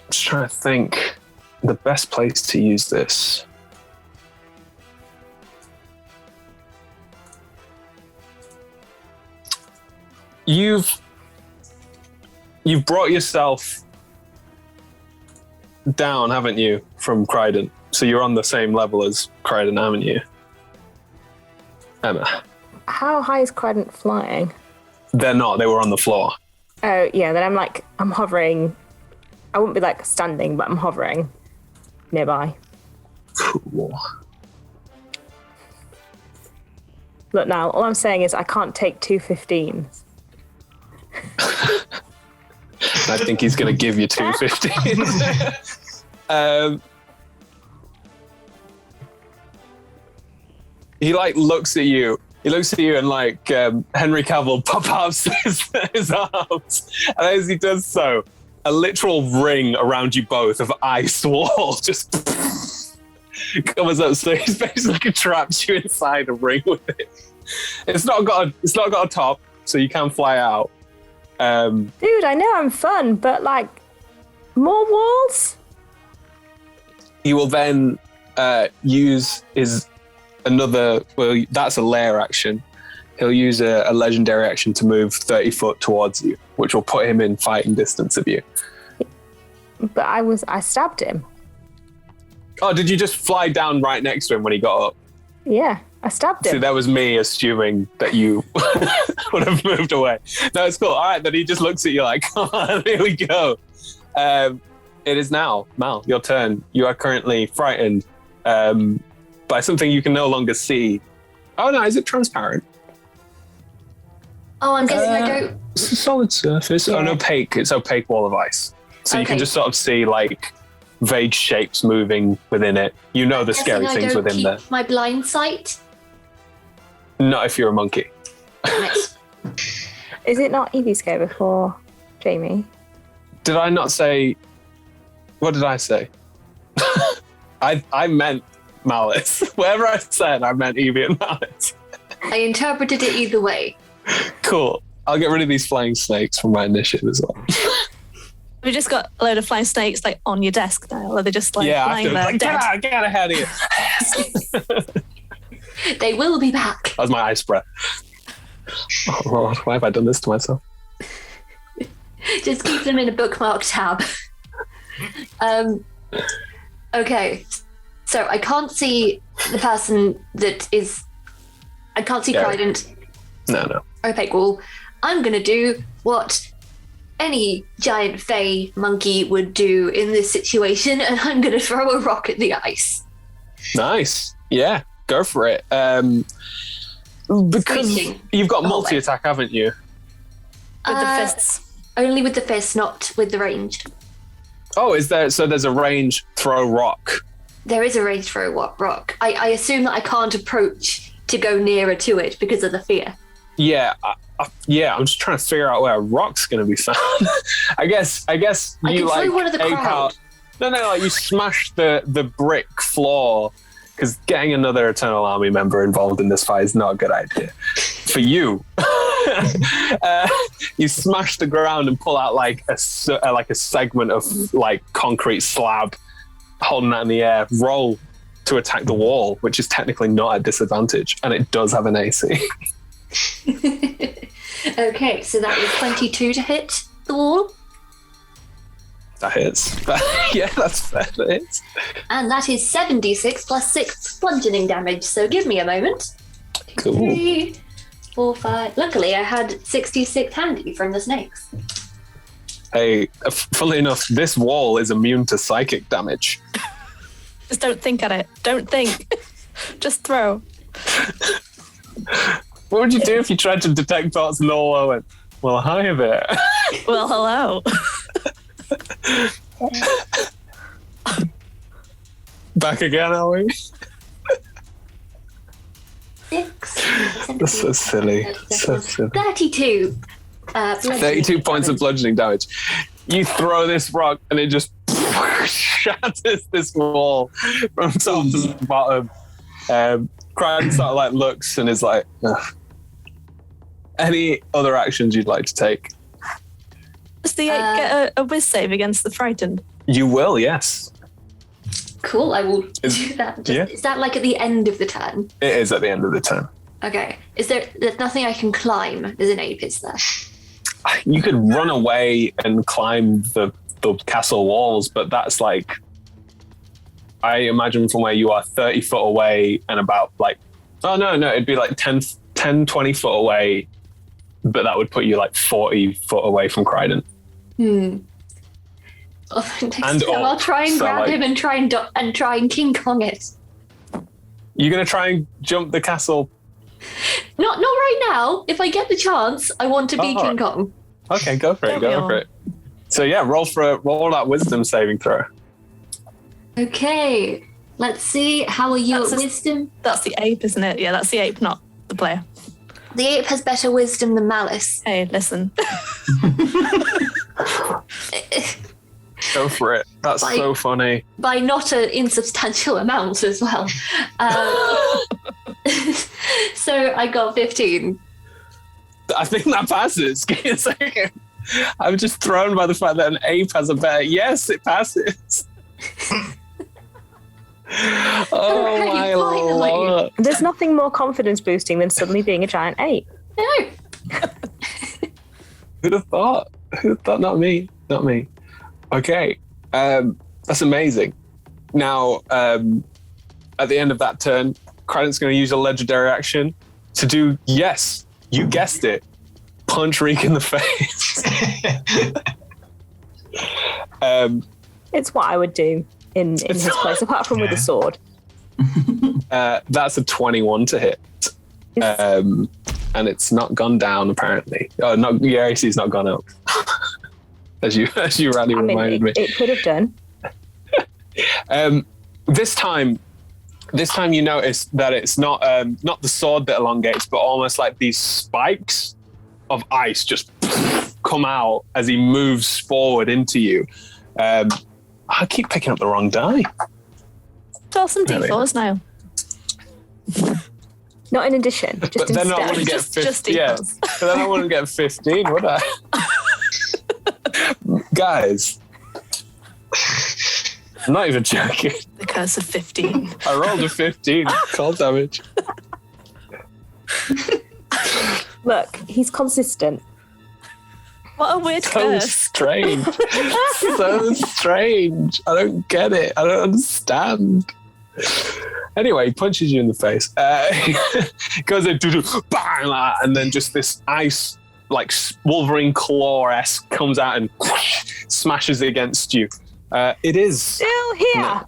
just trying to think the best place to use this. You've brought yourself down, haven't you, from Kryden? So you're on the same level as Kryden, haven't you? Emma. How high is Credent flying? They're not, they were on the floor. Oh, yeah, then I'm hovering. I wouldn't be like standing, but I'm hovering nearby. Cool. Look, now, all I'm saying is I can't take 2 15s. I think he's going to give you 215. He like looks at you. He looks at you and like Henry Cavill pops his arms. And as he does so, a literal ring around you both of ice wall just comes up. So he's basically trapped you inside a ring with it. It's not got a top, so you can fly out. Dude, I know I'm fun, but like, more walls? He will then use that's a lair action. He'll use a legendary action to move 30 foot towards you, which will put him in fighting distance of you. But I stabbed him. Oh, did you just fly down right next to him when he got up? Yeah, I stabbed him. See, that was me assuming that you would have moved away. No, it's cool. All right, then he just looks at you like, come on, here we go. It is now, Mal, your turn. You are currently frightened by something you can no longer see. Oh no, is it transparent? Oh, I'm guessing I don't. It's a solid surface. Yeah. Oh, no, opaque. It's opaque wall of ice. So you can Okay. just sort of see like vague shapes moving within it. You know the Guessing scary I things don't within keep there. my blind sight. Not if you're a monkey. Nice. Is it not Evie's go before Jamie? Did I not say? What did I say? I meant Malice. Whatever I said, I meant Evie and Malice. I interpreted it either way. Cool. I'll get rid of these flying snakes from my initiative as well. We've just got a load of flying snakes like on your desk now. Or they're just like Yeah, lying there like, dead. get out of here. They will be back. That was my ice breath. Oh Lord, why have I done this to myself? Just keep them in a bookmark tab. Okay. So I can't see the person that is. I can't see Yeah. Trident, No. opaque wall. I'm gonna do what any giant fey monkey would do in this situation, and I'm gonna throw a rock at the ice. Nice. Yeah, go for it. Because Screeching. you've got Oh, multi-attack, haven't you? With the Uh, fists. Only with the fist, not with the ranged. Oh, is there? So there's a range throw rock. There is a range throw rock. I assume that I can't approach to go nearer to it because of the fear. Yeah, I'm just trying to figure out where a rock's going to be found. I guess I you can like throw one of the ape crowd. out. No, like you smash the brick floor because getting another Eternal Army member involved in this fight is not a good idea for you. You smash the ground and pull out like a segment of like concrete slab, holding that in the air. Roll to attack the wall, which is technically not at disadvantage, and it does have an AC. Okay, so that was 22 to hit the wall. That hits. Yeah, that's fair. That hits. And that is 7d6 plus 6 bludgeoning damage. So give me a moment. Cool. 3, 4, 5. Luckily, I had 66 handy from the snakes. Hey, funnily enough, this wall is immune to psychic damage. Just don't think at it. Don't think. Just throw. What would you do if you tried to detect thoughts and the wall went, well, hi there. Well, hello. Back again, are we? 6. That's so silly. So silly. 32. 32 points of bludgeoning damage. You throw this rock and it just shatters this wall from top to bottom. Crichton sort of like looks and is like, ugh. Any other actions you'd like to take? Does the 8 get a whiz save against the frightened? You will, yes. Cool, I will do that. Is that like at the end of the turn? It is at the end of the turn. Okay. There's nothing I can climb as an ape, is there? You could run away and climb the castle walls, but that's like, I imagine from where you are 30 foot away and about like, oh no, it'd be like 10, 20 foot away, but that would put you like 40 foot away from Crichton. I'll try and grab him and try and King Kong it. You're gonna try and jump the castle? Not right now. If I get the chance, I want to be King Kong. Okay, go for it. Go for it. So yeah, roll that wisdom saving throw. Okay, let's see. How are you at wisdom? That's the ape, isn't it? Yeah, that's the ape, not the player. The ape has better wisdom than malice. Hey, listen. Go for it. That's so funny. By not an insubstantial amount as well. So I got 15. I think that passes. Give me a second. I'm just thrown by the fact that an ape has a better. Yes, it passes. Oh my lord. There's nothing more confidence boosting than suddenly being a giant ape. No. Who'd have thought? Not me. Okay. That's amazing. Now, at the end of that turn, Crichton's going to use a legendary action to do, yes, you guessed it, punch Reek in the face. It's what I would do in his place, apart from with a sword. That's a 21 to hit. And it's not gone down, apparently. Oh, your AC's not gone up. as you rightly reminded me. It could have done. This time you notice that it's not the sword that elongates, but almost like these spikes of ice just come out as he moves forward into you. I keep picking up the wrong die. Toss some D4s now. Not in addition, just but then instead. I wouldn't get 15. Yeah, but then I wouldn't get 15, would I? Guys, I'm not even joking. The curse of 15. I rolled a 15 cold damage. Look, he's consistent. What a weird So curse. strange. So strange. I don't get it. I don't understand. Anyway, he punches you in the face. Goes in, bang, like, and then just this ice, like Wolverine claw-esque, comes out and smashes against you. It is Still here.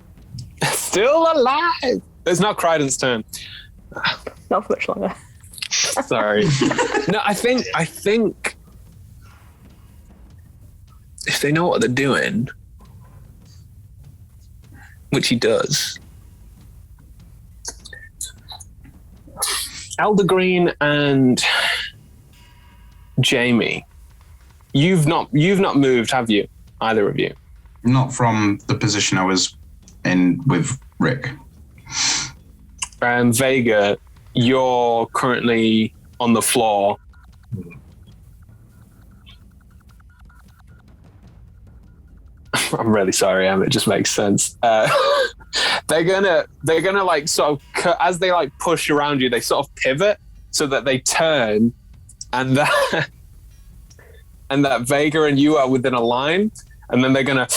still alive. It's not Crichton's turn. Not for much longer. Sorry. No, I think if they know what they're doing, which he does, Elder Green and Jamie, you've not moved, have you? Either of you? Not from the position I was in with Rick. Vega, you're currently on the floor. I'm really sorry, Em. It just makes sense. They're gonna like sort of as they like push around you, they sort of pivot so that they turn, and that Vega and you are within a line, and then they're gonna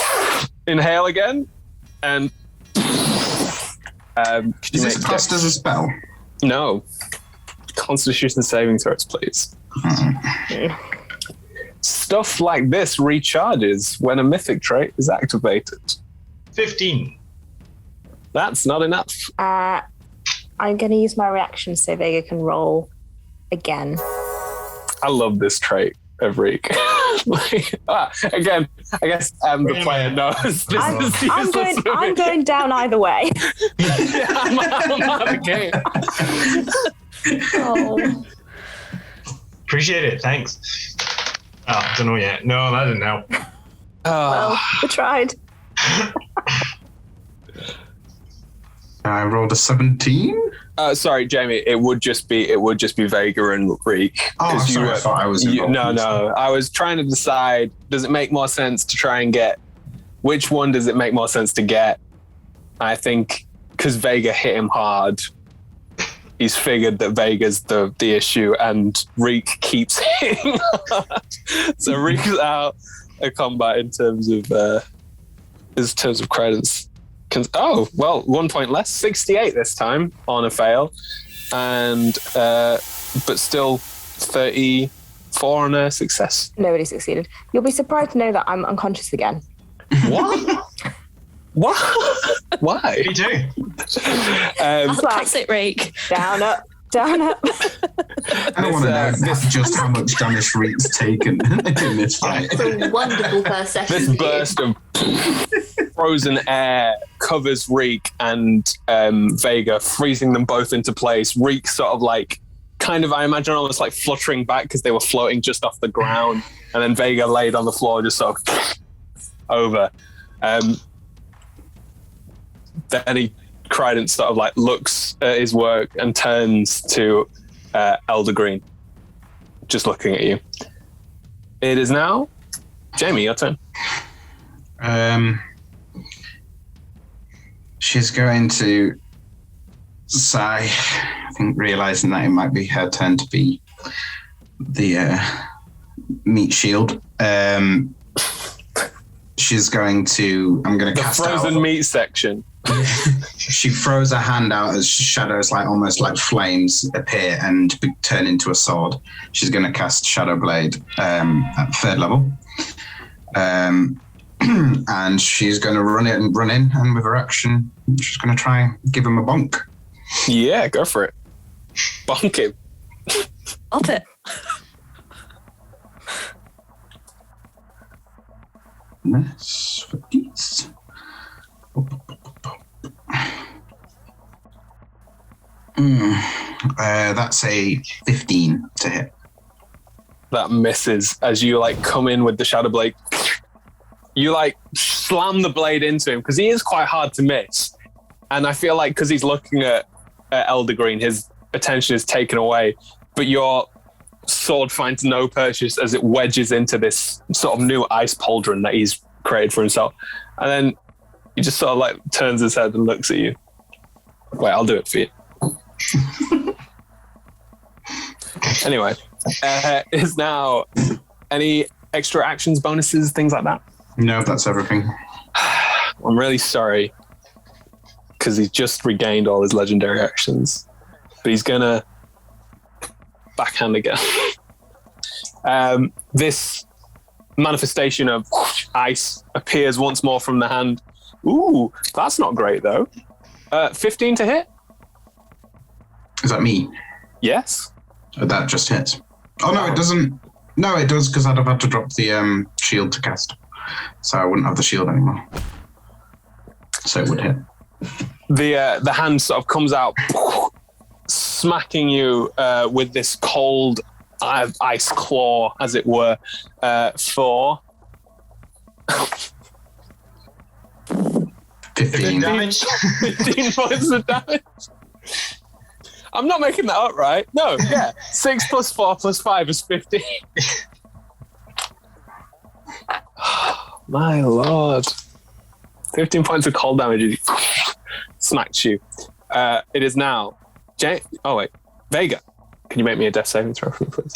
inhale again, and Is this classed as a spell? No. Constitution saving throws, please. Stuff like this recharges when a mythic trait is activated. 15. That's not enough. I'm going to use my reaction so Vega can roll again. I love this trait of Reek. Again, I guess the player knows this is useless for me. I'm going down either way. Yeah, I'm out of the game. Oh. Appreciate it. Thanks. Oh, don't know yet. No, that didn't help. Well, we tried. I rolled a 17. Sorry, Jamie. It would just be Vega and Reek. Oh, sorry. I thought I was involved. No. I was trying to decide. Does it make more sense to try and get? Which one does it make more sense to get? I think because Vega hit him hard, he's figured that Vega's the issue, and Reek keeps hitting hard. So Reek's out of combat in terms of credits. Oh, well, 1 point less, 68 this time on a fail, and but still 34 on a success. Nobody succeeded. You'll be surprised to know that I'm unconscious again. What? What? Why? Me too. Classic Reek. Down, up, down, up. I don't want to know just how much damage Reek's taken in this fight. It's a wonderful first session. This burst of frozen air covers Reek and Vega, freezing them both into place. Reek sort of like, kind of, I imagine, almost like fluttering back because they were floating just off the ground, and then Vega laid on the floor just sort of over. Then he cried and sort of like looks at his work and turns to Elder Green, just looking at you. It is now Jamie, your turn. She's going to sigh, I think, realizing that it might be her turn to be the meat shield. She's going to, I'm going to cast out. The frozen meat section. She throws her hand out as shadows, like almost like flames, appear and turn into a sword. She's going to cast Shadow Blade at 3rd level. And she's going to run in, and with her action, she's going to try and give him a bonk. Yeah, go for it. Bonk him. Up it. Nice for these. That's a 15 to hit. That misses as you like come in with the Shadow Blade. You like slam the blade into him because he is quite hard to miss. And I feel like because he's looking at Elder Green, his attention is taken away. But your sword finds no purchase as it wedges into this sort of new ice pauldron that he's created for himself. And then he just sort of like turns his head and looks at you. Wait, I'll do it for you. Anyway, is now any extra actions, bonuses, things like that? No, that's everything. I'm really sorry because he's just regained all his legendary actions, but he's gonna backhand again. This manifestation of ice appears once more from the hand. Ooh, that's not great though. 15 to hit. Is that me? Yes. That just hits. Oh no, it doesn't. No, it does because I'd have had to drop the shield to cast, so I wouldn't have the shield anymore. So it would hit. The hand sort of comes out, smacking you with this cold ice claw, as it were, for 15 damage. 15 points of damage. I'm not making that up, right? No, yeah. 6 plus 4 plus 5 is 15. My lord. 15 points of cold damage. Smacked you. It is now. Oh, wait. Vega. Can you make me a death saving throw for me, please?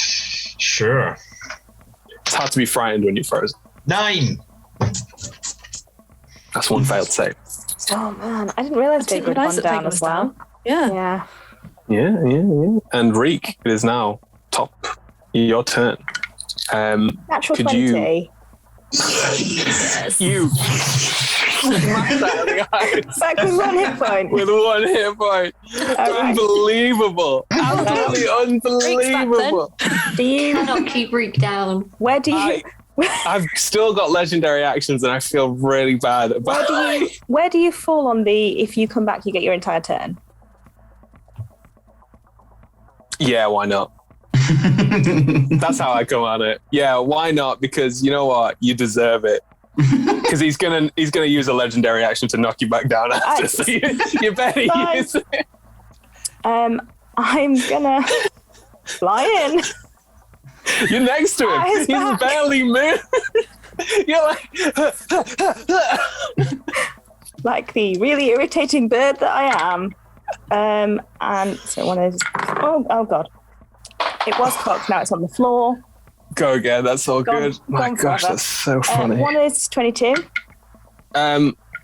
Sure. It's hard to be frightened when you're frozen. 9. That's one failed save. Oh man, I didn't realize Vega had gone down as well. Yeah. Yeah. And Reek, it is now top. Your turn. Natural could 20. You smashed out of the eyes. Back with 1 hit point. With 1 hit point. Unbelievable. Absolutely unbelievable. Do you Cannot keep Reek down. Where do you I've still got legendary actions and I feel really bad about where do you fall on the if you come back you get your entire turn? Yeah, why not? That's how I come on it. Yeah, why not? Because you know what? You deserve it. Because he's gonna use a legendary action to knock you back down after. So you better use it. I'm gonna fly in. You're next to him. He's barely moved. You're like the really irritating bird that I am. And so one is oh god. It was cocked, now it's on the floor. Go again, that's all good. My gosh, that's so funny. One is 22.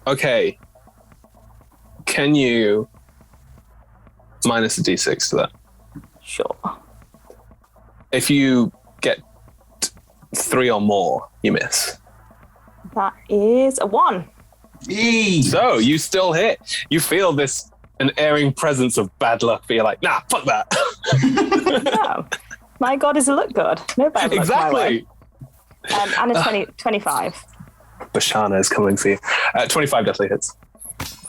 Okay. Can you minus a d6 to that? Sure. If you get 3 or more, you miss. That is a 1. So you still hit. You feel an airing presence of bad luck, but you're like, nah, fuck that. No. My god is a look good. No bad luck. Exactly. And a 25. Bashana is coming for you. 25 definitely hits.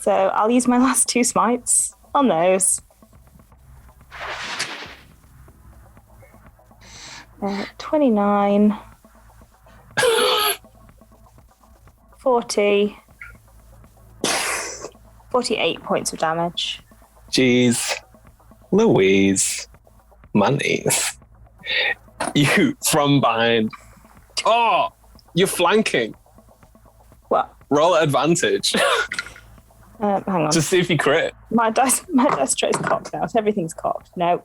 So I'll use my last 2 smites on those. 29. 40. 48 points of damage. Jeez. Louise. Monies. You from behind. Oh, you're flanking. What? Roll at advantage. Hang on. To see if you crit. My dice tray is cocked now. So everything's cocked. No.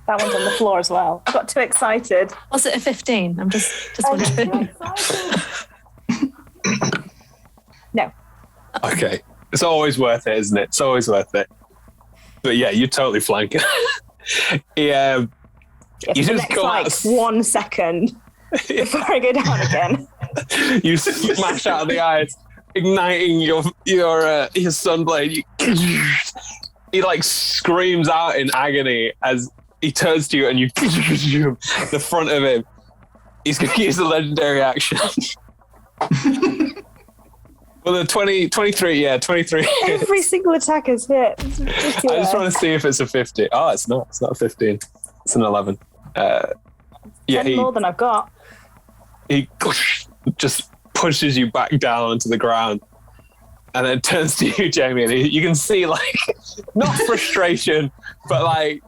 That one's on the floor as well. I got too excited. Was it a 15? I'm just wondering. No. Okay. It's always worth it, isn't it? It's always worth it. But yeah, you're totally flanking. Yeah. You just go like 1 second before I go down again. You smash out of the eyes, igniting your sunblade. He like screams out in agony as he turns to you and you the front of him. He's going to use the legendary action. Well, the 23, yeah, 23. Every single attack is hit. It's ridiculous. I just want to see if it's a 50. Oh, it's not. It's not a 15. It's an 11. Yeah, more than I've got. He just pushes you back down onto the ground and then turns to you, Jamie, and you can see like not frustration, but like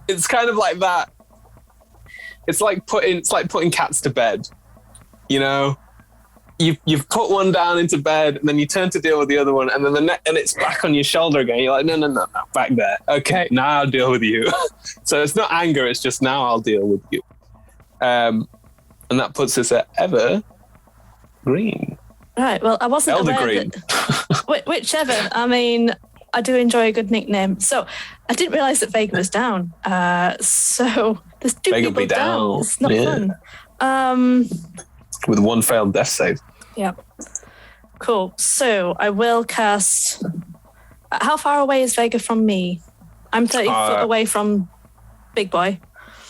it's kind of like that. It's like putting cats to bed, you know. You've put one down into bed, and then you turn to deal with the other one, and then and it's back on your shoulder again. You're like, no, back there. Okay, now I'll deal with you. So it's not anger; it's just now I'll deal with you. And that puts us at Ever Green. Right. Well, I wasn't Elder aware Green. That, whichever. I mean, I do enjoy a good nickname. So I didn't realize that Vega was down. So there's 2 Vega people be down. It's not Yeah. fun. With 1 failed death save. Yeah. Cool. So I will cast. How far away is Vega from me? I'm 30 foot away from Big Boy.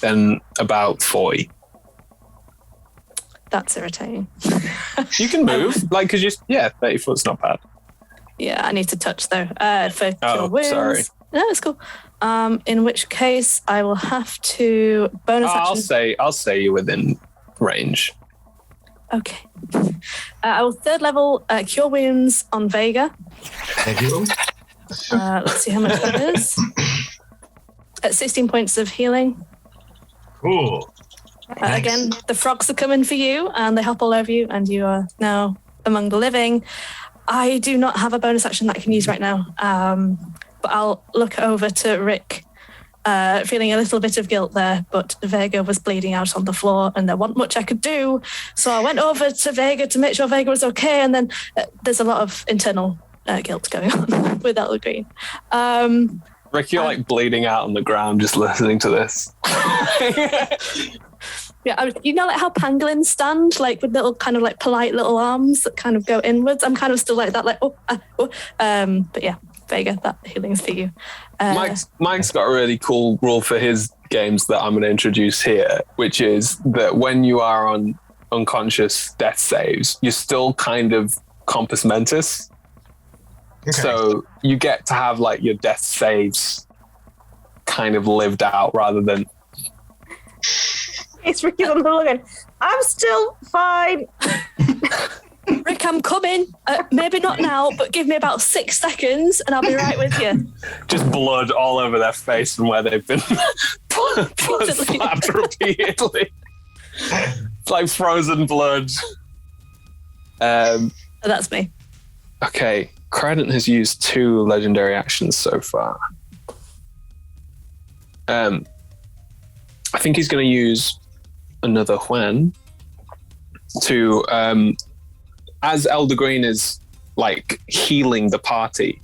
Then about 40. That's irritating. You can move, like, because 30 foot's not bad. Yeah, I need to touch though. For cure wounds. Sorry. No, it's cool. In which case, I will have to bonus action. I'll say you're within range. Okay. I will 3rd level cure wounds on Vega. Thank you. Let's see how much that is. At 16 points of healing. Cool. Nice. Again, the frogs are coming for you, and they hop all over you, and you are now among the living. I do not have a bonus action that I can use right now, but I'll look over to Rick feeling a little bit of guilt there, but Vega was bleeding out on the floor and there wasn't much I could do. So I went over to Vega to make sure Vega was okay. And then there's a lot of internal guilt going on with Elder Green. Rick, you're like bleeding out on the ground just listening to this. Yeah, you know, like how pangolins stand, like with little kind of like polite little arms that kind of go inwards. I'm kind of still like that, like but yeah, Vega, that healing's for you. Mike's got a really cool rule for his games that I'm going to introduce here, which is that when you are on unconscious death saves, you're still kind of compos mentis. Okay. So you get to have like your death saves kind of lived out rather than. It's Ricky's on the floor going, I'm still fine. Rick, I'm coming. Maybe not now, but give me about 6 seconds and I'll be right with you. Just blood all over their face from where they've been slapped repeatedly. It's like frozen blood. That's me. Okay, Credent has used 2 legendary actions so far. I think he's going to use another Juan to, as Elder Green is like healing the party,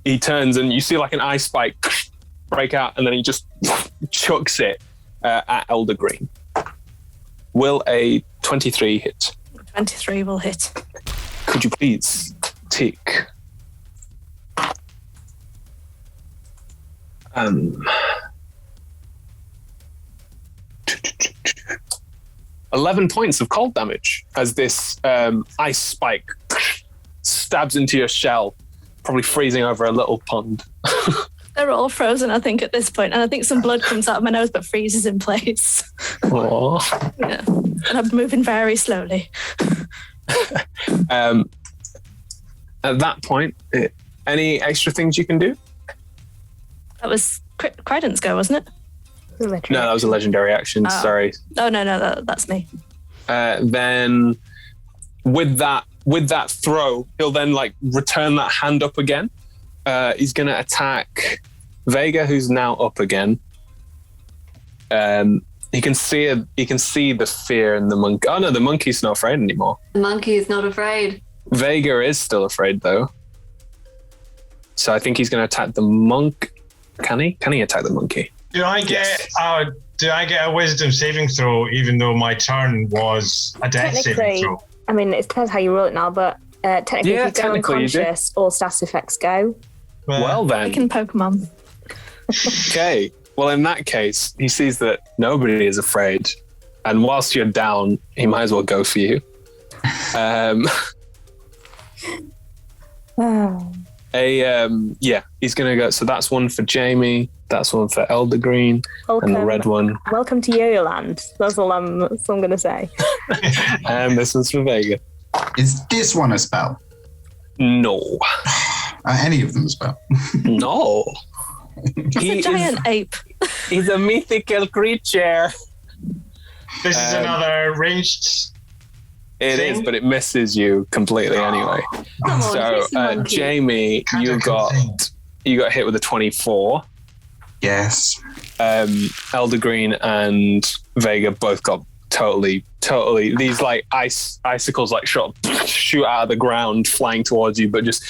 he turns and you see like an ice spike break out and then he just chucks it at Elder Green. Will a 23 hit? 23 will hit. Could you please take 11 points of cold damage as this ice spike stabs into your shell, probably freezing over a little pond. They're all frozen, I think, at this point, and I think some blood comes out of my nose but freezes in place. Aww. Yeah, and I'm moving very slowly. At that point, any extra things you can do? That was Credent's go, wasn't it? No, that was a legendary action. Oh. Sorry. Oh no, that's me. Then, with that throw, he'll then like return that hand up again. He's going to attack Vega, who's now up again. He can see the fear in the monkey. Oh no, the monkey's not afraid anymore. The monkey is not afraid. Vega is still afraid though. So I think he's going to attack the monk. Can he? Can he attack the monkey? Do I get a wisdom saving throw even though my turn was a death saving throw? I mean, it depends how you roll it now, but technically, if you go unconscious, all status effects go. Well then. I can Pokemon. Okay. Well, in that case, he sees that nobody is afraid. And whilst you're down, he might as well go for you. He's going to go. So that's one for Jamie. That's one for Elder Green. And the red one. Welcome to Yo-Yo Land. That's all I'm going to say. And this one's for Vega. Is this one a spell? No. Are any of them a spell? No. He's a giant ape. He's a mythical creature. This is another ranged. It is, but it misses you completely anyway. Come on, So, Jamie, you got hit with a 24. Yes. Elder Green and Vega both got totally. These like icicles like shoot out of the ground, flying towards you, but just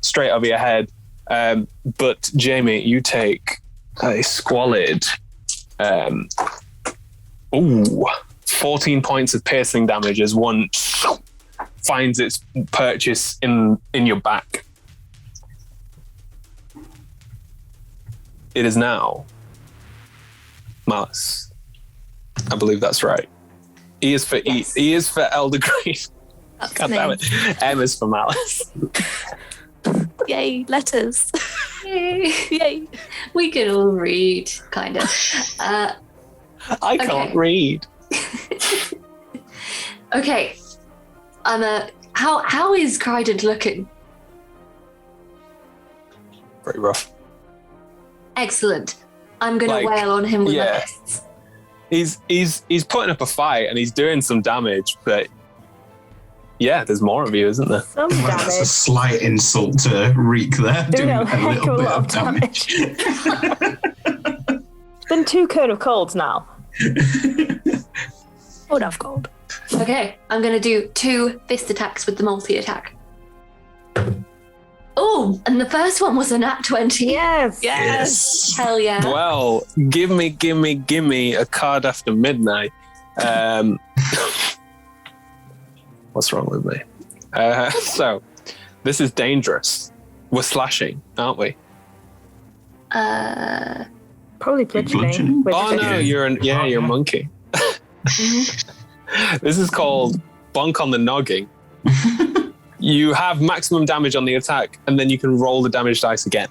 straight over your head. But Jamie, you take a squalid 14 points of piercing damage as one finds its purchase in your back. It is now Malice. I believe that's right. E is for Elder Green. God damn it. M is for Malice. Yay, letters. Yay. Yay. We can all read, kind of. I can't read. Okay. How is Crident looking? Pretty rough. Excellent. I'm gonna wail on him with my fists. He's putting up a fight and he's doing some damage, but Yeah, there's more of you, isn't there? Some Well, that's a damage. slight insult to Reek there. Doing a a heck of a little bit lot of of damage. It's been 2 cone of colds now. Would have gold. Okay, I'm gonna do 2 fist attacks with the multi-attack. Oh, and the first one was a nat 20. Yes. Yes. Hell yeah. Well, give me a card after midnight. What's wrong with me? So, this is dangerous. We're slashing, aren't we? Probably bludgeoning. Bludgeoning? with Oh it. no, you're a monkey. This is called bonk on the noggin. You have maximum damage on the attack, and then you can roll the damage dice again.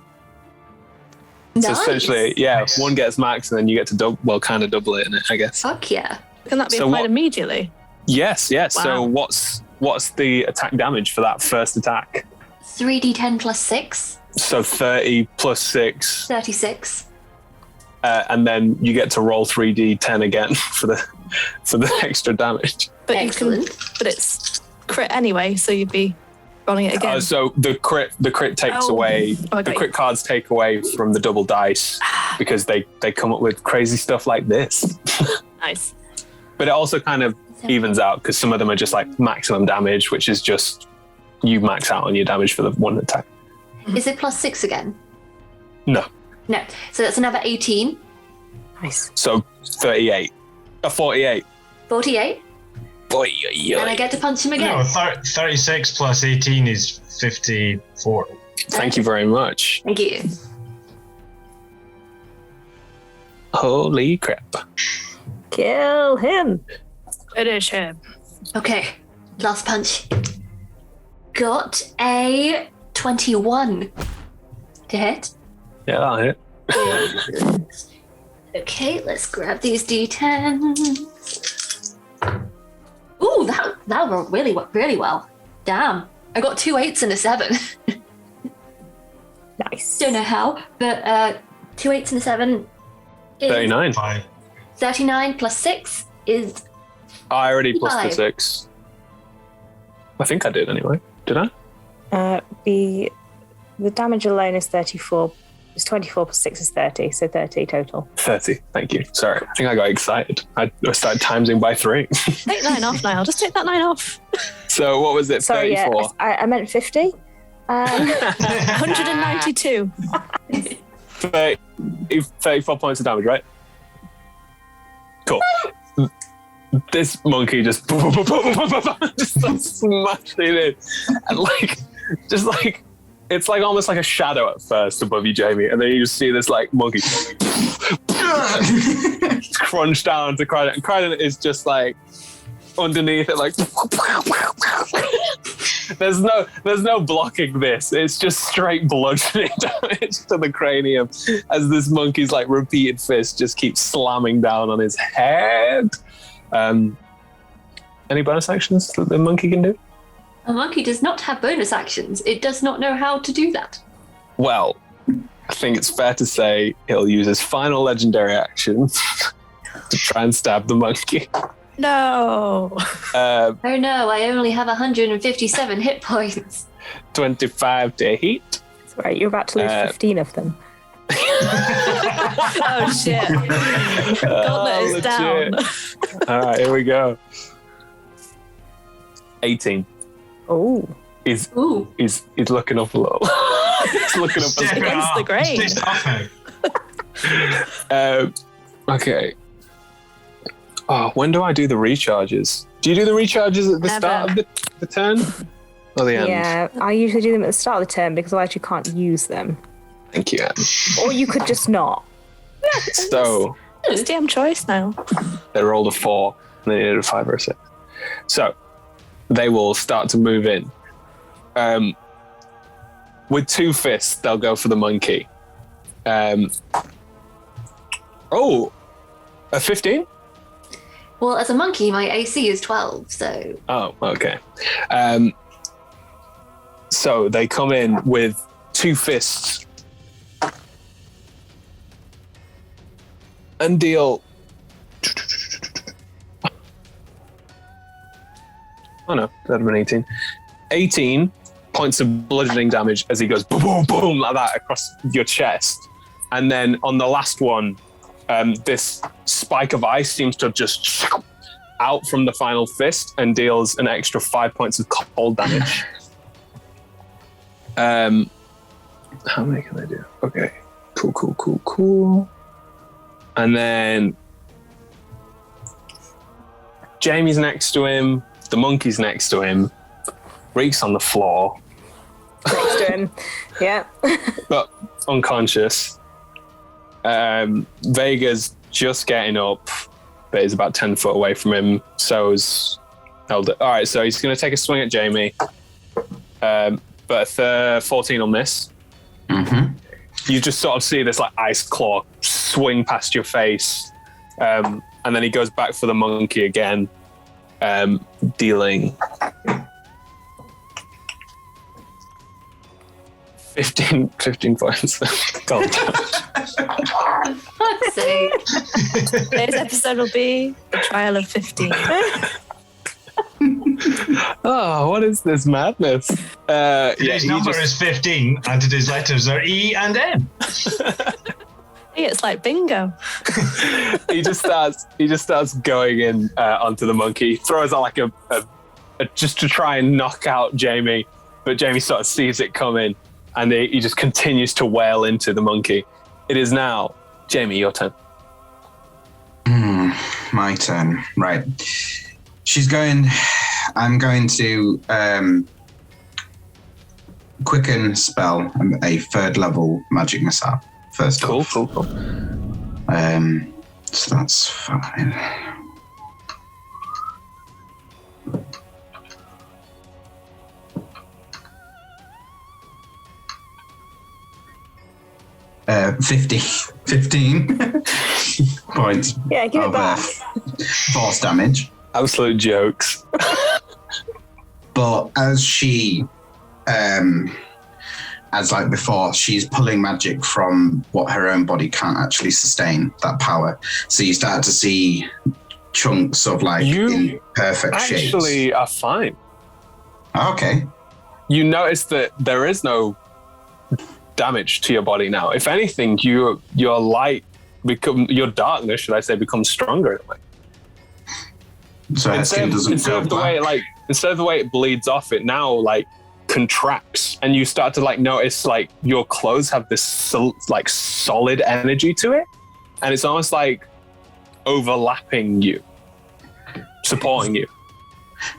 So Nice. essentially, yeah, Nice. one gets max, and then you get to kind of double it in it, I guess. Fuck yeah. Can that be So applied what- immediately? Yes. So Wow. what's the attack damage for that first attack? 3d10 plus 6, So 30 plus 6, 36. and then you get to roll 3d10 again for the extra damage. But Excellent. but it's crit anyway, so you'd be rolling it again. So the crit takes Oh. away Okay. the crit cards take away from the double dice because they come up with crazy stuff like this. Nice. But it also kind of evens out because some of them are just like maximum damage, which is just you max out on your damage for the one attack. Is it plus 6 again? No. No. So that's another 18. Nice. So 38. 48. 48. Boy, And I get to punch him again. No, 36 plus 18 is 54. Thank you very much. Thank you. Holy crap. Kill him. Finish him. Okay. Last punch. Got a 21 to hit. Yeah, that'll hit. Okay, let's grab these d10s. Ooh, that rolled really well. Damn. I got 2 8s and a 7. Nice. Don't know how, but 2 8s and a 7 is 39. 5. 39 plus 6 is I already plus the 55. 6. I think I did anyway. Did I? The damage alone is 34. It's 24 plus 6 is 30, so 30 total. 30. Thank you. Sorry. I think I got excited. I started timesing by 3. Take 9 off now. Just take that 9 off. So what was it? Sorry, 34? yeah, I meant 50. 192. 34 points of damage, right? Cool. This monkey just starts smashing it. And it's like almost like a shadow at first above you, Jamie. And then you just see this like monkey crunch down to Kryden. And Kryden is just like underneath it, like there's no blocking this. It's just straight bludgeoning damage to the cranium as this monkey's like repeated fist just keeps slamming down on his head. Any bonus actions that the monkey can do? a monkey does not have bonus actions. It does not know how to do that. Well, I think it's fair to say he'll use his final legendary action to try and stab the monkey. No. Oh no, I only have 157 hit points. 25 to hit. That's right, you're about to lose 15 of them. Oh shit. Gauntlet is down. All right, here we go. 18. Oh. He's Ooh. looking up a little. He's looking up a Step it Against up. the grain. Stay tough now. Okay. Oh, when do I do the recharges? Do you do the recharges at the start of the turn? Or the end? Yeah, I usually do them at the start of the turn because otherwise you can't use them. Thank you, Anne. Or you could just not. So It's DM choice now. they rolled a 4 and they needed a 5 or a 6. So they will start to move in. With 2 fists, they'll go for the monkey. Oh, a 15? Well, as a monkey, my AC is 12, so Oh, okay. So they come in with 2 fists and deal. no, that'd have been 18. 18 points of bludgeoning damage as he goes boom, boom, boom, like that across your chest. And then on the last one, this spike of ice seems to just out from the final fist and deals an extra 5 points of cold damage. How many can I do? Okay, cool. And then Jamie's next to him, the monkey's next to him, Reek's on the floor. Next to him. Yeah. But unconscious. Vega's just getting up, but is about 10 foot away from him. So's Elder. All right, so he's going to take a swing at Jamie. But 14 on this. Mm-hmm. You just sort of see this like ice claw swing past your face. And then he goes back for the monkey again, dealing 15 points. Gold damage. Fuck's sake. Today's episode will be the trial of 15. Oh, what is this madness? His number is 15, and his letters are E and N. Hey, it's like bingo. He just starts going in onto the monkey, throws out like a just to try and knock out Jamie, but Jamie sort of sees it coming, and he just continues to wail into the monkey. It is now, Jamie, your turn. My turn. Right. I'm going to quicken spell a 3rd level magic missile first Cool. off. So that's fine. Uh, 15 points Yeah, give it of back. force damage. Absolute jokes. But as she, as like before, she's pulling magic from what her own body can't actually sustain, that power. So you start to see chunks of like in perfect shapes. Actually are fine. Okay. You notice that there is no damage to your body now. If anything, your light your darkness, should I say, becomes stronger. So her skin doesn't instead go of the way black. instead of the way it bleeds off, it now like contracts, and you start to like notice like your clothes have this solid energy to it, and it's almost like overlapping you, supporting you.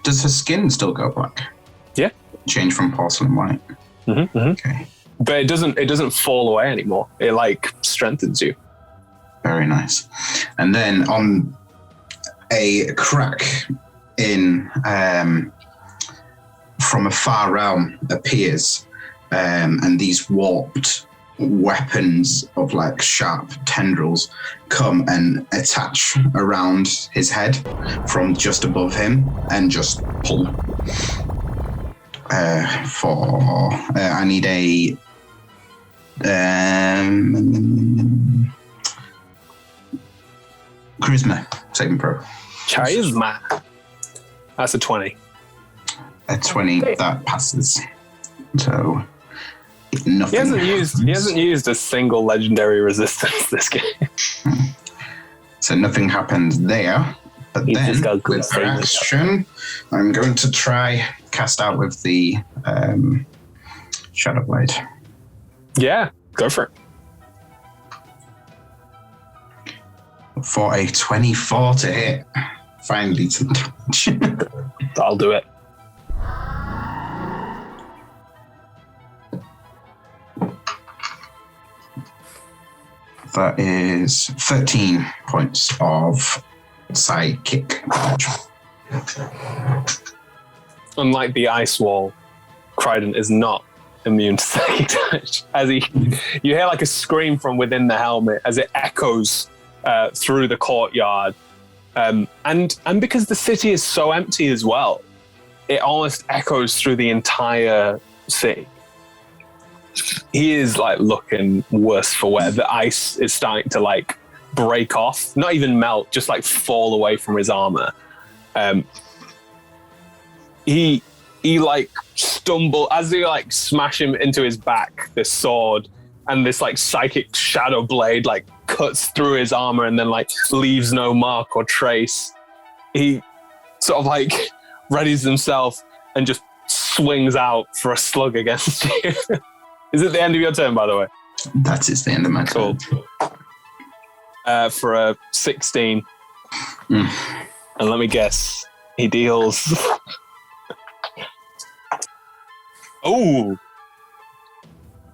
Does her skin still go black? Yeah. Change from porcelain white. Mm-hmm. Okay. But it doesn't fall away anymore. It like strengthens you. Very nice. And then on a crack in from a far realm appears, and these warped weapons of like sharp tendrils come and attach around his head from just above him and just pull. I need a charisma saving throw. Charisma. That's a 20. A 20 that passes. So nothing. He hasn't used a single legendary resistance this game. So nothing happened there. But He's then just got good with her saving action, I'm going to try cast out with the Shadow Blade. Yeah, go for it. For a 24 to hit. Finally to touch. I'll do it. That is 13 points of sidekick damage. Unlike the ice wall, Crichton is not immune to psychic damage. You hear like a scream from within the helmet as it echoes through the courtyard. And because the city is so empty as well, it almost echoes through the entire city. He is like looking worse for wear. The ice is starting to like break off, not even melt, just like fall away from his armor. he like stumble as they like smash him into his back, this sword, and this like psychic shadow blade like cuts through his armor and then like leaves no mark or trace. He sort of like readies himself and just swings out for a slug against you. Is it the end of your turn, by the way? That is the end of my turn. Cool. For a 16. And let me guess, he deals...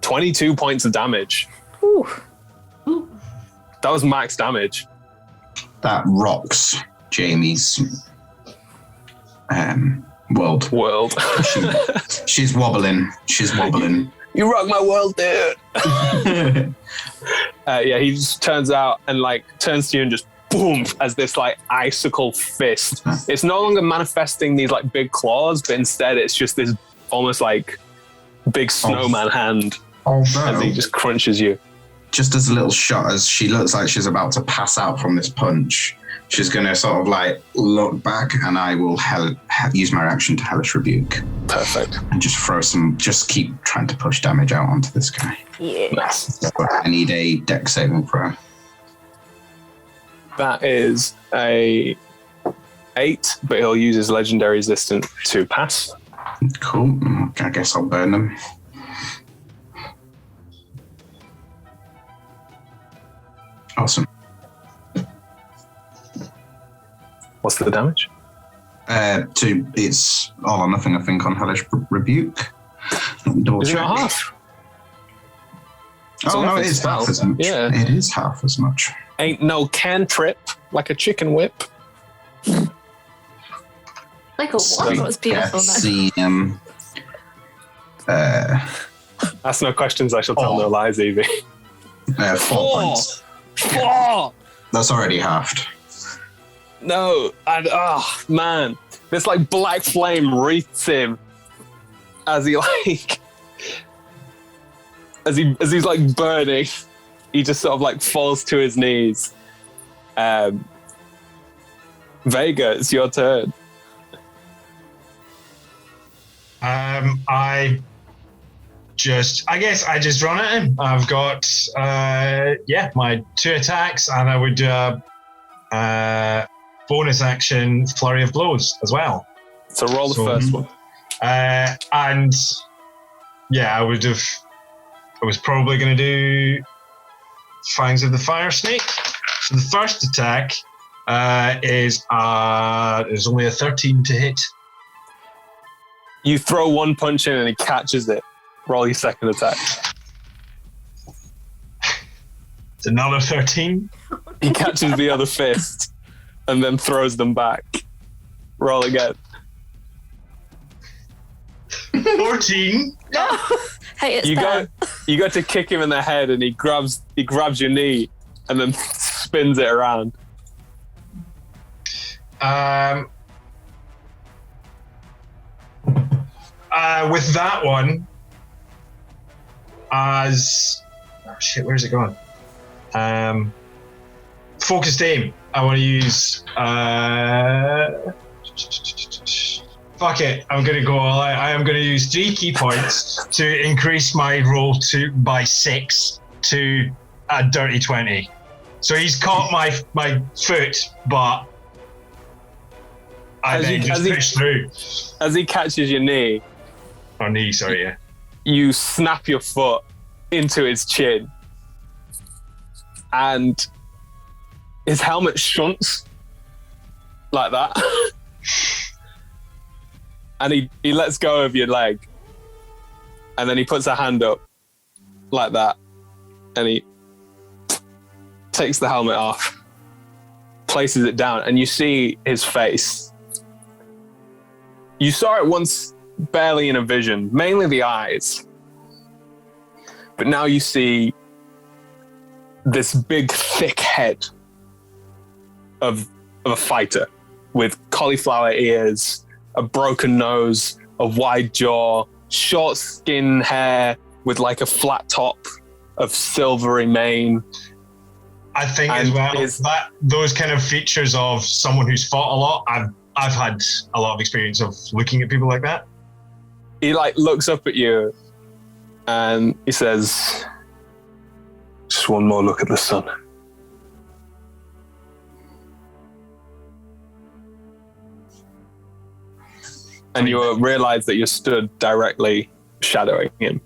22 points of damage. Ooh. That was max damage. That rocks Jamie's world. She's wobbling. You rock my world, dude. He just turns out and like turns to you and just boom, as this like icicle fist. It's no longer manifesting these like big claws, but instead it's just this almost like big snowman hand as he just crunches you. Just as a little shot, as she looks like she's about to pass out from this punch, she's going to sort of like look back, and I will use my reaction to Hellish Rebuke. Perfect. And just keep trying to push damage out onto this guy. Yeah. Nice. I need a dex saving throw. That is a 8, but he'll use his legendary resistant to pass. Cool. I guess I'll burn them. Awesome. What's the damage? It's all or nothing, I think, on Hellish Rebuke. Double Is it check. not half? Oh, no, it is half as much. Yeah. It is half as much. Ain't no cantrip like a chicken whip. Like a what? That was beautiful. See, Ask no questions, I shall tell no lies, Evie. 4 points. 4! That's already halved. No, man. This like black flame wreaths him as he like as he's like burning. He just sort of like falls to his knees. Vega, it's your turn. I guess I just run at him. I've got my 2 attacks, and I would do a bonus action flurry of blows as well. So roll the first one. I was probably going to do Fangs of the Fire Snake. So the first attack is only a 13 to hit. You throw one punch in and he catches it. Roll your second attack. It's another 13. He catches the other fist and then throws them back. Roll again. 14. No. Hey, it's bad. You go to kick him in the head and he grabs your knee and then spins it around. With that one, where's it going? Focused aim. I want to use. Fuck it. I'm going to go all out. I am going to use 3 key points to increase my roll by 6 to a dirty 20. So he's caught my foot, but I then just push through. As he catches your knee. Or knee, sorry, yeah. You snap your foot into his chin. And his helmet shunts like that. And he lets go of your leg. And then he puts a hand up like that. And he takes the helmet off, places it down, and you see his face. You saw it once barely in a vision, mainly the eyes. But now you see this big, thick head of a fighter with cauliflower ears, a broken nose, a wide jaw, short skin hair with like a flat top of silvery mane. I think as well that those kind of features of someone who's fought a lot, I've had a lot of experience of looking at people like that. He like looks up at you and he says, just one more look at the sun. And you realize that you're stood directly shadowing him.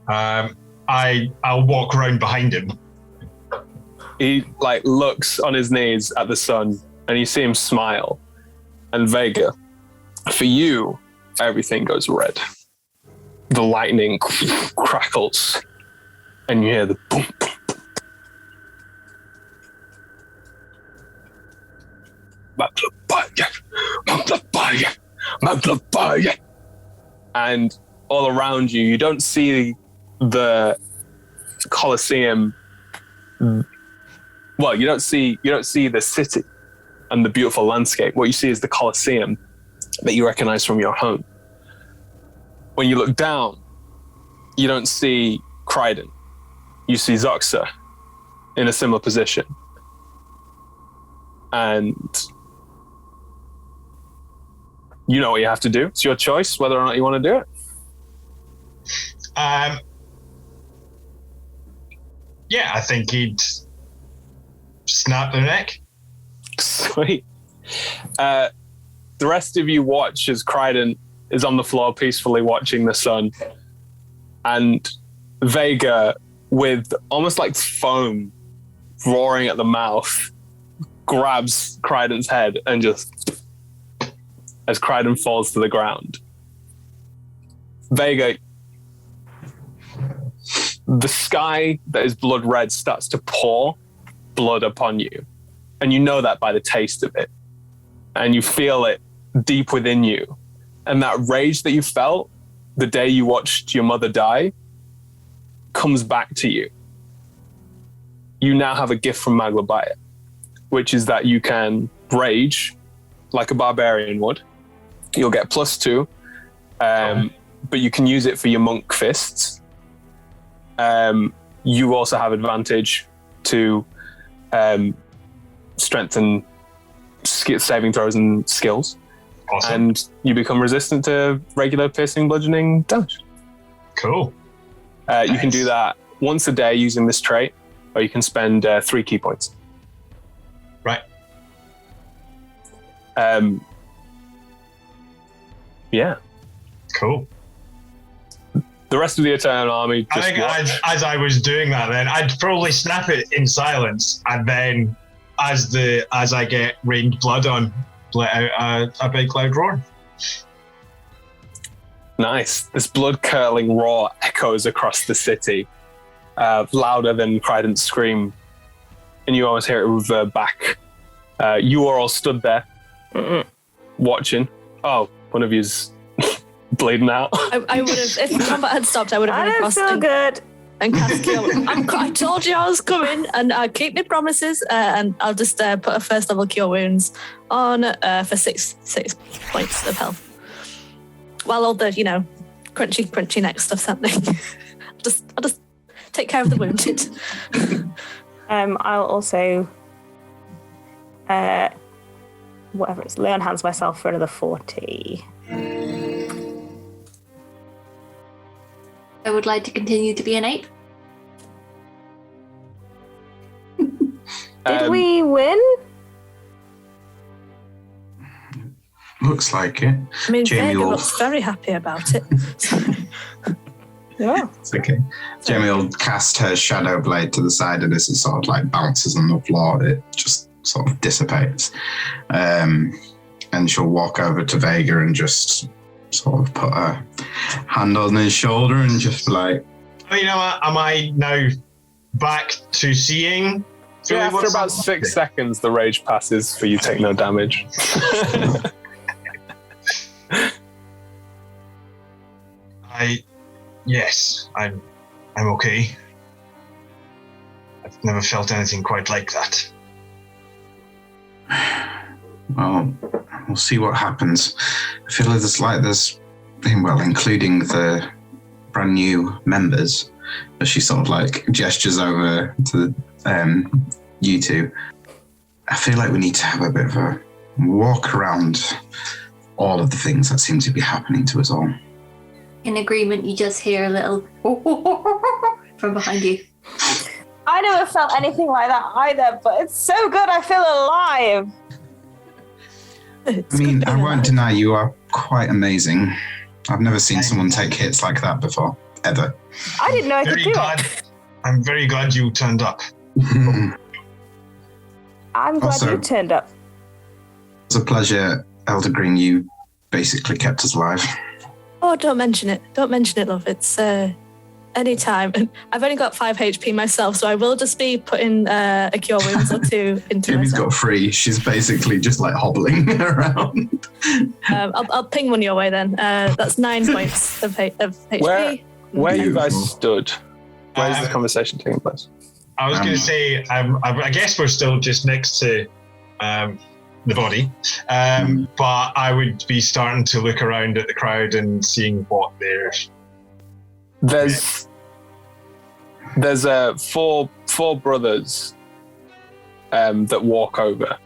I'll walk around behind him. He like looks on his knees at the sun and you see him smile. And Vega, for you, everything goes red. The lightning crackles and you hear the boom, boom, boom. Maglabaya. And all around you, you don't see the Colosseum. Well, you don't see the city and the beautiful landscape. What you see is the Colosseum that you recognize from your home. When you look down, you don't see Kryden. You see Zoxa in a similar position. And you know what you have to do. It's your choice whether or not you want to do it. Yeah, I think he'd snap their neck. Sweet. The rest of you watch as Kryden is on the floor peacefully watching the sun. And Vega, with almost like foam roaring at the mouth, grabs Kryden's head and just, as Kryden falls to the ground. Vega, the sky that is blood red starts to pour blood upon you. And you know that by the taste of it. And you feel it deep within you. And that rage that you felt the day you watched your mother die comes back to you. You now have a gift from Maglabaya, which is that you can rage like a barbarian would. You'll get +2, but you can use it for your monk fists. You also have advantage to strengthen saving throws and skills. Awesome. And you become resistant to regular piercing bludgeoning damage. Cool. You can do that once a day using this trait, or you can spend 3 key points. Right. Yeah. Cool. The rest of the Eternal Army I just think watch. as I was doing that, then I'd probably snap it in silence, and then as I get rained blood on, let out a big loud roar. Nice. This blood-curdling roar echoes across the city, louder than Kryden's scream, and you almost hear it revert back. You are all stood there, watching. Oh, one of you's bleeding out. I would have, if combat had stopped, I would have I run don't across feel and, good. and cast Cure. I told you I was coming, and I keep my promises, and I'll just put a first level Cure Wounds on for 6 points of health. While all the, crunchy neck stuff's happening. I'll just take care of the wounded. I'll also, whatever it's, lay on hands myself for another 40. I would like to continue to be an ape. Did we win? Looks like it. I mean, Jamie Vega will- looks very happy about it. Yeah. It's okay. Jamie will cast her shadow blade to the side of this. It sort of like bounces on the floor. It just sort of dissipates. And she'll walk over to Vega and just sort of put her hand on his shoulder and just be like, Oh, you know what? Am I now back to seeing? Yeah, after what's about happening? 6 seconds, the rage passes for you take no damage. Yes, I'm okay. I've never felt anything quite like that. well, we'll see what happens. I feel there's including the brand new members, as she sort of like gestures over to you two. I feel like we need to have a bit of a walk around all of the things that seem to be happening to us all. In agreement, you just hear a little from behind you. I never felt anything like that either, but it's so good. I feel alive. I mean, I won't deny you are quite amazing. I've never seen someone take hits like that before, ever. I didn't know I could do it. I'm very glad you turned up. I'm glad Also- you turned up. It's a pleasure, Elder Green. You basically kept us alive. Oh, don't mention it. Don't mention it, love. It's any time. I've only got 5 HP myself, so I will just be putting a cure wounds or 2 into Jimmy's myself. got 3. She's basically just like hobbling around. I'll ping one your way then. That's 9 points of HP. Where you guys Beautiful. stood, where's this conversation taking place? I was going to say, I guess we're still just next to the body, but I would be starting to look around at the crowd and seeing what there's. There's four brothers that walk over,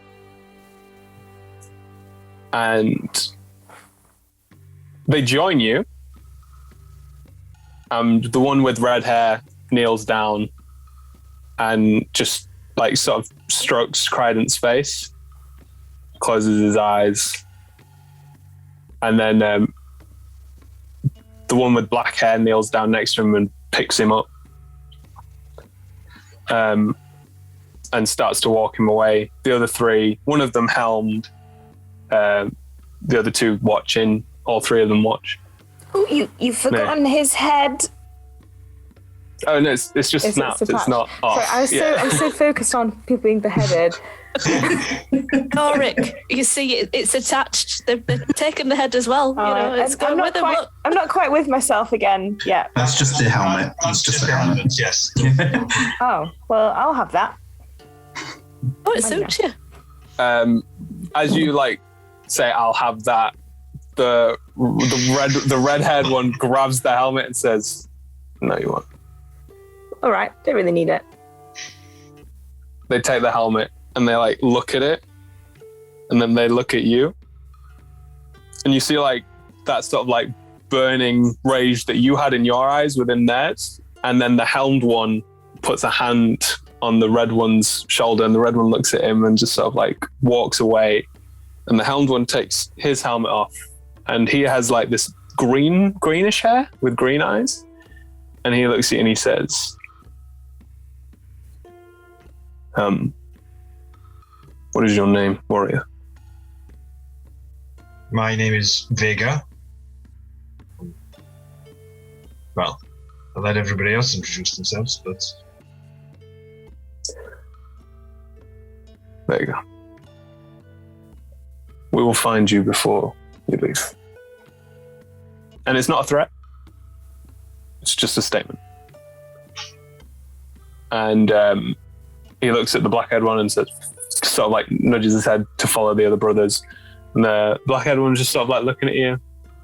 and they join you. The one with red hair kneels down and just like sort of strokes Crident's face, closes his eyes, and then the one with black hair kneels down next to him and picks him up, and starts to walk him away. The other 3, one of them helmed, the other 2 watching. All 3 of them watch. Oh, you've forgotten his head. Oh no, it's just snapped. It's not off. Sorry, I'm so focused on people being beheaded. Oh, Rick, you see, it's attached. They've taken the head as well. It's I'm going with them. Look. I'm not quite with myself again yet. That's just the helmet. That's just the helmet. Yes. Oh, well, I'll have that. Oh, it suits you. As you like say, I'll have that. The red-haired one grabs the helmet and says, "No, you won't." All right, don't really need it. They take the helmet and they like look at it, and then they look at you, and you see like that sort of like burning rage that you had in your eyes within theirs, and then the helmed one puts a hand on the red one's shoulder, and the red one looks at him and just sort of like walks away, and the helmed one takes his helmet off, and he has like this greenish hair with green eyes, and he looks at you and he says, what is your name, warrior? My name is Vega. Well, I'll let everybody else introduce themselves, but... There you go. We will find you before you leave. And it's not a threat. It's just a statement. And he looks at the black-haired one and says, sort of like nudges his head to follow the other brothers. And the black-haired one's just sort of like looking at you,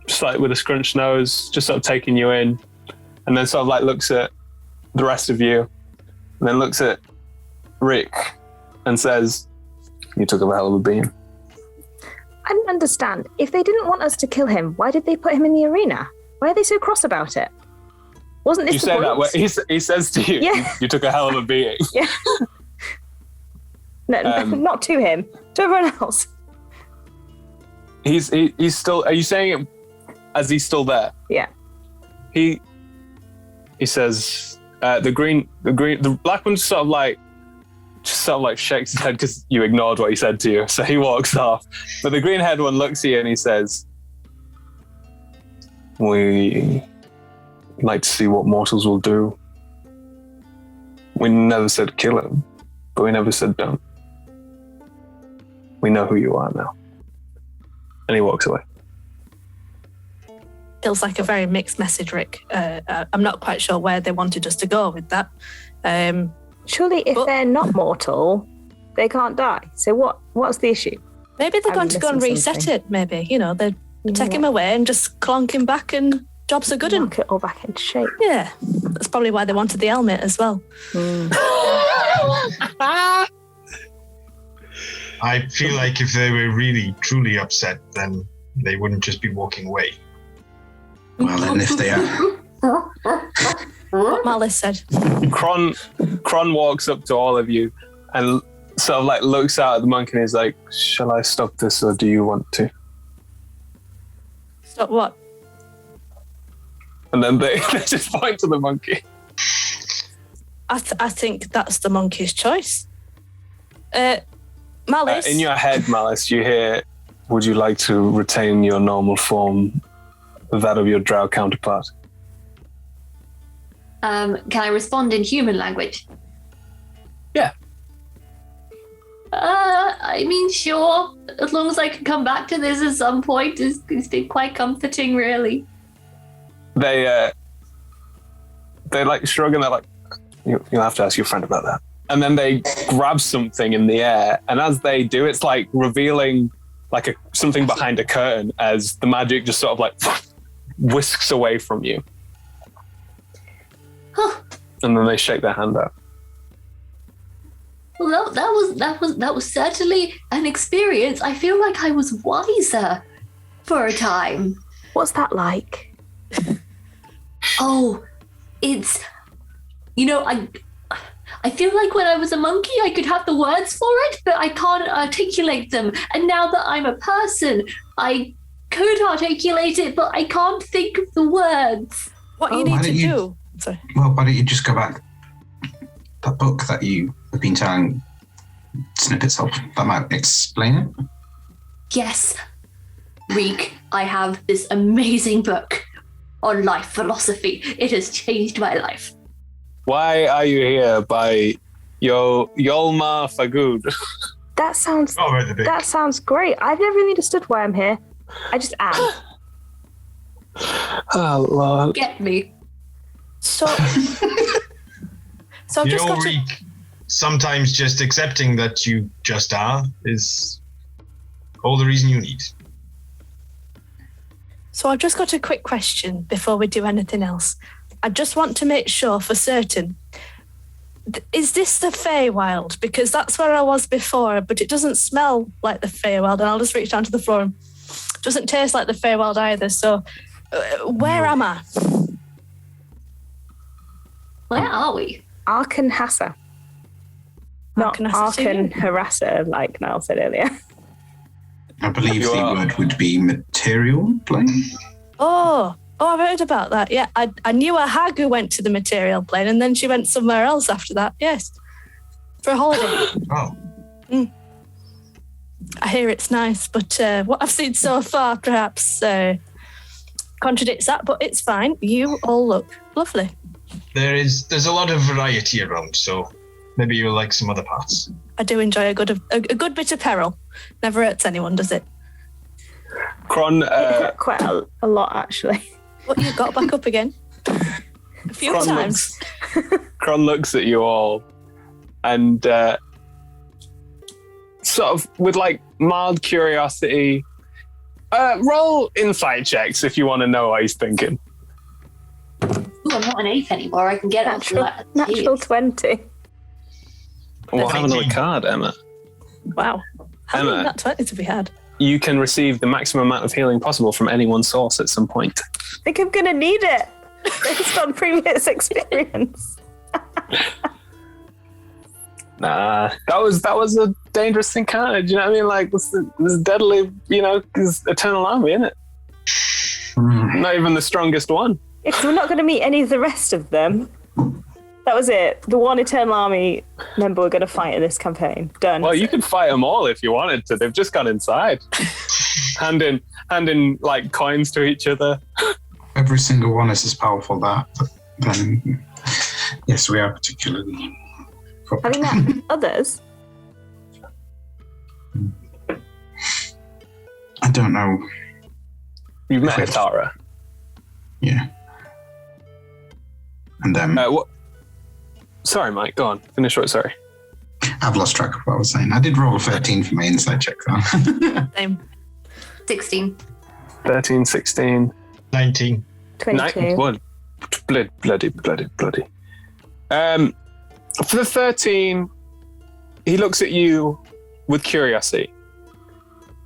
just like with a scrunched nose, just sort of taking you in. And then sort of like looks at the rest of you, and then looks at Rick and says, "You took a hell of a beating." I don't understand. If they didn't want us to kill him, why did they put him in the arena? Why are they so cross about it? Wasn't this You the say point? that way, he says to you, Yeah. you took a hell of a beating. Yeah. No, not to him. To everyone else. He's still. Are you saying it as he's still there? Yeah. He says the black one sort of like shakes his head because you ignored what he said to you, so he walks off. But the green haired one looks at you and he says, "We like to see what mortals will do. We never said kill him, but we never said don't. We know who you are now." And he walks away. Feels like a very mixed message, Rick. I'm not quite sure where they wanted us to go with that. Surely if they're not mortal, they can't die. So what's the issue? Maybe they're Are going we to go and missing reset something? it, maybe. They take him away and just clonk him back and jobs are good. Knock it all back into shape. Yeah, that's probably why they wanted the helmet as well. I feel like if they were really, truly upset, then they wouldn't just be walking away. Well, then if they are... What Malice said. Kron walks up to all of you and sort of like looks out at the monk and is like, shall I stop this or do you want to? Stop what? And then they just point to the monkey. I think that's the monkey's choice. Malice. In your head, Malice, you hear, would you like to retain your normal form, that of your drow counterpart? Can I respond in human language? Yeah. I mean, sure. As long as I can come back to this at some point, it's been quite comforting, really. They like shrug and they're like, you'll have to ask your friend about that. And then they grab something in the air, and as they do, it's like revealing like something behind a curtain as the magic just sort of like whisks away from you. Huh. And then they shake their hand out. Well, that was certainly an experience. I feel like I was wiser for a time. What's that like? Oh, it's, I feel like when I was a monkey, I could have the words for it, but I can't articulate them. And now that I'm a person, I could articulate it, but I can't think of the words. What you need to do. Sorry. Well, why don't you just go back? That book that you have been telling snippets of, that might explain it. Yes, Reek, I have this amazing book on life philosophy. It has changed my life. Why are you here by Yolma Fagud? That sounds great. I've never really understood why I'm here. I just am. Oh, Lord. Get me. So I've just got to... Reek, sometimes just accepting that you just are is all the reason you need. So I've just got a quick question before we do anything else. I just want to make sure for certain. Is this the Feywild? Because that's where I was before, but it doesn't smell like the Feywild, and I'll just reach down to the floor. It doesn't taste like the Feywild either, so where am I? Where are we? Arkan Hassa. Not Arkan Harasser, like Niall said earlier. I believe the word would be material plane. Oh, I've heard about that. Yeah, I knew a hag who went to the material plane, and then she went somewhere else after that. Yes, for a holiday. Oh. I hear it's nice, but what I've seen so far perhaps contradicts that. But it's fine. You all look lovely. There's a lot of variety around, so maybe you'll like some other parts. I do enjoy a good bit of peril. Never hurts anyone, does it? Kron, quite a lot, actually. What, you got back up again? A few times. Kron looks at you all and sort of with like mild curiosity, roll insight checks if you want to know what he's thinking. Ooh, I'm not an ape anymore. I can get natural 20. We'll have another card, Emma. Wow. How many nat 20s have we had? You can receive the maximum amount of healing possible from any one source at some point. I think I'm going to need it based on previous experience. Nah, that was a dangerous encounter. Do you know what I mean? Like, this deadly, this eternal army, isn't it? Not even the strongest one. If we're not going to meet any of the rest of them, that was it. The one Eternal Army member we're going to fight in this campaign. Done. Well, you could fight them all if you wanted to. They've just gone inside. handing like coins to each other. Every single one is as powerful then yes, we are particularly... Have you met others? I don't know. You've met Atara. Yeah. And then... what? Sorry, Mike, go on. Finish what, sorry. I've lost track of what I was saying. I did roll a 13 for my insight check, though. Same. 16. 13, 16. 19. 22. What? Bloody. For the 13, he looks at you with curiosity.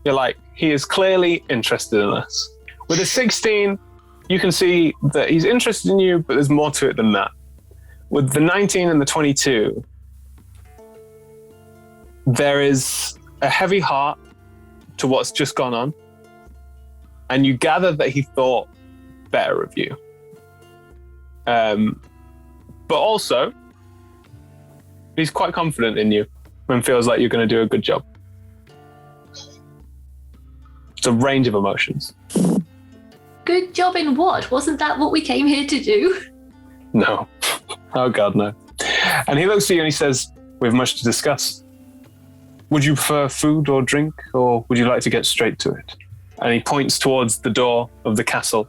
You're like, he is clearly interested in us. With a 16, you can see that he's interested in you, but there's more to it than that. With the 19 and the 22, there is a heavy heart to what's just gone on, and you gather that he thought better of you. But also, he's quite confident in you and feels like you're going to do a good job. It's a range of emotions. Good job in what? Wasn't that what we came here to do? No. Oh, God, no. And he looks at you and he says, we have much to discuss. Would you prefer food or drink, or would you like to get straight to it? And he points towards the door of the castle.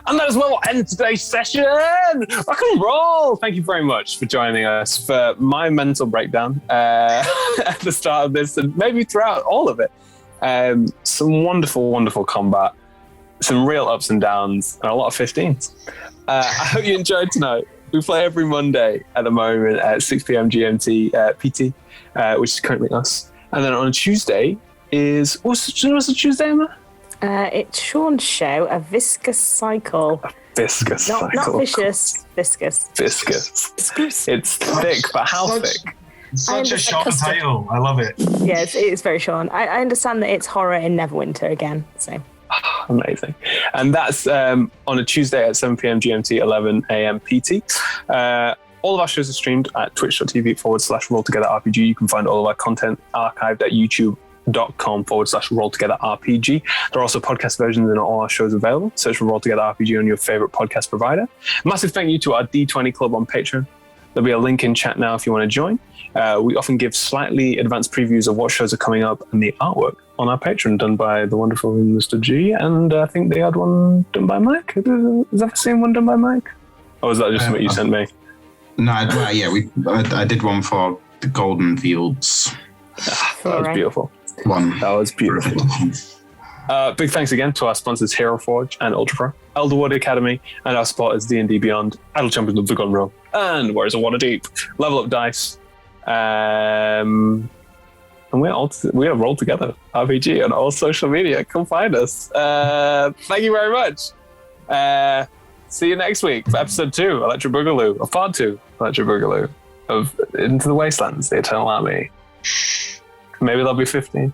And that is where we'll end today's session. Rock and roll. Thank you very much for joining us for my mental breakdown at the start of this, and maybe throughout all of it. Some wonderful, wonderful combat, some real ups and downs, and a lot of 15s. I hope you enjoyed tonight. We play every Monday at the moment at 6 p.m. GMT PT, which is currently us. And then on a Tuesday is... What's the Tuesday, Emma? It's Sean's show, A Viscous Cycle. Viscous cycle. Not vicious, viscous. Viscous. It's thick, but how thick? Such a Sean title. I love it. Yeah, it's very Sean. I understand that it's horror in Neverwinter again, so... Amazing. And that's on a Tuesday at 7 p.m. GMT, 11 a.m. PT. All of our shows are streamed at twitch.tv/rolltogetherrpg. You can find all of our content archived at youtube.com/rolltogetherrpg. There are also podcast versions in all our shows available. Search for Roll Together RPG on your favorite podcast provider. Massive thank you to our D20 Club on Patreon. There'll be a link in chat now if you want to join. We often give slightly advanced previews of what shows are coming up and the artwork on our Patreon done by the wonderful Mr. G, and I think the odd one done by Mike. Is that the same one done by Mike? Or was that just what you sent me? No, I did one for the Golden Fields. That was beautiful. That was beautiful. Big thanks again to our sponsors Hero Forge and Ultra Pro, Elderwood Academy, and our supporters D&D Beyond, Idle Champions of the Gun Realm, and Warriors of Waterdeep. Level Up Dice. And we are Roll Together RPG on all social media. Come find us. Thank you very much. See you next week for episode 2, Electric Boogaloo, or part 2, Electric Boogaloo of Into the Wastelands, the Eternal Army. Maybe there'll be 15.